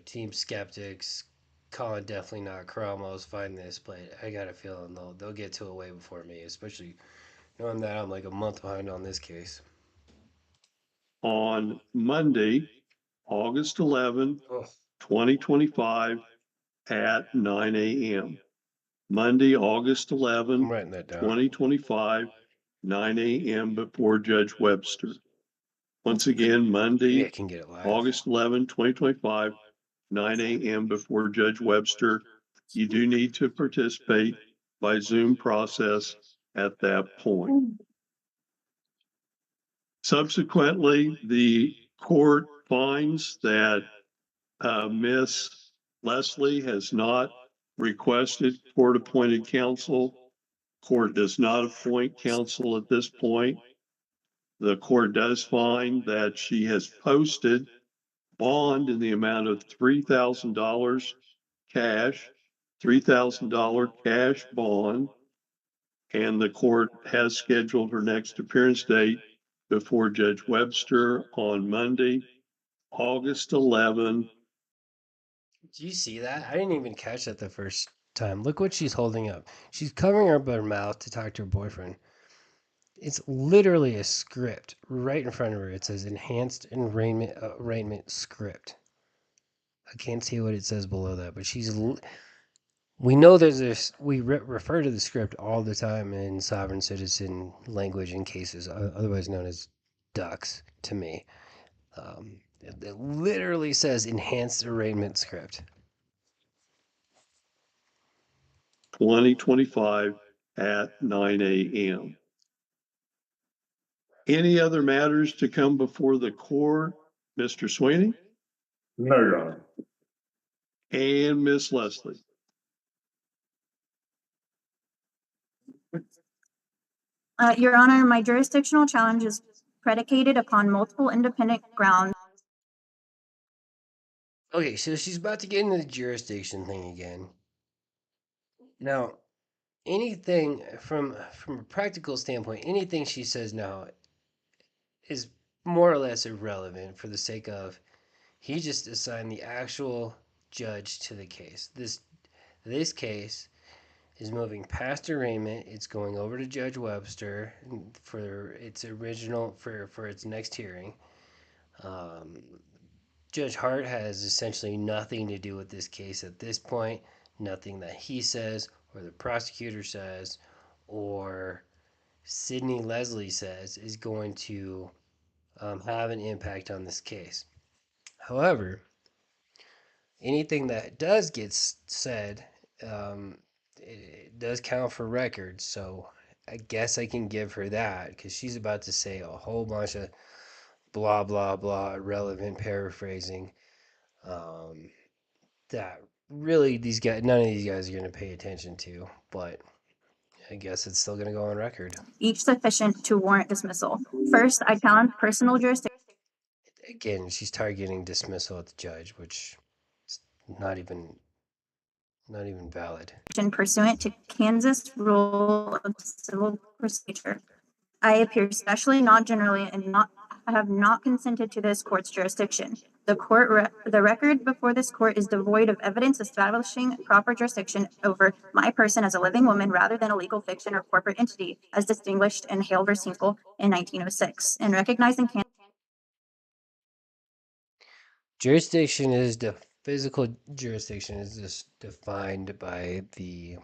Team Skeptics, Colin definitely not Cromwell's find this, but I got a feeling they'll get to it way before me, especially knowing that I'm like a month behind on this case. On Monday, August 11, 2025 at 9 a.m. Monday, August 11, 2025, 9 a.m. before Judge Webster. Once again, Monday, August 11, 2025, 9 a.m. before Judge Webster. You do need to participate by Zoom process at that point. Subsequently, the court finds that Miss Leslie has not requested court-appointed counsel. Court does not appoint counsel at this point. The court does find that she has posted bond in the amount of $3,000 cash, $3,000 cash bond, and the court has scheduled her next appearance date before Judge Webster on Monday, August 11. Do you see that? I didn't even catch that the first time. Look what she's holding up. She's covering up her mouth to talk to her boyfriend. It's literally a script right in front of her. It says enhanced arraignment script. I can't see what it says below that, but we know there's this. We refer to the script all the time in sovereign citizen language in cases, otherwise known as ducks to me. It literally says enhanced arraignment script. 2025 at 9 a.m. Any other matters to come before the court, Mr. Sweeney? No, Your Honor. And Miss Leslie? Your Honor, my jurisdictional challenge is predicated upon multiple independent grounds. Okay, so she's about to get into the jurisdiction thing again. Now, anything from a practical standpoint, anything she says now is more or less irrelevant for the sake of he just assigned the actual judge to the case. This case is moving past arraignment. It's going over to Judge Webster for its original for its next hearing. Judge Hart has essentially nothing to do with this case at this point. Nothing that he says or the prosecutor says or Sidney Leslie says is going to have an impact on this case. However, anything that does get said, it does count for records. So I guess I can give her that because she's about to say a whole bunch of blah, blah, blah, irrelevant paraphrasing that really none of these guys are going to pay attention to. But I guess it's still going to go on record. Each sufficient to warrant dismissal. First, I challenge personal jurisdiction. Again, she's targeting dismissal at the judge, which is not even valid. Pursuant to Kansas Rule of Civil Procedure. I appear specially, not generally, and I have not consented to this court's jurisdiction. The record before this court is devoid of evidence establishing proper jurisdiction over my person as a living woman rather than a legal fiction or corporate entity, as distinguished in Hale v. Hinkle in 1906, and recognized in Kansas. Jurisdiction is the physical jurisdiction is just defined by the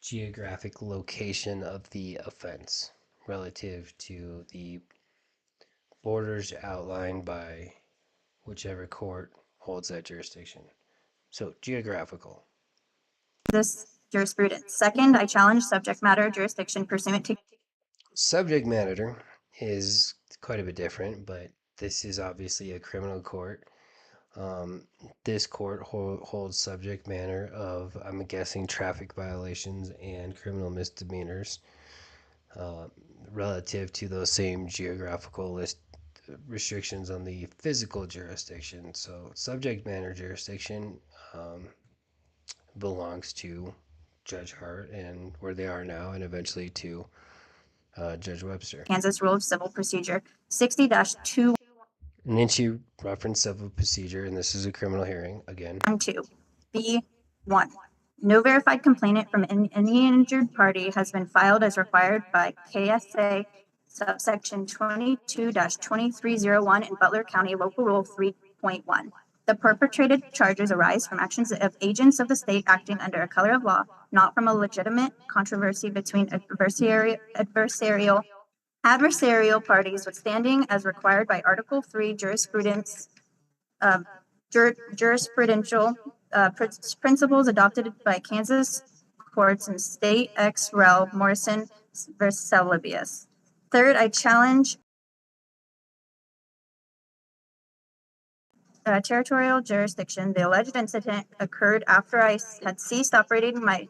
geographic location of the offense relative to the borders outlined by whichever court holds that jurisdiction. So geographical. This jurisprudence. Second, I challenge subject matter jurisdiction pursuant to Subject matter is quite a bit different, but this is obviously a criminal court. This court holds subject matter of, I'm guessing, traffic violations and criminal misdemeanors uh, relative to those same geographical list restrictions on the physical jurisdiction. So, subject matter jurisdiction belongs to Judge Hart and where they are now, and eventually to Judge Webster. Kansas Rule of Civil Procedure 60-2. And then she referenced civil procedure, and this is a criminal hearing again. 2. B1. No verified complainant from any injured party has been filed as required by KSA subsection 22-2301 in Butler County Local Rule 3.1. The perpetrated charges arise from actions of agents of the state acting under a color of law, not from a legitimate controversy between adversarial parties withstanding as required by Article 3 jurisprudence, jurisprudential principles adopted by Kansas courts in State ex rel. Morrison versus Celebius. Third, I challenge territorial jurisdiction. The alleged incident occurred after I had ceased operating my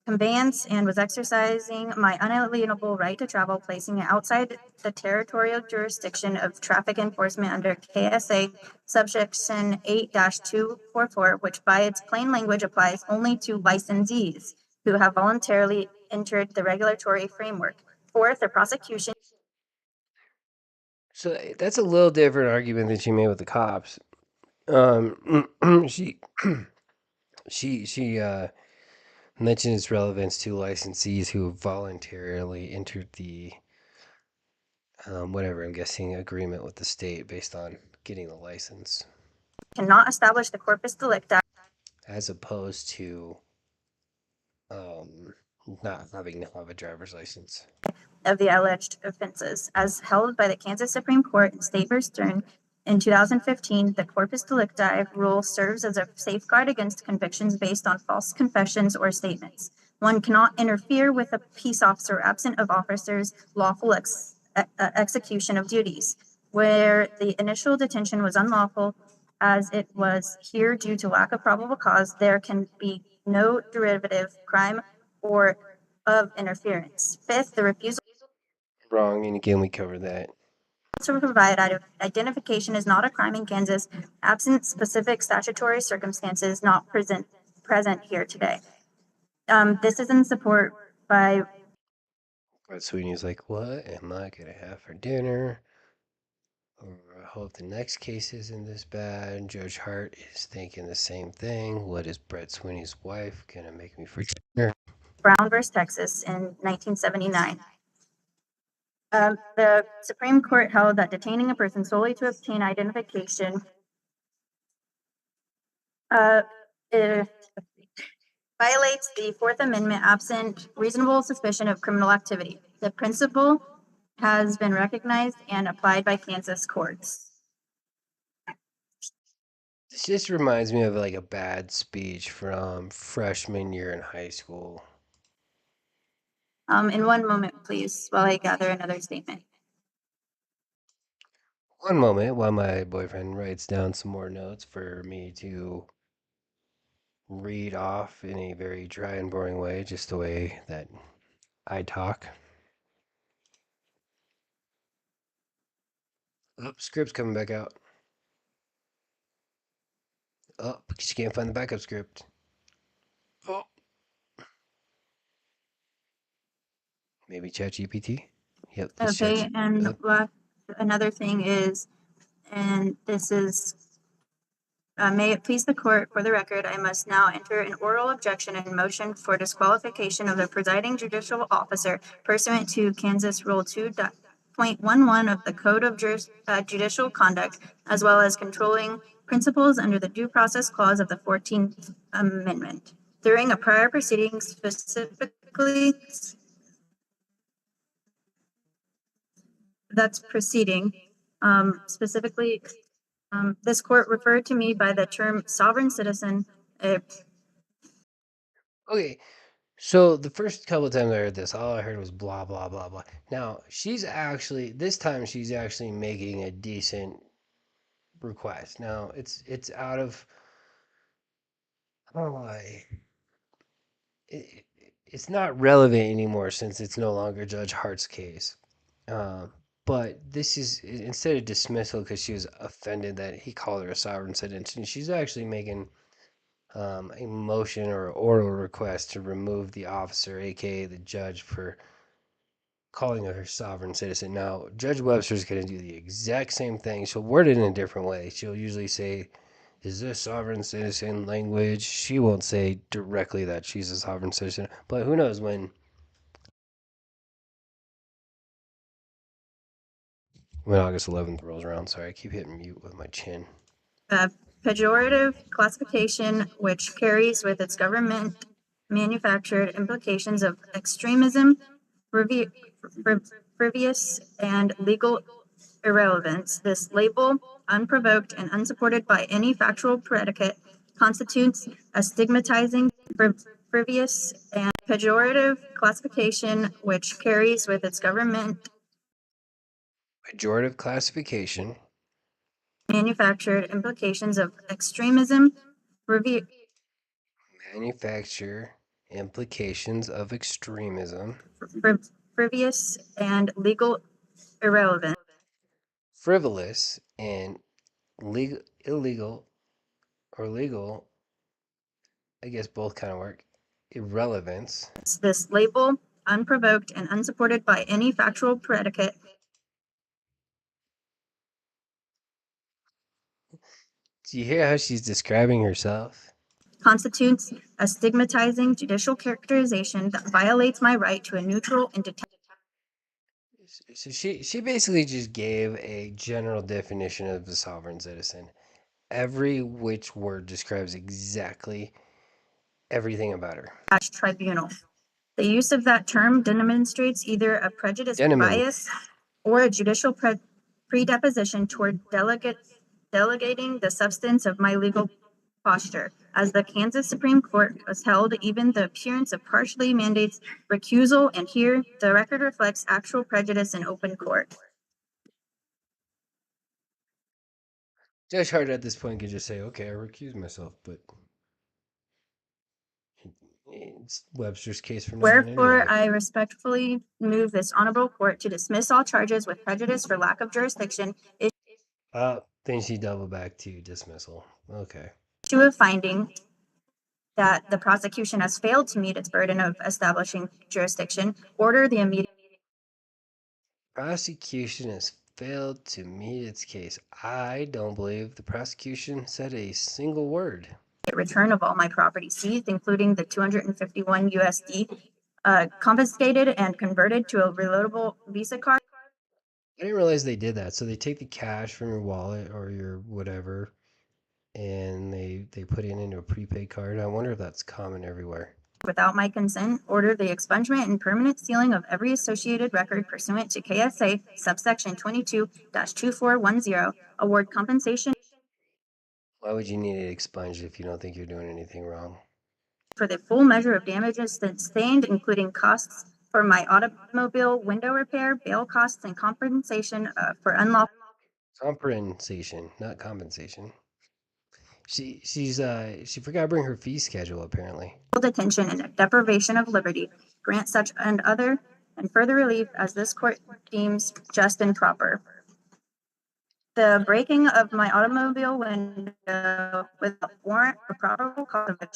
conveyance and was exercising my unalienable right to travel, placing it outside the territorial jurisdiction of traffic enforcement under KSA subsection 8-244, which by its plain language applies only to licensees who have voluntarily entered the regulatory framework. Fourth, the prosecution. So that's a little different argument that she made with the cops. She mentioned its relevance to licensees who voluntarily entered the whatever, I'm guessing, agreement with the state based on getting the license, Cannot establish the corpus delicti as opposed to not having to have a driver's license. Of the alleged offenses. As held by the Kansas Supreme Court in State v. Stern in 2015, the corpus delicti rule serves as a safeguard against convictions based on false confessions or statements. One cannot interfere with a peace officer absent of officer's lawful execution of duties. Where the initial detention was unlawful, as it was here due to lack of probable cause, there can be no derivative crime or of interference. Fifth, the refusal Wrong, and again, we covered that. to provide identification is not a crime in Kansas, absent specific statutory circumstances not present here today. This is in support by. But Sweeney's like, what am I gonna have for dinner? Or I hope the next case isn't this bad. Judge Hart is thinking the same thing. What is Brett Sweeney's wife gonna make me for dinner? Brown versus Texas in 1979. The Supreme Court held that detaining a person solely to obtain identification violates the Fourth Amendment absent reasonable suspicion of criminal activity. The principle has been recognized and applied by Kansas courts. This just reminds me of like a bad speech from freshman year in high school. In one moment, please, while I gather another statement. One moment while my boyfriend writes down some more notes for me to read off in a very dry and boring way, just the way that I talk. Oh, script's coming back out. Oh, because you can't find the backup script. Oh. Maybe ChatGPT? Yep. Okay, and another thing is, and this is, may it please the court, for the record, I must now enter an oral objection and motion for disqualification of the presiding judicial officer pursuant to Kansas Rule 2.11 of the Code of Judicial Conduct, as well as controlling principles under the Due Process Clause of the 14th Amendment. During a prior proceeding specifically, that's proceeding, specifically, this court referred to me by the term sovereign citizen. Okay, so the first couple of times I heard this, all I heard was blah blah blah blah. Now this time she's actually making a decent request. Now it's out of oh my, it, it's not relevant anymore since it's no longer Judge Hart's case. Um, but this is instead of dismissal because she was offended that he called her a sovereign citizen, she's actually making a motion or oral request to remove the officer, aka the judge, for calling her sovereign citizen. Now, Judge Webster's going to do the exact same thing. She'll word it in a different way. She'll usually say, is this sovereign citizen language? She won't say directly that she's a sovereign citizen, but who knows when August 11th rolls around. Sorry, I keep hitting mute with my chin. Pejorative classification which carries with its government manufactured implications of extremism, frivolous, and legal irrelevance. This label, unprovoked and unsupported by any factual predicate, constitutes a stigmatizing, frivolous, and pejorative classification which carries with its government Pejorative classification. Manufactured implications of extremism, Manufacture implications of extremism. frivolous, and legal irrelevant. Frivolous and legal, illegal, or legal, I guess both kind of work. Irrelevance. This label, unprovoked and unsupported by any factual predicate. Do you hear how she's describing herself? Constitutes a stigmatizing judicial characterization that violates my right to a neutral and So she basically just gave a general definition of the sovereign citizen. Every which word describes exactly everything about her. detached tribunal. The use of that term demonstrates either a prejudice bias or a judicial predeposition toward delegating the substance of my legal posture. As the Kansas Supreme Court was held, even the appearance of partially mandates recusal, and here the record reflects actual prejudice in open court. Judge Hart at this point could just say, okay, I recuse myself, but it's Webster's case from now on Wherefore, anyway. I respectfully move this honorable court to dismiss all charges with prejudice for lack of jurisdiction, Then she doubled back to dismissal. Okay. issue a finding that the prosecution has failed to meet its burden of establishing jurisdiction, order the immediate Prosecution has failed to meet its case. I don't believe the prosecution said a single word. return of all my property seized, including the 251 USD, confiscated and converted to a reloadable Visa card. I didn't realize they did that. So they take the cash from your wallet or your whatever, and they put it into a prepaid card. I wonder if that's common everywhere. Without my consent, order the expungement and permanent sealing of every associated record pursuant to KSA subsection 22-2410, award compensation Why would you need it expunged if you don't think you're doing anything wrong? for the full measure of damages sustained, including costs for my automobile window repair, bail costs, and compensation for unlawful Compensation, not compensation. She forgot to bring her fee schedule apparently. detention and deprivation of liberty. Grant such and other and further relief as this court deems just and proper. The breaking of my automobile window without warrant or probable cause of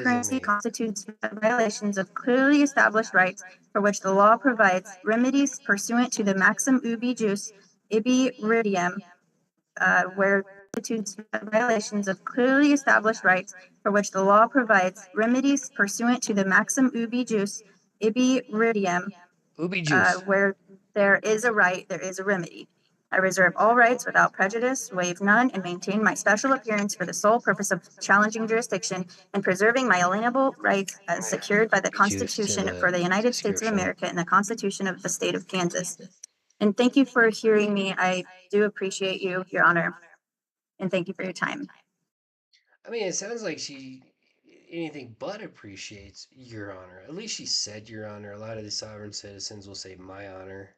currency constitutes violations of clearly established rights for which the law provides remedies pursuant to the maxim ubi jus ibi ridium, where constitutes violations of clearly established rights for which the law provides remedies pursuant to the maxim ubi jus ibi ridium, Ubi juice. where there is a right, there is a remedy. I reserve all rights without prejudice, waive none, and maintain my special appearance for the sole purpose of challenging jurisdiction and preserving my alienable rights as secured by the Constitution for the United States of America and the Constitution of the State of Kansas. And thank you for hearing me. I do appreciate you, Your Honor, and thank you for your time. I mean, it sounds like she anything but appreciates Your Honor. At least she said Your Honor. A lot of the sovereign citizens will say My Honor.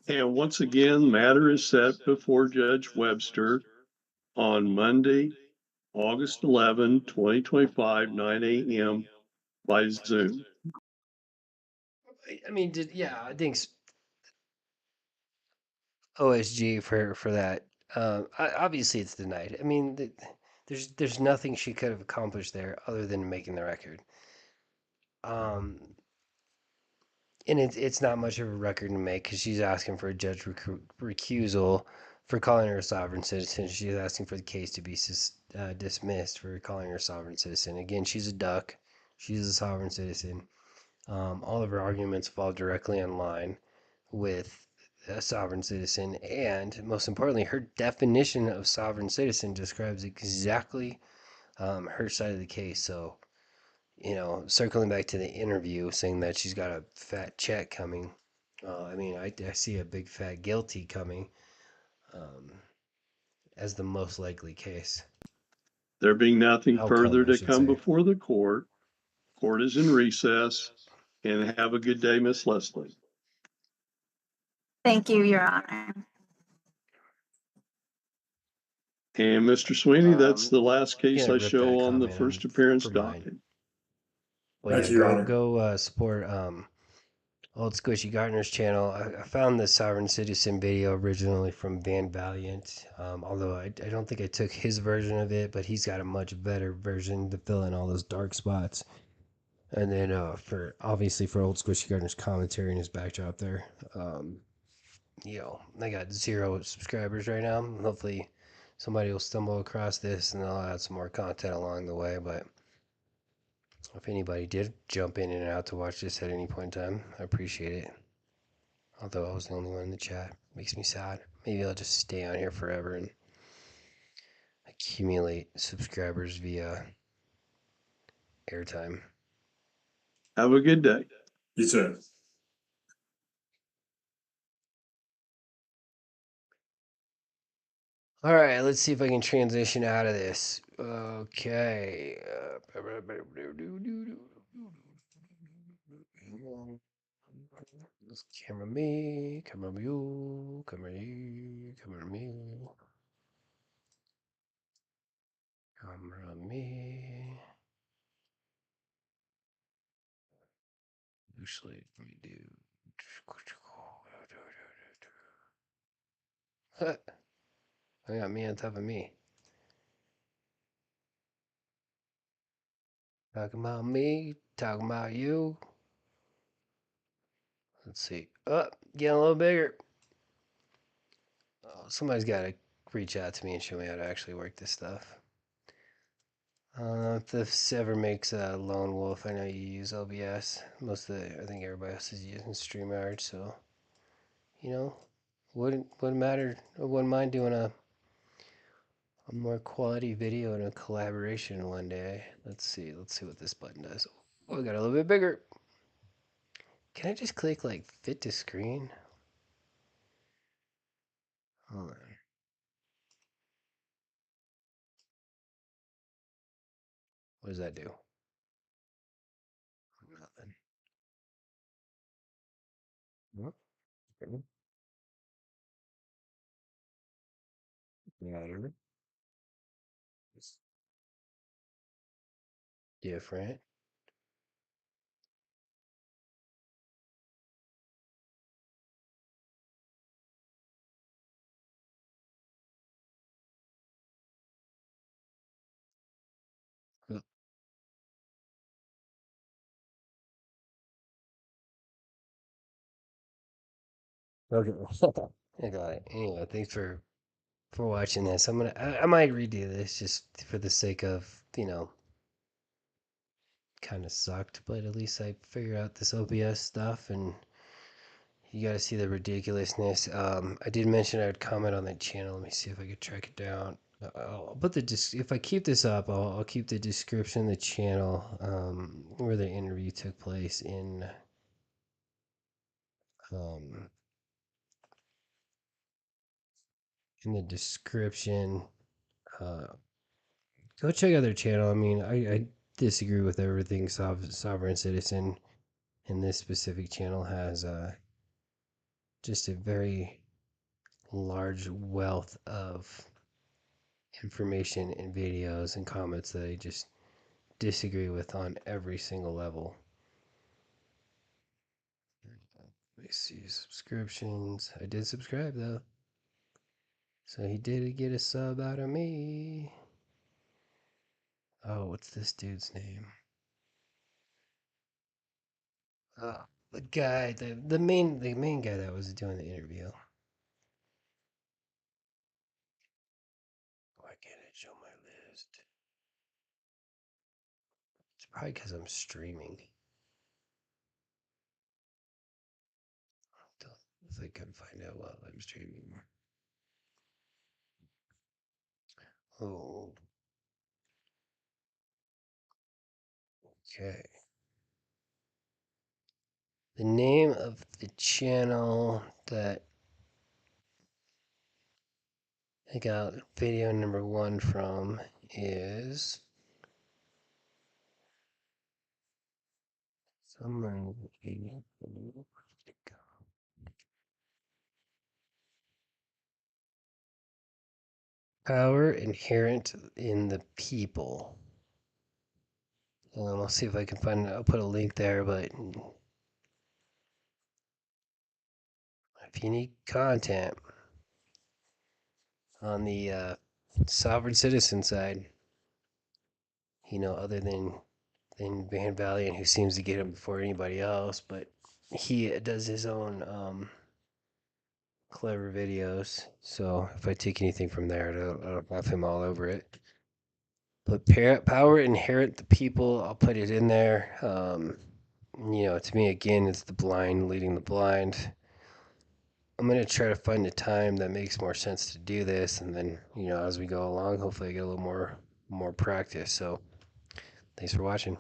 And once again, matter is set before Judge Webster on Monday, August 11, 2025, 9 a.m. by Zoom. I mean, I think OSG for that. Obviously, it's denied. I mean, there's nothing she could have accomplished there other than making the record. Um, and it's not much of a record to make because she's asking for a judge recusal for calling her a sovereign citizen. She's asking for the case to be dismissed for calling her a sovereign citizen. Again, she's a duck. She's a sovereign citizen. All of her arguments fall directly in line with a sovereign citizen, and most importantly, her definition of sovereign citizen describes exactly her side of the case. So, circling back to the interview, saying that she's got a fat check coming. I mean, I see a big fat guilty coming um, as the most likely case. There being nothing Outcome, further I to should come say. before the court, court is in recess, and have a good day, Miss Leslie. Thank you, Your Honor. And Mr. Sweeney, that's the last case Gonna I rip that show on the comment first appearance for mine. docket. Well, Thank yeah, you, Your Honor. go support Old Squishy Gardener's channel. I found the Sovereign Citizen video originally from Van Valiant, although I don't think I took his version of it, but he's got a much better version to fill in all those dark spots. And then for Old Squishy Gardener's commentary and his backdrop there, I got 0 subscribers right now. Hopefully, somebody will stumble across this and they'll add some more content along the way. But if anybody did jump in and out to watch this at any point in time, I appreciate it. Although I was the only one in the chat. Makes me sad. Maybe I'll just stay on here forever and accumulate subscribers via airtime. Have a good day. You too. All right, let's see if I can transition out of this. Okay. Camera me, camera you, camera you, camera me. Camera me. Usually we do. I got me on top of me. Talking about me, talking about you. Let's see. Getting a little bigger. Oh, somebody's got to reach out to me and show me how to actually work this stuff. If this ever makes a lone wolf, I know you use OBS. I think everybody else is using StreamYard, so wouldn't matter. I wouldn't mind doing a more quality video and a collaboration one day. Let's see what this button does. Oh, I got a little bit bigger. Can I just click like fit to screen? Hold on. What does that do? Nothing. Nope. Okay. Better. It's different. Okay. I got it. Anyway, thanks for watching this. I might redo this just for the sake of, kind of sucked, but at least I figure out this OBS stuff and you got to see the ridiculousness. I did mention I would comment on that channel. Let me see if I could track it down. I'll put if I keep this up, I'll keep the description of the channel where the interview took place um, in the description. Uh, Go check out their channel. I mean, I disagree with everything Sovereign Citizen, and this specific channel has just a very large wealth of information and videos and comments that I just disagree with on every single level. Let me see subscriptions. I did subscribe though. So he did get a sub out of me. Oh, what's this dude's name? The guy, the main guy that was doing the interview. Why can't it show my list? It's probably because I'm streaming. I couldn't find out while I'm streaming. Oh, okay. The name of the channel that I got video number 1 from is someone. Power inherent in the people. I'll see if I can find it. I'll put a link there, but if you need content on the sovereign citizen side, other than Van Valiant, who seems to get him before anybody else, but he does his own clever videos. So if I take anything from there, I'll have him all over it. But power inherit the people. I'll put it in there. To me, again, it's the blind leading the blind. I'm going to try to find a time that makes more sense to do this. And then, as we go along, hopefully I get a little more practice. So thanks for watching.